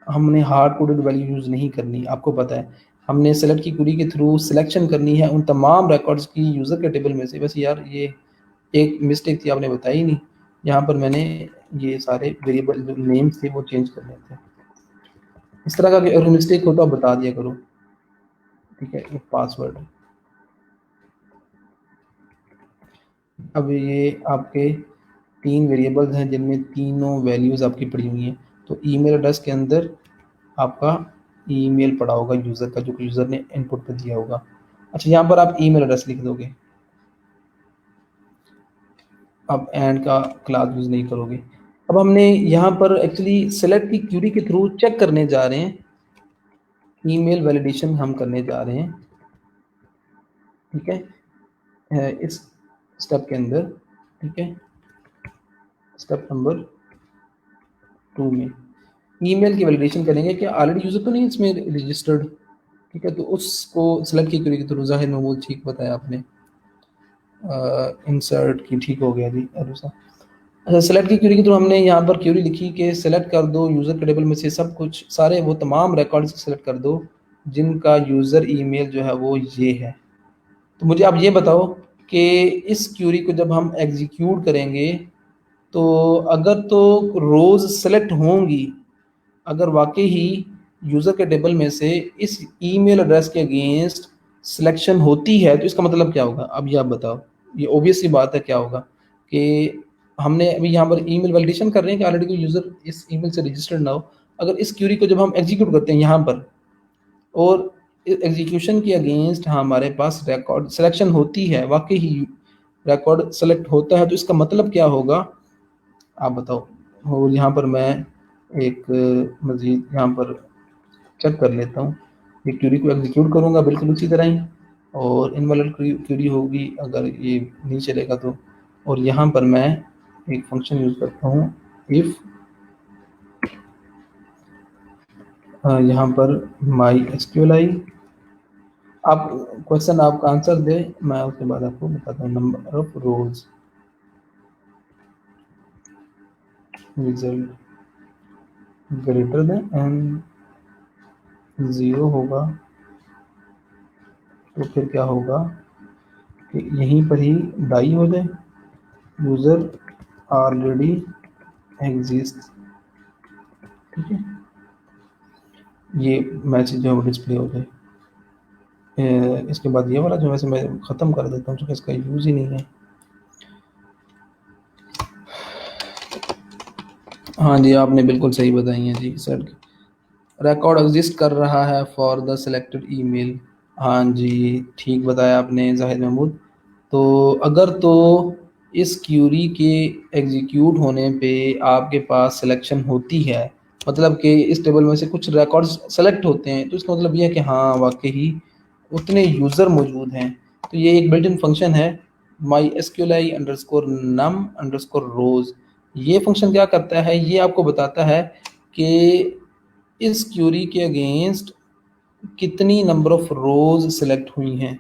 हमने हार्ड कोडेड वैल्यू यूज़ नहीं करनी, आपको पता है। हमने सेलेक्ट की क्वेरी के थ्रू सिलेक्शन करनी है उन तमाम रिकॉर्ड्स की यूज़र के टेबल में से। वैसे यार ये एक मिस्टेक थी, आपने बताई नहीं, यहाँ पर मैंने ये सारे वेरिएबल जो नेम्स थे वो चेंज करने थे। इस तरह का अगर मिस्टेक हो तो आप बता दिया करो। ठीक है, ये पासवर्ड। अब ये आपके 3 वेरिएबल्स हैं जिनमें तीनों वैल्यूज़ आपकी पड़ी हुई हैं। तो ईमेल एड्रेस के अंदर आपका ईमेल पड़ा होगा यूज़र का, जो कि यूज़र ने इनपुट पे दिया होगा। अच्छा, यहाँ पर आप ईमेल एड्रेस लिख दोगे, आप एंड का क्लास यूज़ नहीं करोगे। अब हमने यहाँ पर एक्चुअली सेलेक्ट की क्यूरी के थ्रू चेक करने जा रहे हैं, ईमेल वैलिडेशन हम करने जा रहे हैं, ठीक है, इस स्टेप के अंदर, ठीक है, स्टेप नंबर 2 में ईमेल की वैलिडेशन करेंगे कि ऑलरेडी यूज़र तो नहीं इसमें रजिस्टर्ड, ठीक है। तो उसको सेलेक्ट की क्यूरी के थ्रू ज़ाहिर महमूद ठीक बताया आपने, इंसर्ट की ठीक हो गया जी अरुसा। अच्छा, सेलेक्ट की क्यूरी के थ्रू हमने यहाँ पर क्यूरी लिखी कि सेलेक्ट कर दो यूज़र के टेबल में से सब कुछ, सारे वो तमाम रिकॉर्ड्स सेलेक्ट कर दो जिनका यूज़र ईमेल जो है वो ये है। तो मुझे आप ये बताओ कि इस क्यूरी को जब हम एग्जीक्यूट करेंगे तो अगर तो रोज़ सेलेक्ट होंगी, अगर वाकई ही यूज़र के टेबल में से इस ईमेल एड्रेस के अगेंस्ट सिलेक्शन होती है तो इसका मतलब क्या होगा? अब ये आप बताओ। ये ऑब्वियस सी बात है, क्या होगा कि हमने अभी यहाँ पर ईमेल वैलिडेशन कर रहे हैं कि ऑलरेडी कोई यूज़र इस ईमेल से रजिस्टर्ड ना हो। अगर इस क्यूरी को जब हम एग्जीक्यूट करते हैं यहाँ पर और एग्जीक्यूशन के अगेंस्ट हमारे पास रिकॉर्ड सिलेक्शन होती है, वाकई ही रिकॉर्ड सेलेक्ट होता है, तो इसका मतलब क्या होगा आप बताओ। और यहाँ पर मैं एक मज़ीद यहाँ पर चेक कर लेता हूँ, ये क्यूरी को एग्जीक्यूट करूँगा बिल्कुल उसी तरह ही, और इनवैलिड क्यूरी होगी अगर ये नहीं चलेगा तो। और यहाँ पर मैं एक फंक्शन यूज़ करता हूँ इफ़, यहाँ पर माई एसक्यूएलआई, आप क्वेश्चन आपका आंसर दे, मैं उसके बाद आपको बताता हूँ। Number of rows result greater than an 0 होगा तो फिर क्या होगा कि यहीं पर ही डाई हो जाए, यूज़र ऑलरेडी एग्जिस्ट, ठीक है, ये मैसेज जो है वो डिस्प्ले हो जाए। इसके बाद ये वाला जो वैसे मैं ख़त्म कर देता हूँ क्योंकि इसका यूज़ ही नहीं है। हाँ जी, आपने बिल्कुल सही बताई है जी सर, रिकॉर्ड एग्जिस्ट कर रहा है फॉर द सिलेक्टेड ईमेल। हाँ जी, ठीक बताया आपने जाहिद महमूद। तो अगर तो इस क्यूरी के एग्जीक्यूट होने पे आपके पास सिलेक्शन होती है, मतलब कि इस टेबल में से कुछ रिकॉर्ड्स सेलेक्ट होते हैं, तो इसका मतलब ये है कि हाँ वाकई ही उतने यूज़र मौजूद हैं। तो ये एक बिल्ट इन फंक्शन है माई एसक्यूएलआई अंडरस्कोर नम अंडरस्कोर रोज। ये फंक्शन क्या करता है, ये आपको बताता है कि इस क्यूरी के अगेंस्ट कितनी नंबर ऑफ रोज सेलेक्ट हुई हैं,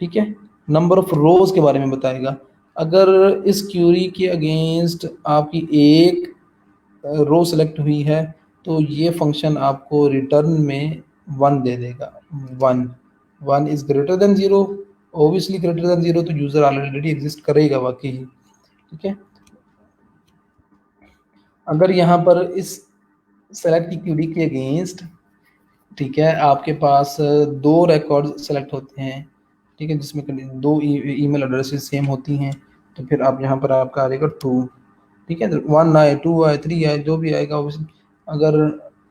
ठीक है, नंबर ऑफ रोज के बारे में बताएगा। अगर इस क्यूरी के अगेंस्ट आपकी एक रो सेलेक्ट हुई है तो ये फंक्शन आपको रिटर्न में 1 दे देगा। 1, 1 is greater than 0, obviously greater than 0 तो यूज़र ऑलरेडी एग्जिस्ट करेगा वाकई ही, ठीक है। अगर यहाँ पर इस सेलेक्ट की क्यूरी के अगेंस्ट, ठीक है, आपके पास 2 रिकॉर्ड सेलेक्ट होते हैं, ठीक है, जिसमें 2 ईमेल एड्रेसेस सेम होती हैं, तो फिर आप यहाँ पर आपका आ जाएगा 2, ठीक है। 1 आए, 2 आए, 3 आए, जो भी आएगा अगर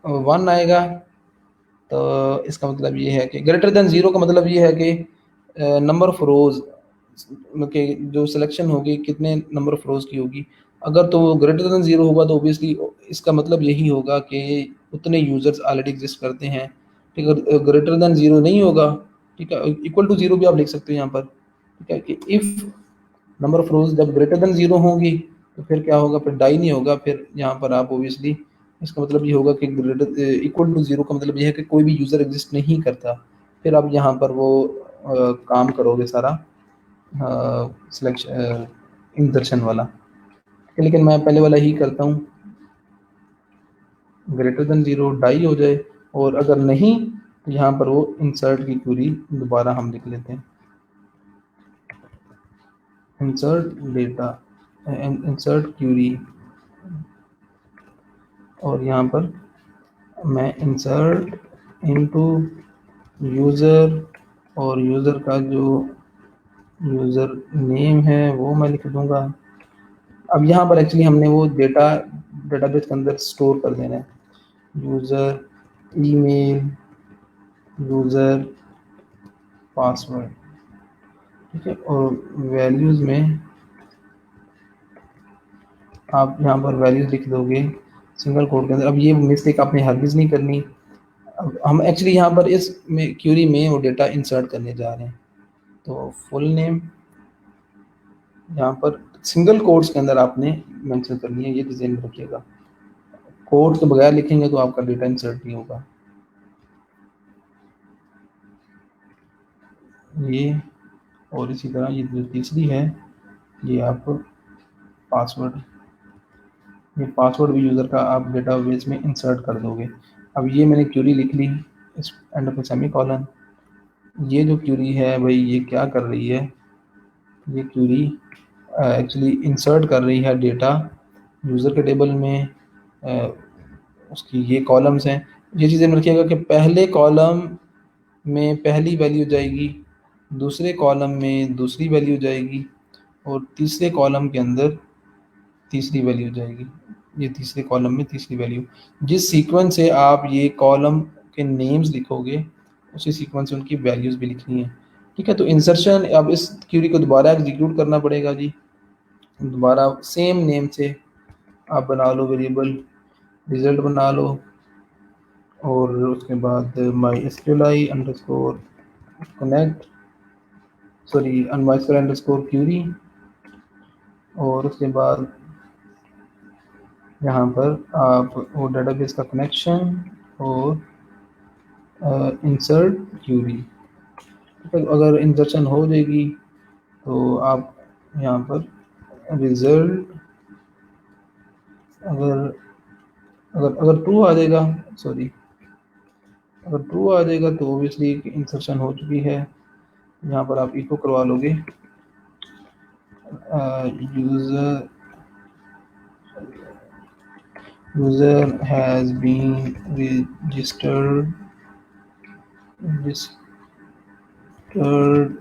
1 आएगा तो इसका मतलब ये है कि ग्रेटर देन 0 का मतलब ये है कि नंबर ऑफ रोज के जो सिलेक्शन होगी कितने नंबर ऑफ रोज की होगी। अगर तो ग्रेटर देन 0 होगा तो ऑब्वियसली इसका मतलब यही होगा कि उतने यूजर्स ऑलरेडी एग्जिस्ट करते हैं, ठीक है। ग्रेटर देन 0 नहीं होगा, ठीक है, इक्वल टू 0 भी आप लिख सकते हो यहाँ पर, ठीक है, कि इफ नंबर ऑफ रोज जब ग्रेटर देन 0 होंगी तो फिर क्या होगा, फिर डाई नहीं होगा, फिर यहाँ पर आप ऑब्वियसली इसका मतलब ये होगा कि ग्रेटर इक्वल टू 0 का मतलब ये है कि कोई भी यूज़र एग्जिस्ट नहीं करता। फिर आप यहाँ पर वो काम करोगे सारा सिलेक्शन इंसर्शन वाला, लेकिन मैं पहले वाला ही करता हूँ, ग्रेटर देन 0 डाई हो जाए, और अगर नहीं तो यहाँ पर वो इंसर्ट की क्यूरी दोबारा हम लिख लेते हैं, इंसर्ट डेटा, इंसर्ट क्यूरी, और यहाँ पर मैं इंसर्ट इनटू यूज़र और यूज़र का जो यूज़र नेम है वो मैं लिख दूंगा। अब यहाँ पर एक्चुअली हमने वो डेटाबेस के अंदर स्टोर कर देना है। यूज़र ईमेल, यूज़र पासवर्ड, ठीक है। और वैल्यूज़ में आप यहाँ पर वैल्यूज़ लिख दोगे सिंगल कोड के अंदर। अब ये मिस्टेक आपने हरगिज़ नहीं करनी। अब हम एक्चुअली यहाँ पर इस में क्यूरी में वो डेटा इंसर्ट करने जा रहे हैं। तो फुल नेम यहाँ पर सिंगल कोट्स के अंदर आपने मेंशन करनी है, ये डिज़ाइन में रखिएगा। कोड के बगैर लिखेंगे तो आपका डेटा इंसर्ट नहीं होगा। ये और इसी तरह ये जो तीसरी है, ये आप पासवर्ड, ये पासवर्ड भी यूज़र का आप डेटाबेस में इंसर्ट कर दोगे। अब ये मैंने क्यूरी लिख ली, इस एंड पे सेमीकोलन। ये जो क्यूरी है भाई ये क्या कर रही है, ये क्यूरी एक्चुअली इंसर्ट कर रही है डेटा यूज़र के टेबल में। उसकी ये कॉलम्स हैं। ये चीज़ें रखिएगा कि पहले कॉलम में पहली वैल्यू जाएगी, दूसरे कॉलम में दूसरी वैल्यू जाएगी, और तीसरे कॉलम के अंदर तीसरी वैल्यू जाएगी। ये तीसरे कॉलम में तीसरी वैल्यू। जिस सीक्वेंस से आप ये कॉलम के नेम्स लिखोगे उसी सीक्वेंस से उनकी वैल्यूज़ भी लिखनी है, ठीक है। तो इंसर्शन, अब इस क्यूरी को दोबारा एग्जीक्यूट करना पड़ेगा जी। दोबारा सेम नेम से आप बना लो वेरिएबल, रिजल्ट बना लो, और उसके बाद my SQL underscore connect, sorry my SQL underscore query, और उसके बाद यहाँ पर आप वो डेटाबेस का कनेक्शन और इंसर्ट क्यूरी। तो अगर इंसर्शन हो जाएगी तो आप यहाँ पर रिजल्ट, अगर अगर अगर ट्रू आ जाएगा, सॉरी अगर ट्रू आ जाएगा तो ओबियसली इंसर्शन हो चुकी है। यहाँ पर आप इको करवा लोगे user has been registered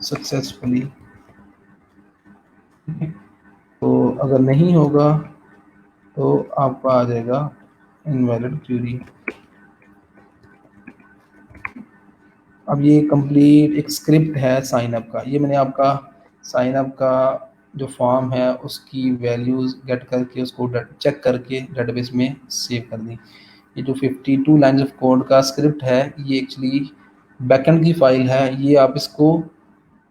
successfully. तो अगर नहीं होगा तो आपका आ जाएगा इनवैलिड क्यूरी। अब ये कंप्लीट एक स्क्रिप्ट है साइन अप का। ये मैंने आपका साइन अप का जो फॉर्म है उसकी वैल्यूज़ गेट करके उसको चेक करके डेटाबेस में सेव कर दी। ये जो 52 लाइन्स ऑफ कोड का स्क्रिप्ट है ये एक्चुअली बैकएंड की फाइल है। ये आप इसको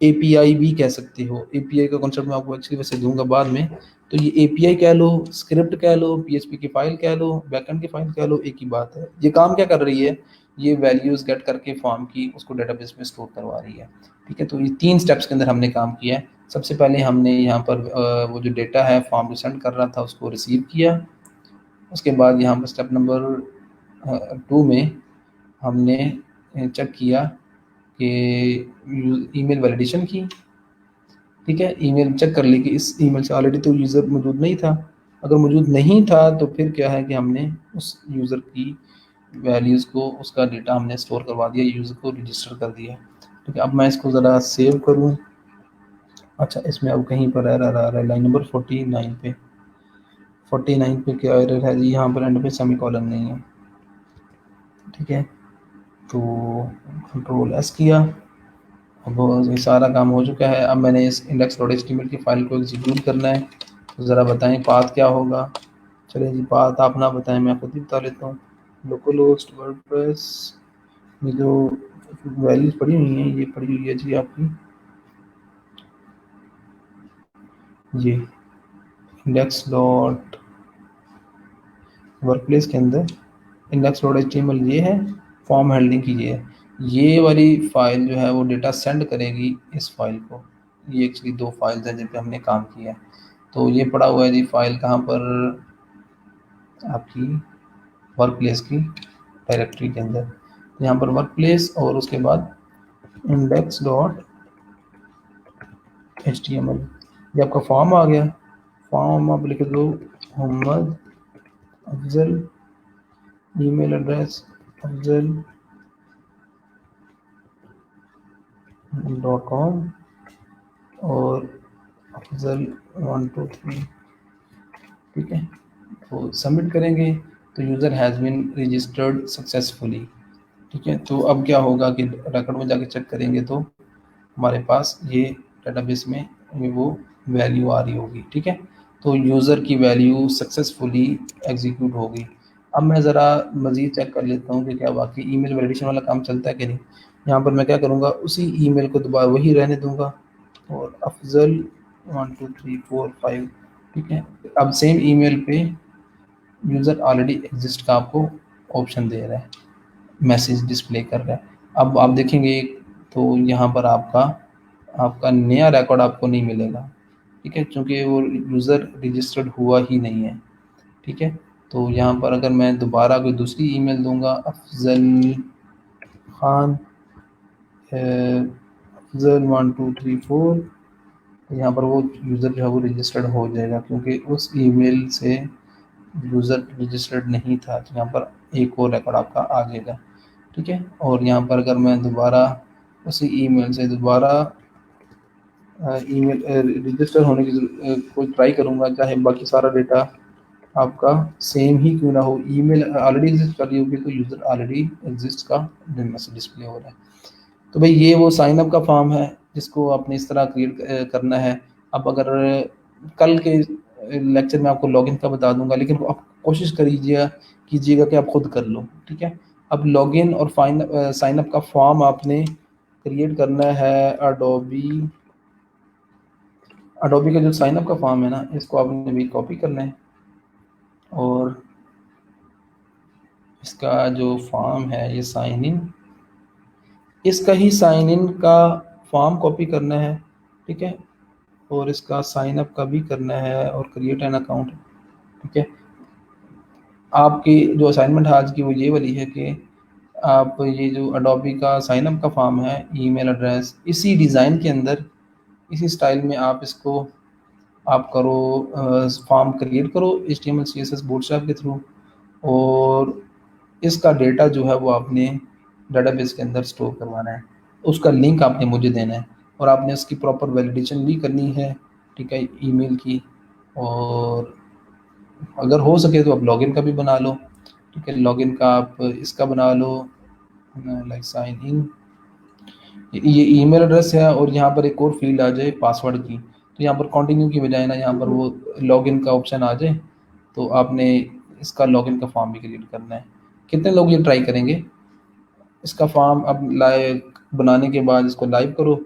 एपीआई भी कह सकते हो। एपीआई का कॉन्सेप्ट मैं आपको एक्चुअली वैसे दूंगा बाद में। तो ये एपीआई कह लो, स्क्रिप्ट कह लो, पीएचपी की फाइल कह लो, बैकएंड की फाइल कह लो, एक ही बात है। ये काम क्या कर रही है, ये वैल्यूज गेट करके फॉर्म की उसको डेटाबेस में स्टोर करवा रही है, ठीक है। तो ये 3 स्टेप्स के अंदर हमने काम किया है। सबसे पहले हमने यहाँ पर वो जो डेटा है फॉर्म जो सेंड कर रहा था उसको रिसीव किया। उसके बाद यहाँ पर स्टेप नंबर 2 में हमने चेक किया कि ईमेल वैलिडेशन की, ठीक है। ईमेल चेक कर ली कि इस ईमेल से ऑलरेडी तो यूज़र मौजूद नहीं था। अगर मौजूद नहीं था तो फिर क्या है कि हमने उस यूज़र की वैल्यूज़ को, उसका डेटा हमने स्टोर करवा दिया, यूज़र को रजिस्टर कर दिया, ठीक है। अब मैं इसको ज़रा सेव करूँ। अच्छा, इसमें अब कहीं पर एरर आ रहा है लाइन नंबर 49 पे। 49 पे क्या एरर है जी, यहाँ पर एंड पे सेमीकोलन नहीं है, ठीक है। तो कंट्रोल एस किया। अब ये सारा काम हो चुका है। अब मैंने इस index.html की फाइल को एग्जीक्यूट करना है। तो ज़रा बताएं पाथ क्या होगा। चलिए जी, पाथ आप ना बताएं, मैं खुद ही बता लेता हूँ। लोकल होस्ट वर्डप्रेस, ये जो वैल्यूज पड़ी हुई हैं ये पड़ी हुई है जी आपकी, ये इंडेक्स डॉट वर्कप्लेस के अंदर index.html ये है, फॉर्म हैंडलिंग की ये है। ये वाली फाइल जो है वो डेटा सेंड करेगी इस फाइल को। ये एक्चुअली 2 फाइल्स हैं जिन पे हमने काम किया है। तो ये पड़ा हुआ है जी फाइल कहाँ पर, आपकी वर्क प्लेस की डायरेक्टरी के अंदर। तो यहाँ पर वर्क प्लेस और उसके बाद index dot H T M L, ये आपका फॉर्म आ गया। फॉर्म आप लिख दो Mohammad Afzal, email address Afzal .com और अफजल 123, ठीक है। तो सबमिट करेंगे तो user has been registered successfully, ठीक है। तो अब क्या होगा कि रिकॉर्ड में जाके चेक करेंगे तो हमारे पास ये डेटाबेस में ये वो वैल्यू आ रही होगी, ठीक है। तो यूज़र की वैल्यू सक्सेसफुली एग्जीक्यूट होगी। अब मैं ज़रा मज़ीद चेक कर लेता हूँ कि क्या वाकई ईमेल वैलिडेशन वाला काम चलता है कि नहीं। यहाँ पर मैं क्या करूँगा, उसी ईमेल को दोबारा वही रहने दूँगा और अफजल 12345, ठीक है। अब सेम ईमेल पे यूज़र ऑलरेडी एग्जिस्ट का आपको ऑप्शन दे रहा है, मैसेज डिस्प्ले कर रहा है। अब आप देखेंगे तो यहाँ पर आपका आपका नया रिकॉर्ड आपको नहीं मिलेगा, ठीक है, क्योंकि वो यूज़र रजिस्टर्ड हुआ ही नहीं है, ठीक है। तो यहाँ पर अगर मैं दोबारा कोई दूसरी ईमेल दूंगा, अफजल खान अफजल 1234, तो यहाँ पर वो यूज़र जो है वो रजिस्टर्ड हो जाएगा, क्योंकि उस ईमेल से यूज़र रजिस्टर्ड नहीं था। तो यहाँ पर एक और रिकॉर्ड आपका आ जाएगा, ठीक है। और यहाँ पर अगर मैं दोबारा उसी ईमेल से दोबारा ईमेल रजिस्टर होने की कोई ट्राई करूँगा, चाहे बाकी सारा डेटा आपका सेम ही क्यों ना हो, ईमेल ऑलरेडी एग्जिस्ट कर रही होगी तो यूज़र ऑलरेडी एग्जिस्ट का मैसेज डिस्प्ले हो रहा है। तो भाई ये वो साइन अप का फॉर्म है जिसको आपने इस तरह क्रिएट करना है। अब अगर कल के लेक्चर में आपको लॉगिन का बता दूंगा, लेकिन आप कोशिश कीजिएगा कि आप खुद कर लो, ठीक है। अब लॉगिन और साइन अप का फॉर्म आपने क्रिएट करना है अडोबी का जो साइन अप का फॉर्म है ना, इसको आपने भी कॉपी करना है और इसका जो फॉर्म है ये साइन इन, इसका ही साइन इन का फॉर्म कॉपी करना है, ठीक है। और इसका साइन अप का भी करना है और क्रिएट एन अकाउंट, ठीक है। आपकी जो असाइनमेंट है आज की वो ये वाली है कि आप ये जो अडोबी का साइन अप का फॉर्म है, ईमेल एड्रेस इसी डिज़ाइन के अंदर इसी स्टाइल में आप इसको आप करो, फॉर्म क्रिएट करो HTML CSS बूटस्ट्रैप के थ्रू, और इसका डेटा जो है वो आपने डेटाबेस के अंदर स्टोर करवाना है। उसका लिंक आपने मुझे देना है और आपने उसकी प्रॉपर वैलिडेशन भी करनी है, ठीक है, ईमेल की। और अगर हो सके तो आप लॉगिन का भी बना लो, ठीक है। लॉगिन का आप इसका बना लो, लाइक साइन इन, ये ईमेल एड्रेस है और यहाँ पर एक और फील्ड आ जाए पासवर्ड की, तो यहाँ पर कंटिन्यू की बजाय ना यहाँ पर वो लॉगिन का ऑप्शन आ जाए, तो आपने इसका लॉगिन का फॉर्म भी क्रिएट करना है। कितने लोग ये ट्राई करेंगे इसका फॉर्म? अब लाइव बनाने के बाद इसको लाइव करो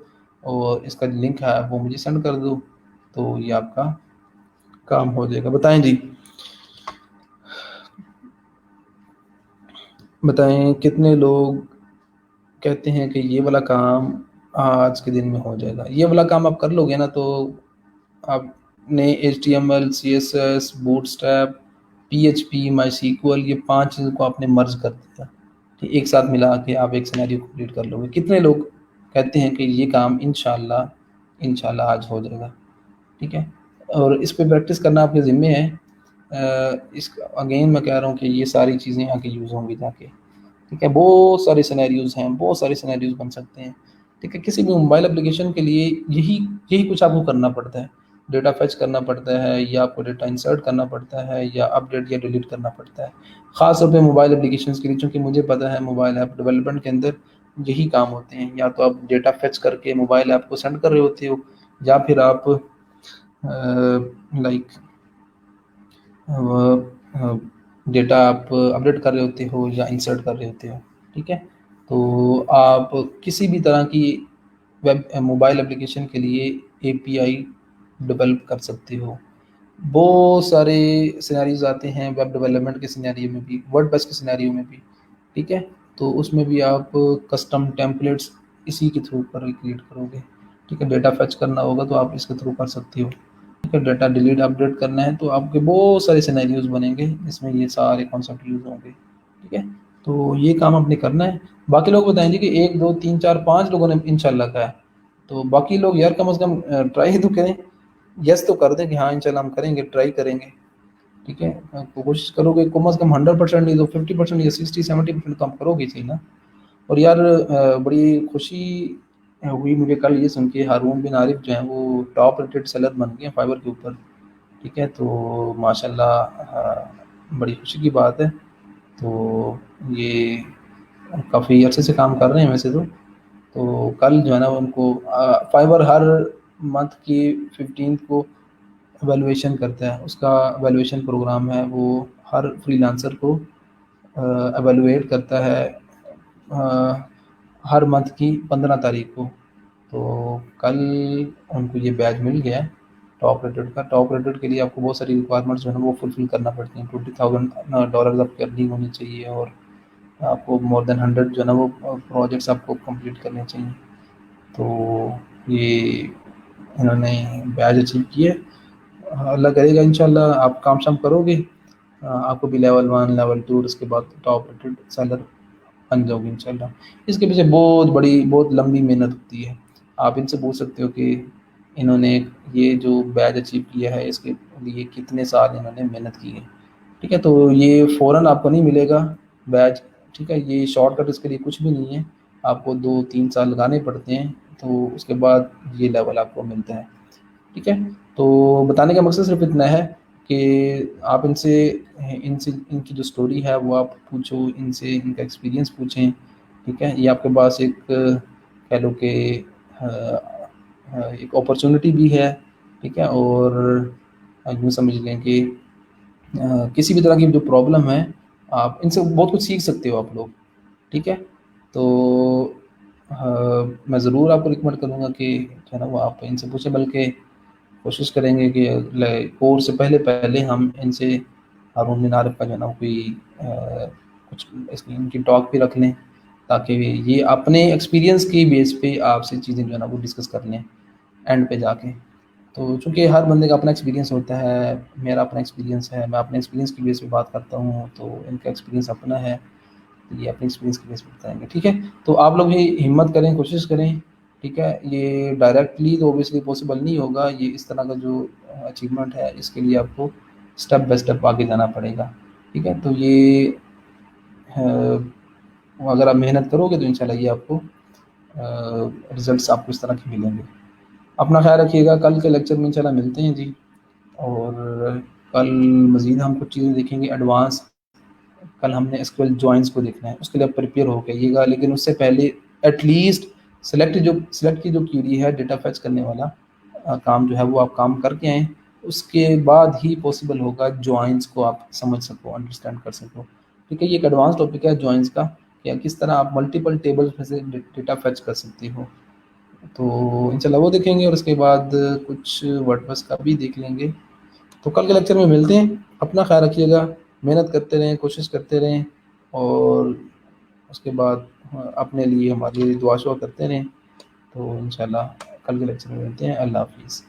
और इसका लिंक है वो मुझे सेंड कर दो, तो ये आपका काम हो जाएगा। बताएं जी, बताएं कितने लोग कहते हैं कि ये वाला काम आज के दिन में हो जाएगा। ये वाला काम आप कर लोगे ना तो आपने HTML CSS bootstrap PHP MySQL ये 5 चीज़ों को आपने मर्ज कर दिया, ठीक, एक साथ मिला के आप एक सिनेरियो कंप्लीट कर लोगे। कितने लोग कहते हैं कि ये काम इंशाल्लाह इंशाल्लाह आज हो जाएगा, ठीक है। और इस पे प्रैक्टिस करना आपके ज़िम्मे है। इस अगेन मैं कह रहा हूँ कि ये सारी चीज़ें आके यूज़ होंगी जाके, ठीक है। बहुत सारे सिनेरियोज़ हैं, बहुत सारे सिनेरियोज़ बन सकते हैं, ठीक है। किसी भी मोबाइल एप्लीकेशन के लिए यही यही कुछ आपको करना पड़ता है। डेटा फेच करना पड़ता है या आपको डेटा इंसर्ट करना पड़ता है या अपडेट या डिलीट करना पड़ता है। ख़ास तौर पे मोबाइल एप्लीकेशंस के लिए, चूँकि मुझे पता है मोबाइल ऐप डेवलपमेंट के अंदर यही काम होते हैं। या तो आप डेटा फेच करके मोबाइल ऐप को सेंड कर रहे होते हो या फिर आप लाइक डेटा आप अपडेट कर रहे होते हो या इंसर्ट कर रहे होते हो, ठीक है। तो आप किसी भी तरह की वेब मोबाइल एप्लीकेशन के लिए API डेवलप कर सकते हो। बहुत सारे सिनेरियोज आते हैं वेब डेवलपमेंट के सिनेरियो में भी, वर्डप्रेस के सिनेरियो में भी, ठीक है। तो उसमें भी आप कस्टम टेम्पलेट्स इसी के थ्रू पर क्रिएट करोगे, ठीक है। डेटा फेच करना होगा तो आप इसके थ्रू कर सकते हो, ठीक है। डेटा डिलीट अपडेट करना है तो आपके बहुत सारे सिनेरियोज बनेंगे जिसमें ये सारे कॉन्सेप्ट यूज होंगे, ठीक है। तो ये काम आपने करना है। बाकी लोग बताएंगे कि 1 2 3 4 5 लोगों ने इंशाल्लाह कहा है, तो बाकी लोग यार कम से कम ट्राई तो करें, यस तो कर दें कि हाँ इंशाल्लाह हम करेंगे, ट्राई करेंगे, ठीक है। तो कोशिश करोगे कम से कम 100% नहीं तो 50% या 60-70% तो हम करोगे ही सही ना। और यार बड़ी खुशी हुई मुझे कल ये सुन के, हारून बिन आरिफ जो हैं वो टॉप रेटेड सेलर बन गए हैं फाइवर के ऊपर। ठीक है, तो माशाल्लाह बड़ी खुशी की बात है। तो ये काफ़ी अच्छे से काम कर रहे हैं वैसे तो कल जो है ना उनको फाइवर हर मंथ की 15th को वैल्यूएशन करता है, उसका वैल्यूएशन प्रोग्राम है, वो हर फ्रीलांसर को एवेलुएट करता है हर मंथ की 15 तारीख को। तो कल उनको ये बैज मिल गया है टॉप रेटेड का। टॉप रेटेड के लिए आपको बहुत सारी रिक्वायरमेंट्स जो है ना वो फुलफिल करना पड़ती हैं। $20,000 आपकी अर्निंग होनी चाहिए और आपको मोर देन 100 जो है ना वो प्रोजेक्ट्स आपको कंप्लीट करने चाहिए। तो ये इन्होंने बैज अचीव किए। अल्लाह करेगा इंशाल्लाह आप काम शाम करोगे, आपको भी लेवल 1 लेवल 2 और उसके बाद टॉप रेटेड सेलर बन जाओगे इंशाल्लाह। इसके पीछे बहुत बड़ी बहुत लंबी मेहनत होती है। आप इनसे पूछ सकते हो कि इन्होंने ये जो बैज अचीव किया है इसके लिए कितने साल इन्होंने मेहनत की है। ठीक है, तो ये फ़ौरन आपको नहीं मिलेगा बैज। ठीक है, ये शॉर्टकट इसके लिए कुछ भी नहीं है। आपको 2-3 साल लगाने पड़ते हैं, तो उसके बाद ये लेवल आपको मिलता है। ठीक है, तो बताने का मकसद सिर्फ इतना है कि आप इनसे इनसे इनकी जो स्टोरी है वो आप पूछो, इनसे इनका एक्सपीरियंस पूछें। ठीक है, ये आपके पास एक कह लो कि एक अपॉर्चुनिटी भी है। ठीक है, और यूँ समझ लें कि किसी भी तरह की जो प्रॉब्लम है आप इनसे बहुत कुछ सीख सकते हो आप लोग। ठीक है, तो मैं ज़रूर आपको रिकमेंड करूँगा कि जो है ना वो आप इनसे पूछें, बल्कि कोशिश करेंगे कि कोर्स से पहले पहले हम इनसे हारून बिन आरिफ का जो है ना कोई कुछ इसकी इनकी टॉक भी रख लें, ताकि ये अपने एक्सपीरियंस की बेस पे आपसे चीज़ें जो है ना वो डिस्कस कर लें एंड पे जाके। तो चूँकि हर बंदे का अपना एक्सपीरियंस होता है, मेरा अपना एक्सपीरियंस है, मैं अपने एक्सपीरियंस की बेस पे बात करता हूँ, तो इनका एक्सपीरियंस अपना है, तो ये अपने एक्सपीरियंस की बेस पे बताएँगे। ठीक है? तो आप लोग भी हिम्मत करें, कोशिश करें। ठीक है? ये डायरेक्टली तो ऑब्वियसली पॉसिबल नहीं होगा, ये इस तरह का जो अचीवमेंट है, इसके लिए आपको स्टेप बाय स्टेप आगे जाना पड़ेगा। ठीक है? तो ये अगर आप मेहनत करोगे तो इंशाल्लाह ये आपको रिज़ल्ट्स आपको इस तरह के मिलेंगे। अपना ख़्याल रखिएगा, कल के लेक्चर में इंशाल्लाह मिलते हैं जी। और कल मज़ीद हम कुछ चीज़ें देखेंगे एडवांस। कल हमने एसक्यूएल जॉइन्स को देखना है, उसके लिए आप प्रिपेयर होके आइएगा, लेकिन उससे पहले एटलीस्ट सेलेक्ट की जो क्यूरी है डेटा फेच करने वाला काम जो है वो आप काम करके आएँ। उसके बाद ही पॉसिबल होगा जॉइन्स को आप समझ सको, अंडरस्टैंड कर सको। ठीक है, ये एक एडवांस टॉपिक है जॉइन्स का, या किस तरह आप मल्टीपल टेबल्स में से डेटा फेच कर सकते हो। तो इंशाल्लाह वो देखेंगे और उसके बाद कुछ वर्डप्रेस का भी देख लेंगे। तो कल के लेक्चर में मिलते हैं। अपना ख्याल रखिएगा, मेहनत करते रहें, कोशिश करते रहें, और उसके बाद अपने लिए हमारे लिए दुआ शुआ करते रहें। तो इंशाल्लाह कल के लेक्चर में मिलते हैं। अल्लाह हाफ़िज़।